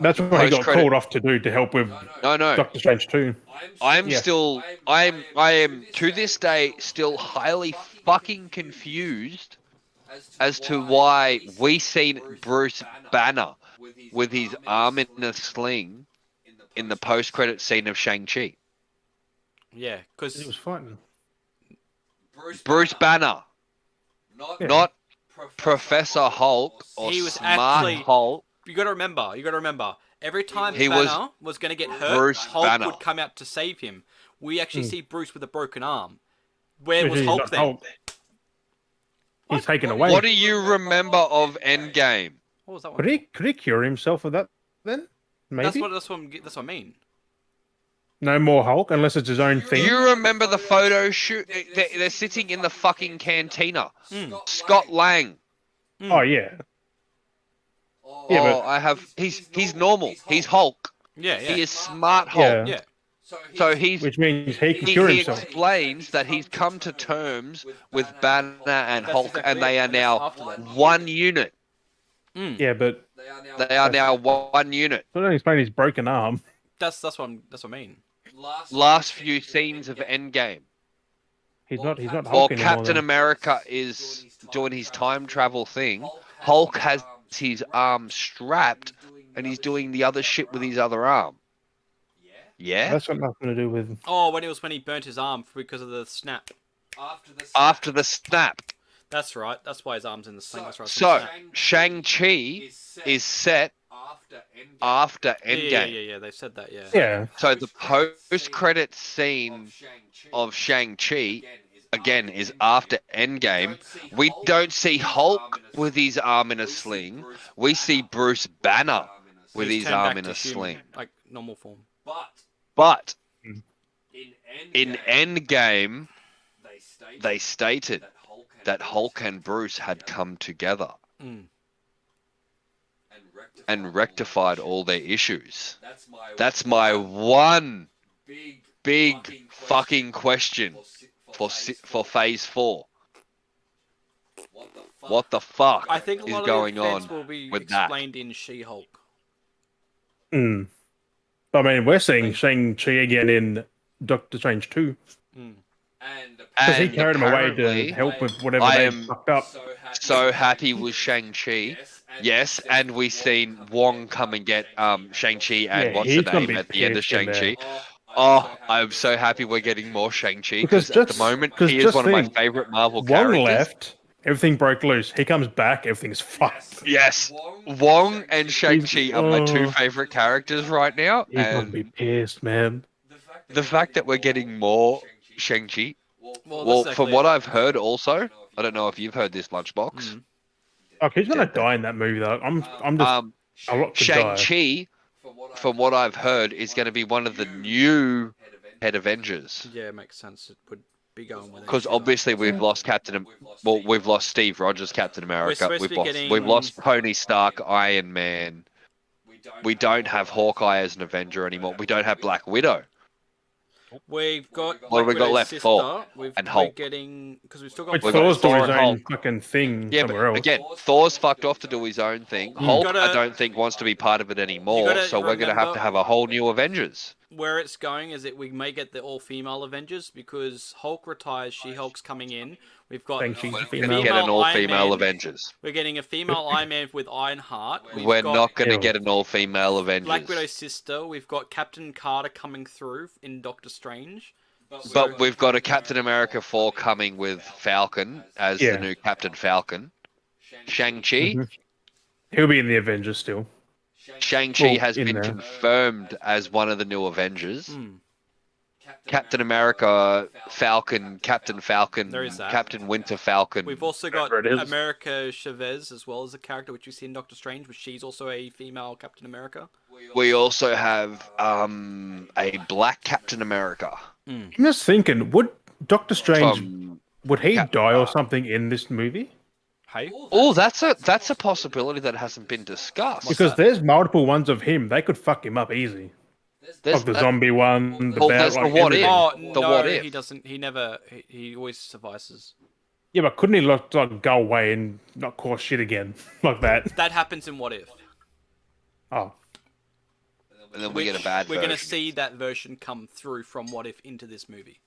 that's what he got Post-credit- called off to do to help with No, Doctor Strange 2. I'm Yeah. still I am to this day still highly fucking confused as to why we seen Bruce Banner with his arm in a sling in the post-credit scene of Shang-Chi. Yeah, He because was fighting. Bruce Banner, Yeah. not Professor Hulk or He was Smart actually- Hulk. you got to remember, every time He was Banner was going to get hurt, Bruce Hulk Banner. would come out to save him. We actually see Bruce with a broken arm. Where was He's Hulk not then? Hulk. He's taken away. What do you remember of Endgame? What was that one? Could he cure himself of that then? Maybe. That's what I mean. No more Hulk unless it's his own Do thing. you remember the photo shoot? They're sitting in the fucking cantina. Scott Lang. Oh yeah. Yeah, Oh, but he's normal. He's Hulk. Yeah, yeah. He is Smart Hulk. Yeah. So he's which means he can cure he himself. explains that he's come to terms with Banner and That's Hulk, exactly and they it. are And that's now after that. one unit. Yeah, but They are now one unit. I don't explain his broken arm. That's what I mean. Last few scenes of Endgame. He's not Or Hulk anymore. Captain then. America is doing his time travel thing. Hulk has his arm strapped, and he's doing the other shit with his other arm. Yeah? That's got nothing to do with. Oh, when he burnt his arm because of the snap. After the snap. That's right. That's why his arm's in the sling. That's right. So, Shang-Chi is set after Endgame. Yeah. They said that. Yeah. Yeah. So the post-credit scene of Shang-Chi, again, is after Endgame. We don't see Hulk with his arm in a sling. We see Bruce Banner with He's his turned arm back in to a human, sling. like normal form. But in Endgame, they stated that Hulk and Bruce had come together Mm. and rectified all their issues. That's my one big fucking question for Phase 4. What the fuck I think a is lot of going the events on will be with that? explained in She-Hulk. Mm. I mean, we're seeing Shang-Chi again in Doctor Strange 2. Mm. Because he And carried him away to apparently, help with whatever I they am fucked up. so happy with Shang-Chi. Yes, and we've seen Wong come and get Shang-Chi and Yeah, what's the he's gonna name be at the end of pissed in there. Shang-Chi. Oh, I'm so happy we're getting more Shang-Chi Because because at the moment he is just one of my think, favorite Marvel Wong characters. left, everything broke loose. He comes back, everything's fucked. Yes, Wong and Shang-Chi are my two oh, favorite characters right now, he's gonna be and pissed, man. the fact that we're getting more Shang-Chi. Well, Well, that's from exactly what it. I've heard, also, I don't know if you've heard this, Lunchbox. Mm. Okay, he's gonna Dead then. die in that movie though. I'm just a lot could die. Shang-Chi, from what I've heard, is going to be one of the new head Avengers. Yeah, it makes sense. It would be going with it. Because obviously we've lost we've lost Steve Rogers, Captain America. supposed to be We've lost Tony Stark, Iron Man. We don't have Hawkeye as an Avenger anymore. We don't have Black Widow. We've got What have we got Widow's left? sister. Thor We're and Hulk. getting because we've still got Which We've got Thor's Thor doing his and own Hulk. fucking thing Yeah, somewhere but else. again, Thor's fucked off to do his own thing. You've Hulk, gotta- I don't think wants to be part of it anymore. gotta So we're going to remember- have a whole new Avengers. where it's going is that we may get the all-female Avengers because Hulk retires, She-Hulk's coming in. We've got Shang-Chi's We're female. going to get an Iron all-female Man. Avengers. We're getting a female Iron Man with Ironheart. We're got not going to Ew. get an all-female Avengers. Black Widow's sister. We've got Captain Carter coming through in Doctor Strange. But we've got a Captain America 4 coming with Falcon as Yeah. the new Captain Falcon. Shang-Chi. Mhm. He'll be in the Avengers still. Shang-Chi Well, has in been there. confirmed as one of the new Avengers. Hmm. Captain America, Falcon, Captain Falcon, There is that. Captain Winter Falcon. We've also got Whatever it is. America Chavez as well as a character which we see in Doctor Strange, but she's also a female Captain America. We also have a black Captain America. I'm just thinking, would Doctor Strange From would he die or something in this movie? Hey, oh, that's a possibility that hasn't been discussed. Because there's multiple ones of him. They could fuck him up easy. There's Like the that- zombie one, the Well, bad, there's the like what everything. if. oh The no, what if. he doesn't. He never. He always suffices. Yeah, but couldn't he like go away and not cause shit again like that? That happens in What If. Oh, and then we get a bad We're going to version. see that version come through from What If into this movie.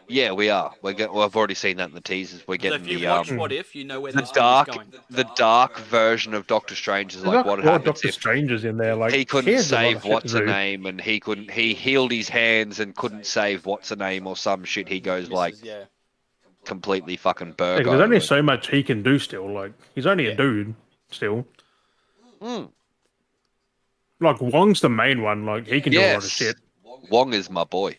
Yeah, we are. Well, I've already seen that in the teasers. We're So getting if you've the watched What If, you know where the this dark movie's going. the dark version of Doctor Strange is there's like what four happens Doctor if Strangers in there. Like he couldn't has a lot save of shit what's to her do. name, and he healed his hands and couldn't save what's her name or some shit. He goes like Yeah. completely fucking Yeah, 'cause burgo. there's only so much he can do still. Like he's only a dude still. Mm. Like Wong's the main one. Like he can do a lot of Yes, shit. Wong is my boy.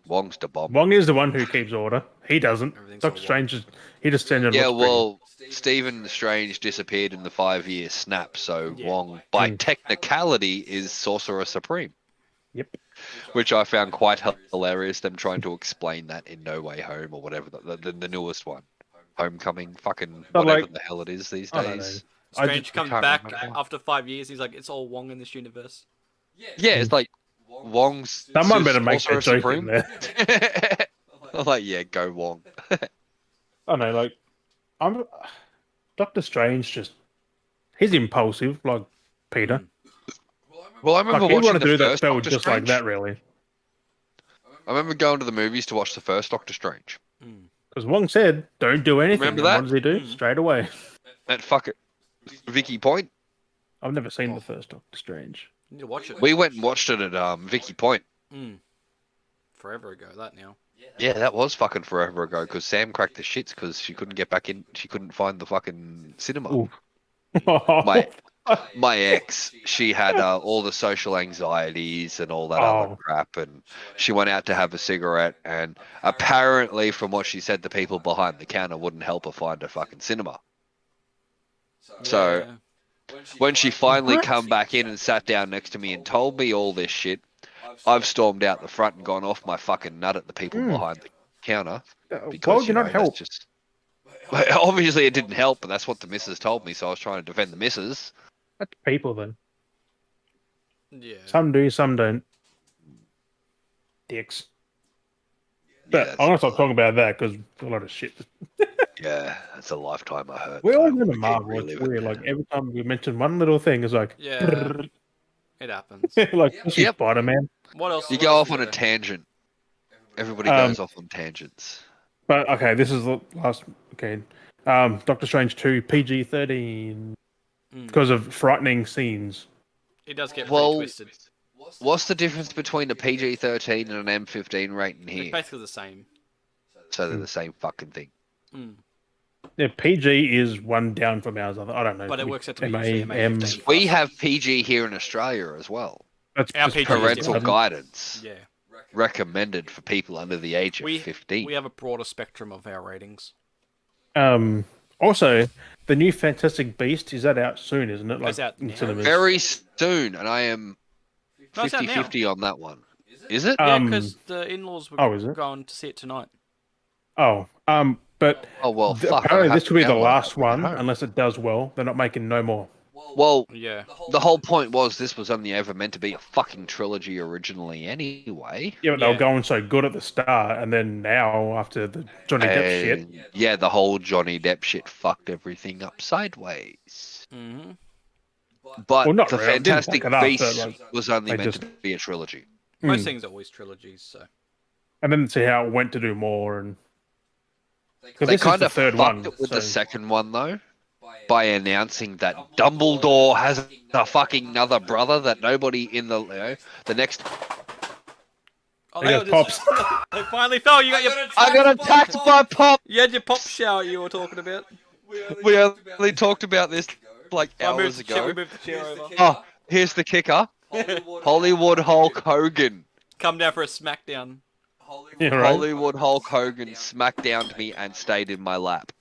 Wong's the bomb. Wong is the one who keeps order. He doesn't. Everything's Doctor all Strange is he just stands and Yeah, looks pretty. well, Stephen Strange disappeared in the 5-year snap, so Yeah. Wong, by Mm. technicality, is Sorcerer Supreme. Yep. Which I found quite hilarious, them trying to explain that in No Way Home or whatever, the newest one. Homecoming, fucking But, whatever like, the hell it is these I don't days. I Strange just comes can't back remember. after 5 years. He's like, it's all Wong in this universe. Yeah, it's like Wong's Someone better make Sorcerer that joke Supreme. in there. I'm like, yeah, go Wong. I know, like I'm Doctor Strange. Just he's impulsive, like Peter. Well, I Like remember he watching wanted to the do that first spell Doctor just like Strange. that, really. I remember going to the movies to watch the first Doctor Strange. Because Wong said, "Don't do anything." Remember And that? what does he do? Straight away. At fuck it, Vicky Point. I've never seen the first Doctor Strange. You need to watch it. We went and watched it at Vicky Point. Forever ago, that now. Yeah, that was fucking forever ago because Sam cracked the shits because she couldn't get back in. She couldn't find the fucking cinema. Ooh. My ex, she had all the social anxieties and all that other Oh. crap, and she went out to have a cigarette, and apparently, from what she said, the people behind the counter wouldn't help her find a fucking cinema. So when she finally What? come back in and sat down next to me and told me all this shit, I've stormed out the front and gone off my fucking nut at the people behind the counter Why because would you not that's help? just But obviously, it didn't help, but that's what the missus told me, so I was trying to defend the missus. That's people then. Yeah. Some do, some don't. Dicks. But Yeah, I'm gonna stop talking about that because a lot of shit. that's a lifetime I hurt. We that I always don't in a wanna keep Marvel. It's reliving. weird. Like every time we mention one little thing, it's like, Yeah. It happens. like especially Yep. Spider-Man. What else? You what go else off is on a there? tangent. Everybody goes off on tangents. But okay, this is the last. Okay, Doctor Strange 2 PG-13 because of frightening scenes. It does get pretty Well, twisted. what's the difference between a PG-13 and an M15 rating It's here? basically the same. So they're the same fucking thing. Mm. Yeah, PG is one down from ours. I don't know. But it could be works out to be usually MAM. MA15. We have PG here in Australia as well. That's Our just PG is Parental different. guidance Yeah. recommended for people under the age of 15. We have a broader spectrum of our ratings. Also, the new Fantastic Beast is that out soon, isn't it? Like It's out in now. cinemas. Very soon, and I am No, it's out now. 50-50 on that one. Is it? Yeah, because the in-laws were Oh, is it? going to see it tonight. But Oh well, fuck. apparently I have this will be to the download last that when I get one, home. unless it does well. They're not making no more. Well, Yeah. the whole point was this was only ever meant to be a fucking trilogy originally anyway. Yeah, but they Yeah. were going so good at the start, and then now after the Johnny Depp shit, And yeah, the whole Johnny Depp shit fucked everything up sideways. Mm-hmm. But Well, not the really. It didn't Fantastic fuck it up, but, Beasts like, was only they meant just- to be a trilogy. Most Mm. things are always trilogies, so. and then see how it went to do more, and because They this is kind the of third fucked one. it with So the second one though, by announcing that Dumbledore has a fucking another brother that nobody in the next. Oh, There they goes Pops. They finally fell. You got your. I got attacked by Pop. You had your pop shower you were talking about. We only talked about this like I moved hours the chair, we ago. moved the chair over. Oh, here's the kicker: Hollywood Hulk Hogan. Come down for a smackdown. yeah, right. Hollywood Hulk Hogan smackdowned me and stayed in my lap.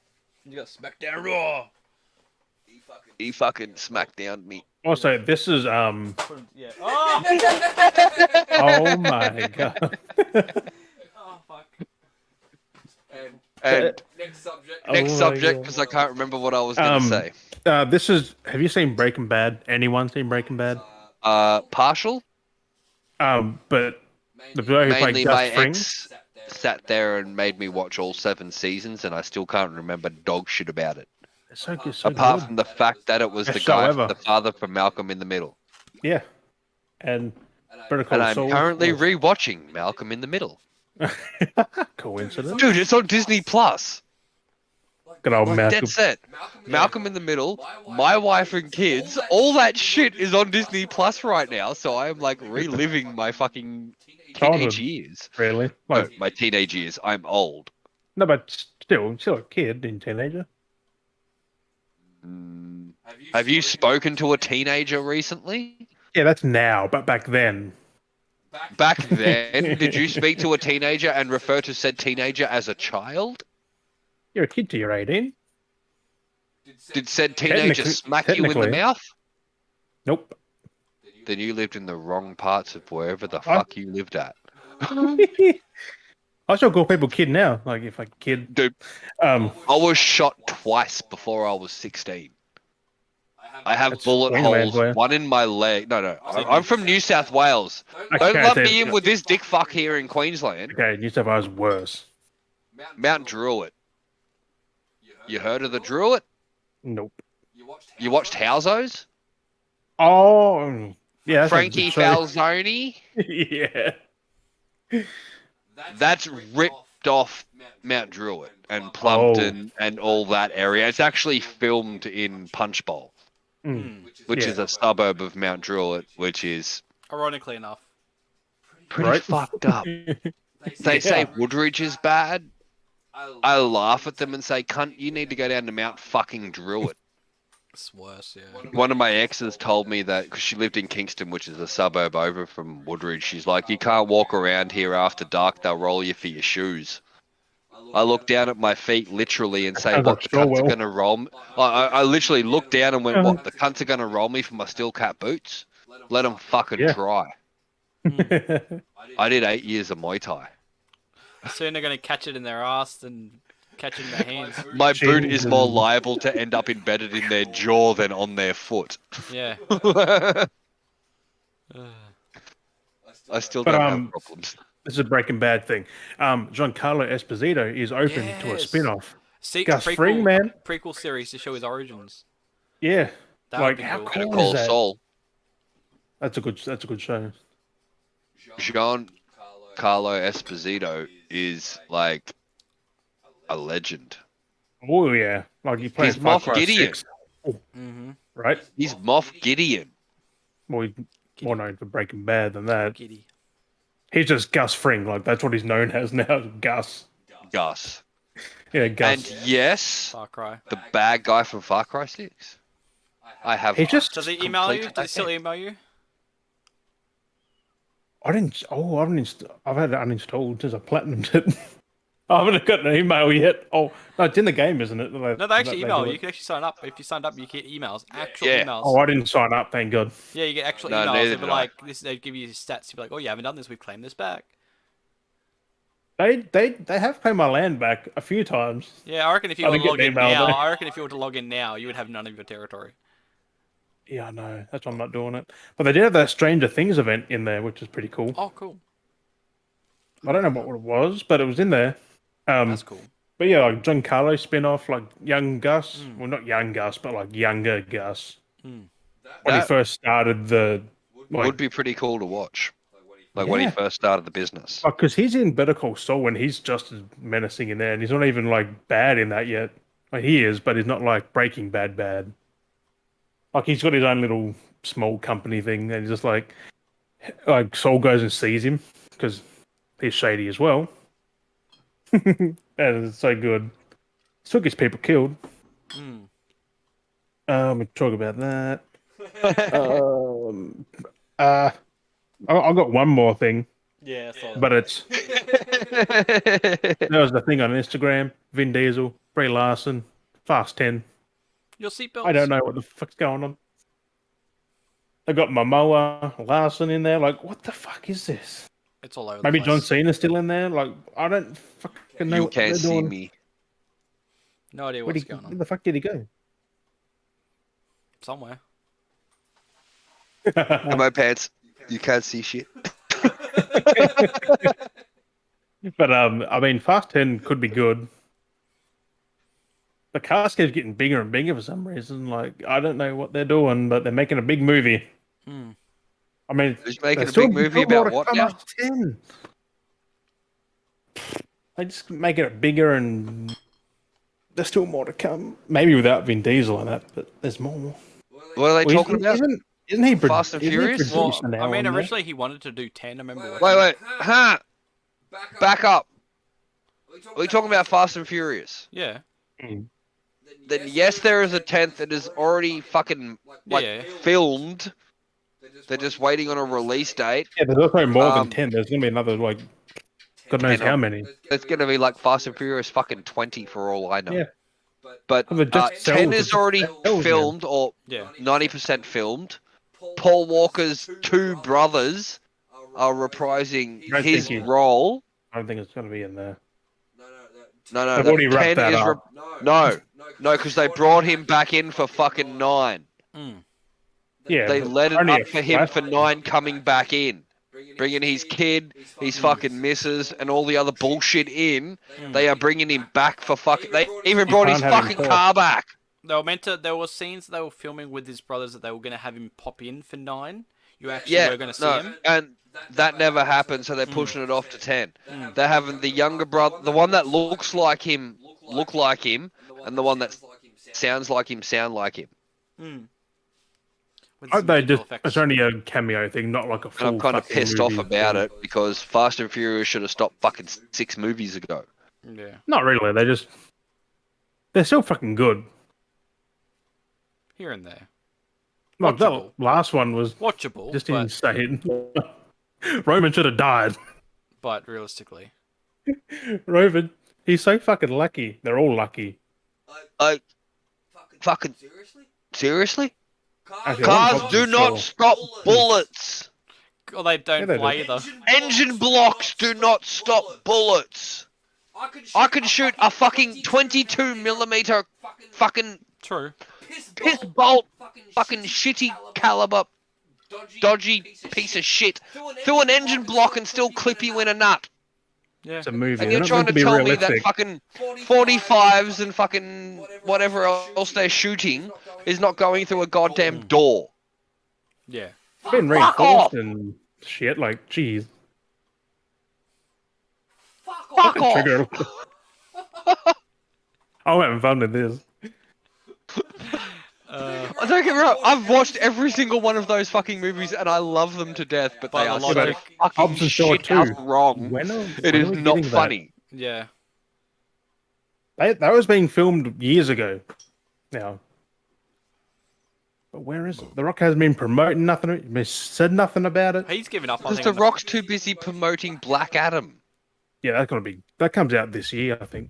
You got smackdown raw. He fucking smackdowned me. Also, this is Yeah. Oh! oh my god. Oh, fuck. And Next subject. Oh next my subject, God. because I can't remember what I was gonna say. This is. Have you seen Breaking Bad? Anyone seen Breaking Bad? Partial. But the guy who played Mainly Gus my Fring. ex sat there and made me watch all 7 seasons, and I still can't remember dog shit about it. It's so good. So Apart good. from the fact that it was Best the show guy, ever. the father from Malcolm in the Middle. Yeah. And Better Call And I'm Saul. currently rewatching Malcolm in the Middle. Coincidence. Dude, it's on Disney Plus. Good old Like, Malcolm. dead set. Malcolm in the Middle, My Wife and Kids, all that shit is on Disney Plus right now, so I'm like reliving my fucking Childhood. teenage years. Really? No, Like, my teenage years. I'm old. no, but still a kid and teenager. Have you spoken to a teenager recently? Yeah, that's now, but back then. Back then, did you speak to a teenager and refer to said teenager as a child? You're a kid till you're 18. Did said teenager smack you in the technically. mouth? Nope. Then you lived in the wrong parts of wherever the What? fuck you lived at. I still call people kid now. Like if a kid, Dude, I was shot twice before I was 16. I have That's bullet Queensland holes, for you. one in my leg. No, I'm from New South Wales. Don't Okay, lump so- me in with this dick fuck here in Queensland. okay, New South Wales worse. Mount Druitt. You heard of the Druitt? Nope. You watched Housos? Oh, yeah. that's a Frankie good show. Falzoni? Yeah. That's ripped off Mount Druitt and Plumpton and all that area. It's actually filmed in Punchbowl, which Yeah. is a suburb of Mount Druitt, which is Ironically enough. pretty Right? fucked up. They say Woodridge is bad. I laugh at them and say, cunt, you need to go down to Mount fucking Druitt. It's worse, yeah. One of my exes told me that, because she lived in Kingston, which is a suburb over from Woodridge, she's like, you can't walk around here after dark, they'll roll you for your shoes. I look down at my feet literally and say, Sounds what, like the cunts Stillwell. are going to roll me? I literally looked down and went, what, the cunts are going to roll me for my steel cap boots? Let them fucking Yeah. try. I did 8 years of Muay Thai. Soon they're going to catch it in their ass and catching their hands. My boot Shins is more and- liable to end up embedded in their jaw than on their foot. Yeah. I still But don't have problems. this is a Breaking Bad thing. Giancarlo Esposito is open to a Yes. spin-off. See, Gus Fring, man. prequel series to show his origins. Yeah. That would Like, be how cool. Better cool Call is that? Saul. That's a good show. Giancarlo Esposito is like a legend. Oh yeah, like he plays He's Far Moff Cry Gideon. 6, Mm-hmm. right? He's Moff Gideon. Well, he's more known for Breaking Bad than that. Giddy. He's just Gus Fring, like that's what he's known as now, Gus. Gus. Yeah, Gus. And yes, Far Cry. the bad guy from Far Cry 6. I have. He just Does he email you? completed Does he that still game. email you? I didn't. Oh, I've had it uninstalled since I platinumed it. I haven't got an email yet. Oh no, it's in the game, isn't it? No, they actually email do you. it. You can actually sign up. If you signed up, you get emails. Actual Yeah. emails. Oh, I didn't sign up. Thank God. Yeah, you get actual No, emails. neither They'd be did I. like, this. They'd give you stats. You'd be like, oh, you haven't done this. We've claimed this back. They have claimed my land back a few times. Yeah, I reckon if you I were to didn't log get in an email, now, though. I reckon if you were to log in now, you would have none of your territory. Yeah, I know. That's why I'm not doing it. But they did have that Stranger Things event in there, which is pretty cool. Oh, cool. I don't know what it was, but it was in there. That's cool. But yeah, like Giancarlo spin-off, like young Gus. Well, not young Gus, but like younger Gus. Mm. When he That first started the... Like, would be pretty cool to watch. Like when he Yeah. first started the business. because he's in Better Call Saul and he's just as menacing in there, and he's not even like bad in that yet. Like he is, but he's not like Breaking Bad bad. Like he's got his own little small company thing, and he's just like Saul goes and sees him because he's shady as well, and it's so good. Still gets people killed. Mm. We talk about that. I've got one more thing, Yeah, I saw that. but it's there was the thing on Instagram. Vin Diesel, Brie Larson, Fast 10. Your seatbelts. I don't know what the fuck's going on. They got Momoa, Larson in there. Like, what the fuck is this? It's all over. Maybe the John place. Cena's still in there. Like, I don't fucking know You what they're can't see doing. me. No idea Where what's going where on. the fuck did he go? Somewhere. Come on, pants. You can't see shit. But I mean, Fast 10 could be good. The cast keeps getting bigger and bigger for some reason. Like, I don't know what they're doing, but they're making a big movie. Hmm. I mean, Who's making there's a still big movie more about to what come now? after 10. They just make it bigger and there's still more to come. Maybe without Vin Diesel in that, but there's more. What are they Well, talking about? Isn't he Fast and isn't he Furious? Well, producing now I mean, on there? originally he wanted to do 10. I remember. Wait, watching wait. Huh? Back up. Are we talking about Fast and Furious? Yeah. Mm. Then yes, there is a 10th that is already fucking like Yeah. filmed. They're just waiting on a release date. Yeah, there's also more than Um, 10. There's going to be another, like, God knows 10 how of- many. It's gonna be like Fast and Furious fucking 20 for all I know. Yeah. But Well, it just 10 sells- is it already sells now. filmed or Yeah. 90% filmed. Paul Walker's two brothers are reprising Don't his think he- role. I don't think it's going to be in there. No, They've the already wrapped 10 that is up. no, because they brought him back in for fucking 9. Mm. Yeah, They but let it only up a for him for flash- 9 coming back in. Bringing his kid, his fucking missus, and all the other bullshit in. They are bringing him back for fucking. They even brought his can't have him fucking talk. car back. They were meant to. There were scenes they were filming with his brothers that they were going to have him pop in for 9. You actually Yeah, were going to see no, him. and that never happened, so they're pushing it off to 10. They're having the younger brother, the one that looks like him, look like him, and the one that sounds like him, sound like him. Mm. With I some hope they visual just, effects. it's only a cameo thing, not like a full And I'm kind of fucking pissed off movie about thing. it because Fast and Furious should have stopped fucking 6 movies ago. Yeah. Not really, they're still fucking good. Here and there. Like, that Watchable. last one was Watchable, just but, insane. Roman should have died. but realistically. Roman, he's so fucking lucky. They're all lucky. Fucking seriously? Actually, Cars Hobbs do is not sure. stop bullets. Or they don't Yeah, they fly do. either. Engine blocks do not stop bullets. I can shoot a fucking 22 millimeter fucking True. piss bolt, fucking shitty caliber, dodgy piece of shit through an engine block and still clip you in a nut. Yeah. It's a movie. And They're you're not trying meant to to be tell me that realistic. fucking 45s and fucking whatever else they're shooting is not going through a goddamn door. Yeah. Been Fuck reinforced off! and shit. Like, geez. Fuck off! Trigger. I'm having fun with this. Don't get me wrong, I've watched every single one of those fucking movies and I love them to death, but By they the are so logic- fucking Hobbs and Shaw shit house 2. wrong. When are, It when is are we not getting funny. Yeah. That was being filmed years ago. Now. But where is it? The Rock hasn't been promoting nothing. He said nothing about it. He's given up on Because it. The Rock's too busy promoting Black Adam. Yeah, that's gonna be. That comes out this year, I think.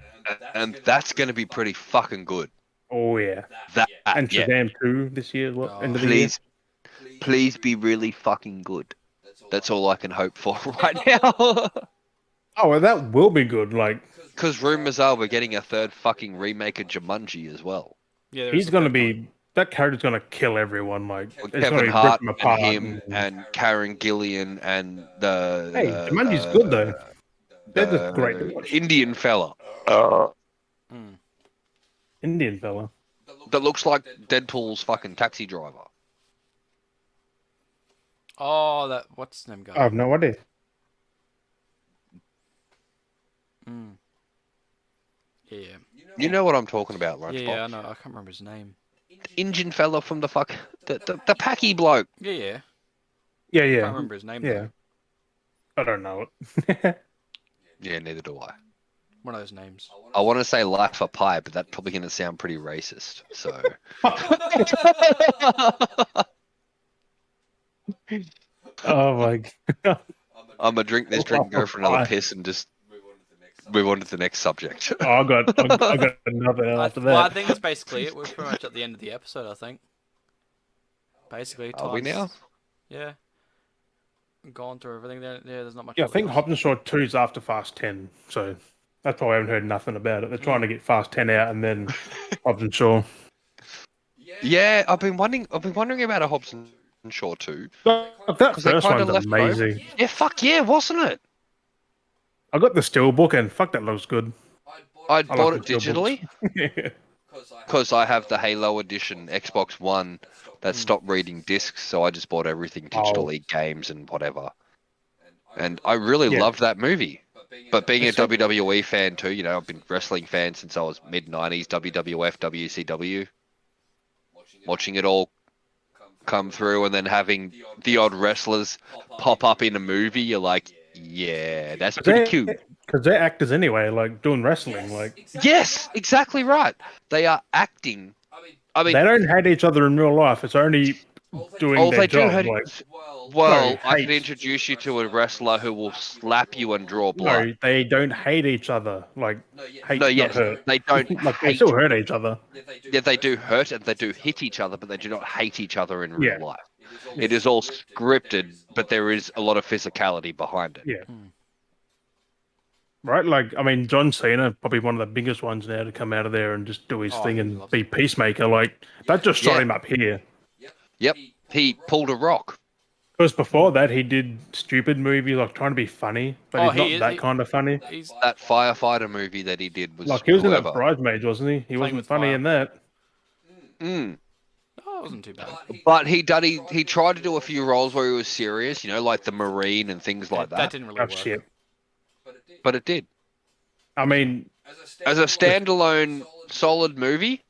And that's going to be pretty fucking good. Oh yeah. That, And yeah. Shazam 2 this year. What, Oh. end of the year? Please be really fucking good. That's all I can hope for right now. Oh, well, that will be good. Like, Because rumors are we're getting a third fucking remake of Jumanji as well. Yeah, there is he's some gonna good be. That character's gonna kill everyone. Like, With it's Kevin gonna Hart rip them and apart. him and Karen Gillian and Hey, Jumanji's good though. They're just great to watch. Indian fella Mm. Indian fella. that looks like Deadpool's fucking taxi driver. Oh, that what's his name guy? I have no idea. Mm. Yeah, yeah. You know what I'm talking about, Lunchbox? Yeah, I know. I can't remember his name. Indian fella from the Packy bloke. Yeah, yeah. Yeah, I yeah, can't remember his name. yeah. Though. I don't know it. Yeah, neither do I. One of those names. I want to say Life of Pi, but that's probably going to sound pretty racist. So. Oh my god. I'm gonna drink this drink, go for another piss, and just move on to the next subject. Oh, I got another after that. Well, I think that's basically it. We're pretty much at the end of the episode, I think. Basically, Are we now? Yeah. Gone through everything there. Yeah, there's not much. Yeah, I else. think Hobbs and Shaw 2 is after Fast 10, so that's why I haven't heard nothing about it. They're trying to get Fast 10 out and then Hobbs and Shaw. Yeah, I've been wondering about a Hobson Shaw too. That they first kinda one's left both. amazing. Yeah, fuck yeah, wasn't it? I got the steelbook and fuck, that looks good. I I bought like it the steelbooks. digitally because I have the Halo edition Xbox One that stopped reading discs, so I just bought everything digitally, games and whatever. And I really Yeah. loved that movie. But being a It's so- WWE fan too, you know, I've been a wrestling fan since I was mid-90s, WWF, WCW. Watching it all come through and then having the odd wrestlers pop up in a movie, you're like, yeah, that's pretty cute. Because they're actors anyway, like doing wrestling. Like, Yes, exactly right. They are acting. I mean, they don't hate each other in real life. It's only doing their they do job. hate. Like, Well, No, I could hate. introduce you to a wrestler who will slap you and draw blood. no, they don't hate each other. Like, hate, No, not yes, hurt. they don't Like, they hate. still hurt each other. Yeah, they do hurt and they do hit each other, but they do not hate each other in real Yeah. life. It is all scripted, but there is a lot of physicality behind it. Yeah. Right? Like, I mean, John Cena, probably one of the biggest ones now to come out of there and just do his thing he and loves be Peacemaker. Like, that just shot Yeah. him up here. Yep, he pulled a rock. Because before that, he did stupid movies, like trying to be funny, but Oh, he's not he is- that he- kind of funny. He's That firefighter movie that he did was Like, he was in whoever. that Bridesmaids, wasn't he? He wasn't with funny fire. in that. Mm. oh, it wasn't too bad. But he tried to do a few roles where he was serious, you know, like the Marine and things like That that. didn't really Oh, work. shit. But it did. I mean, As a standalone solid movie,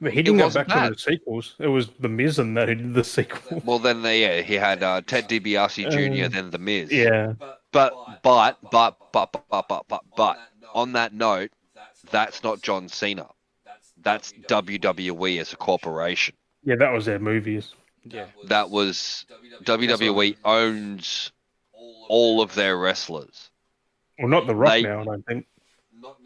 he didn't go wasn't back to bad. the sequels. It was The Miz and that he did the sequel. well then he had Ted DiBiase Jr. then The Miz. Yeah. But on that note, that's not John Cena. That's WWE as a corporation. Yeah, that was their movies. Yeah. That was WWE owns all of their wrestlers. Well, not The Rock They- now, I don't think.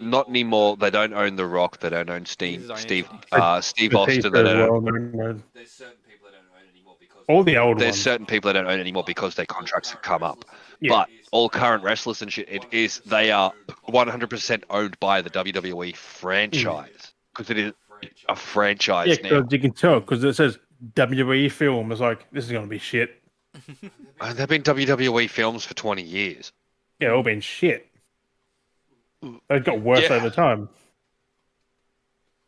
Not anymore. They don't own The Rock. They don't own He's his own Steve entity. Steve Batista Austin. They as don't. well, no. All the old There's ones. certain people that don't own anymore because their contracts have come up. Yeah. But all current wrestlers and shit, they are 100% owned by the WWE franchise because it is a franchise Yeah, now. because you can tell because it says WWE film. It's like this is gonna be shit. And they've been WWE films for 20 years. Yeah, all been shit. They've got worse Yeah. over time.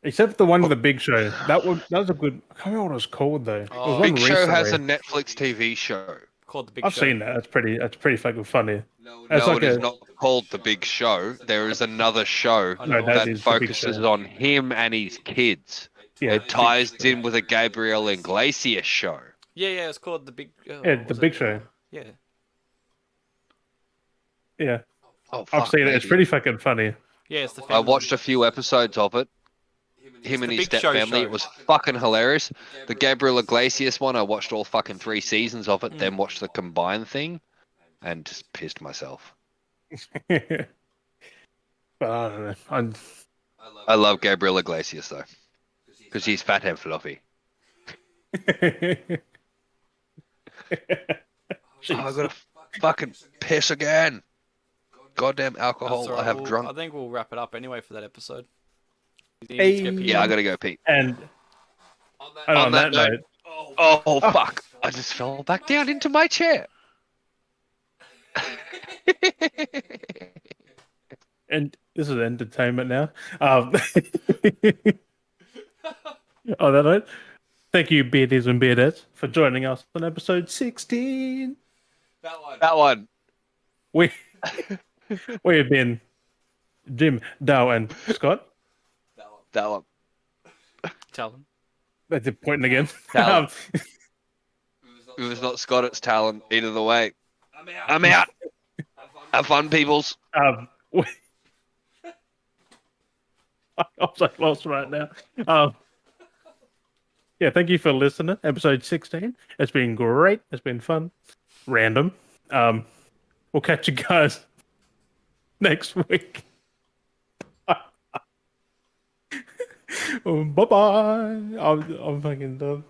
Except the one with the Big Show. That was a good. I can't remember what it was called though. It was Oh. one Big Show has recently. a Netflix TV show. Called the Big I've Show. seen that. That's pretty fucking funny. It's No, like it is not called The Big Show. There is another show I No, know. that that is the Big focuses Show. on him and his kids. Yeah, It ties in with a Gabriel Iglesias show. Yeah, it's called the Big. Yeah, the Big Show. Yeah. Yeah, Oh, I've fuck, seen it. It's maybe. pretty fucking funny. Yeah, it's the. I Family. watched a few episodes of it. Him and the his Big Show step family. show. It was fucking hilarious. The Gabriel Iglesias one, I watched all fucking 3 seasons of it, then watched the combined thing, and just pissed myself. But I don't know. I love Gabriel Iglesias though, because he's fat and fluffy. Oh, I gotta fucking piss again. Goddamn alcohol That's all I right. have I drunk. think we'll wrap it up anyway for that episode. Hey. Yeah, I gotta go pee. And on that note, Oh fuck! I just fell back down into my chair. and this is entertainment now. On that note, thank you, Beardies and Beardettes, for joining us on episode 16. That one. We we have been Jim, Dow, and Scott. That one. Tell them. That's it, pointing again. Talon. If it's not Scott, it's Talon. Either the way. I'm out. Have fun, peoples. I'm so lost right now. Yeah, thank you for listening. Episode 16. It's been great. It's been fun. Random. We'll catch you guys next week. Bye bye. I'm fucking done.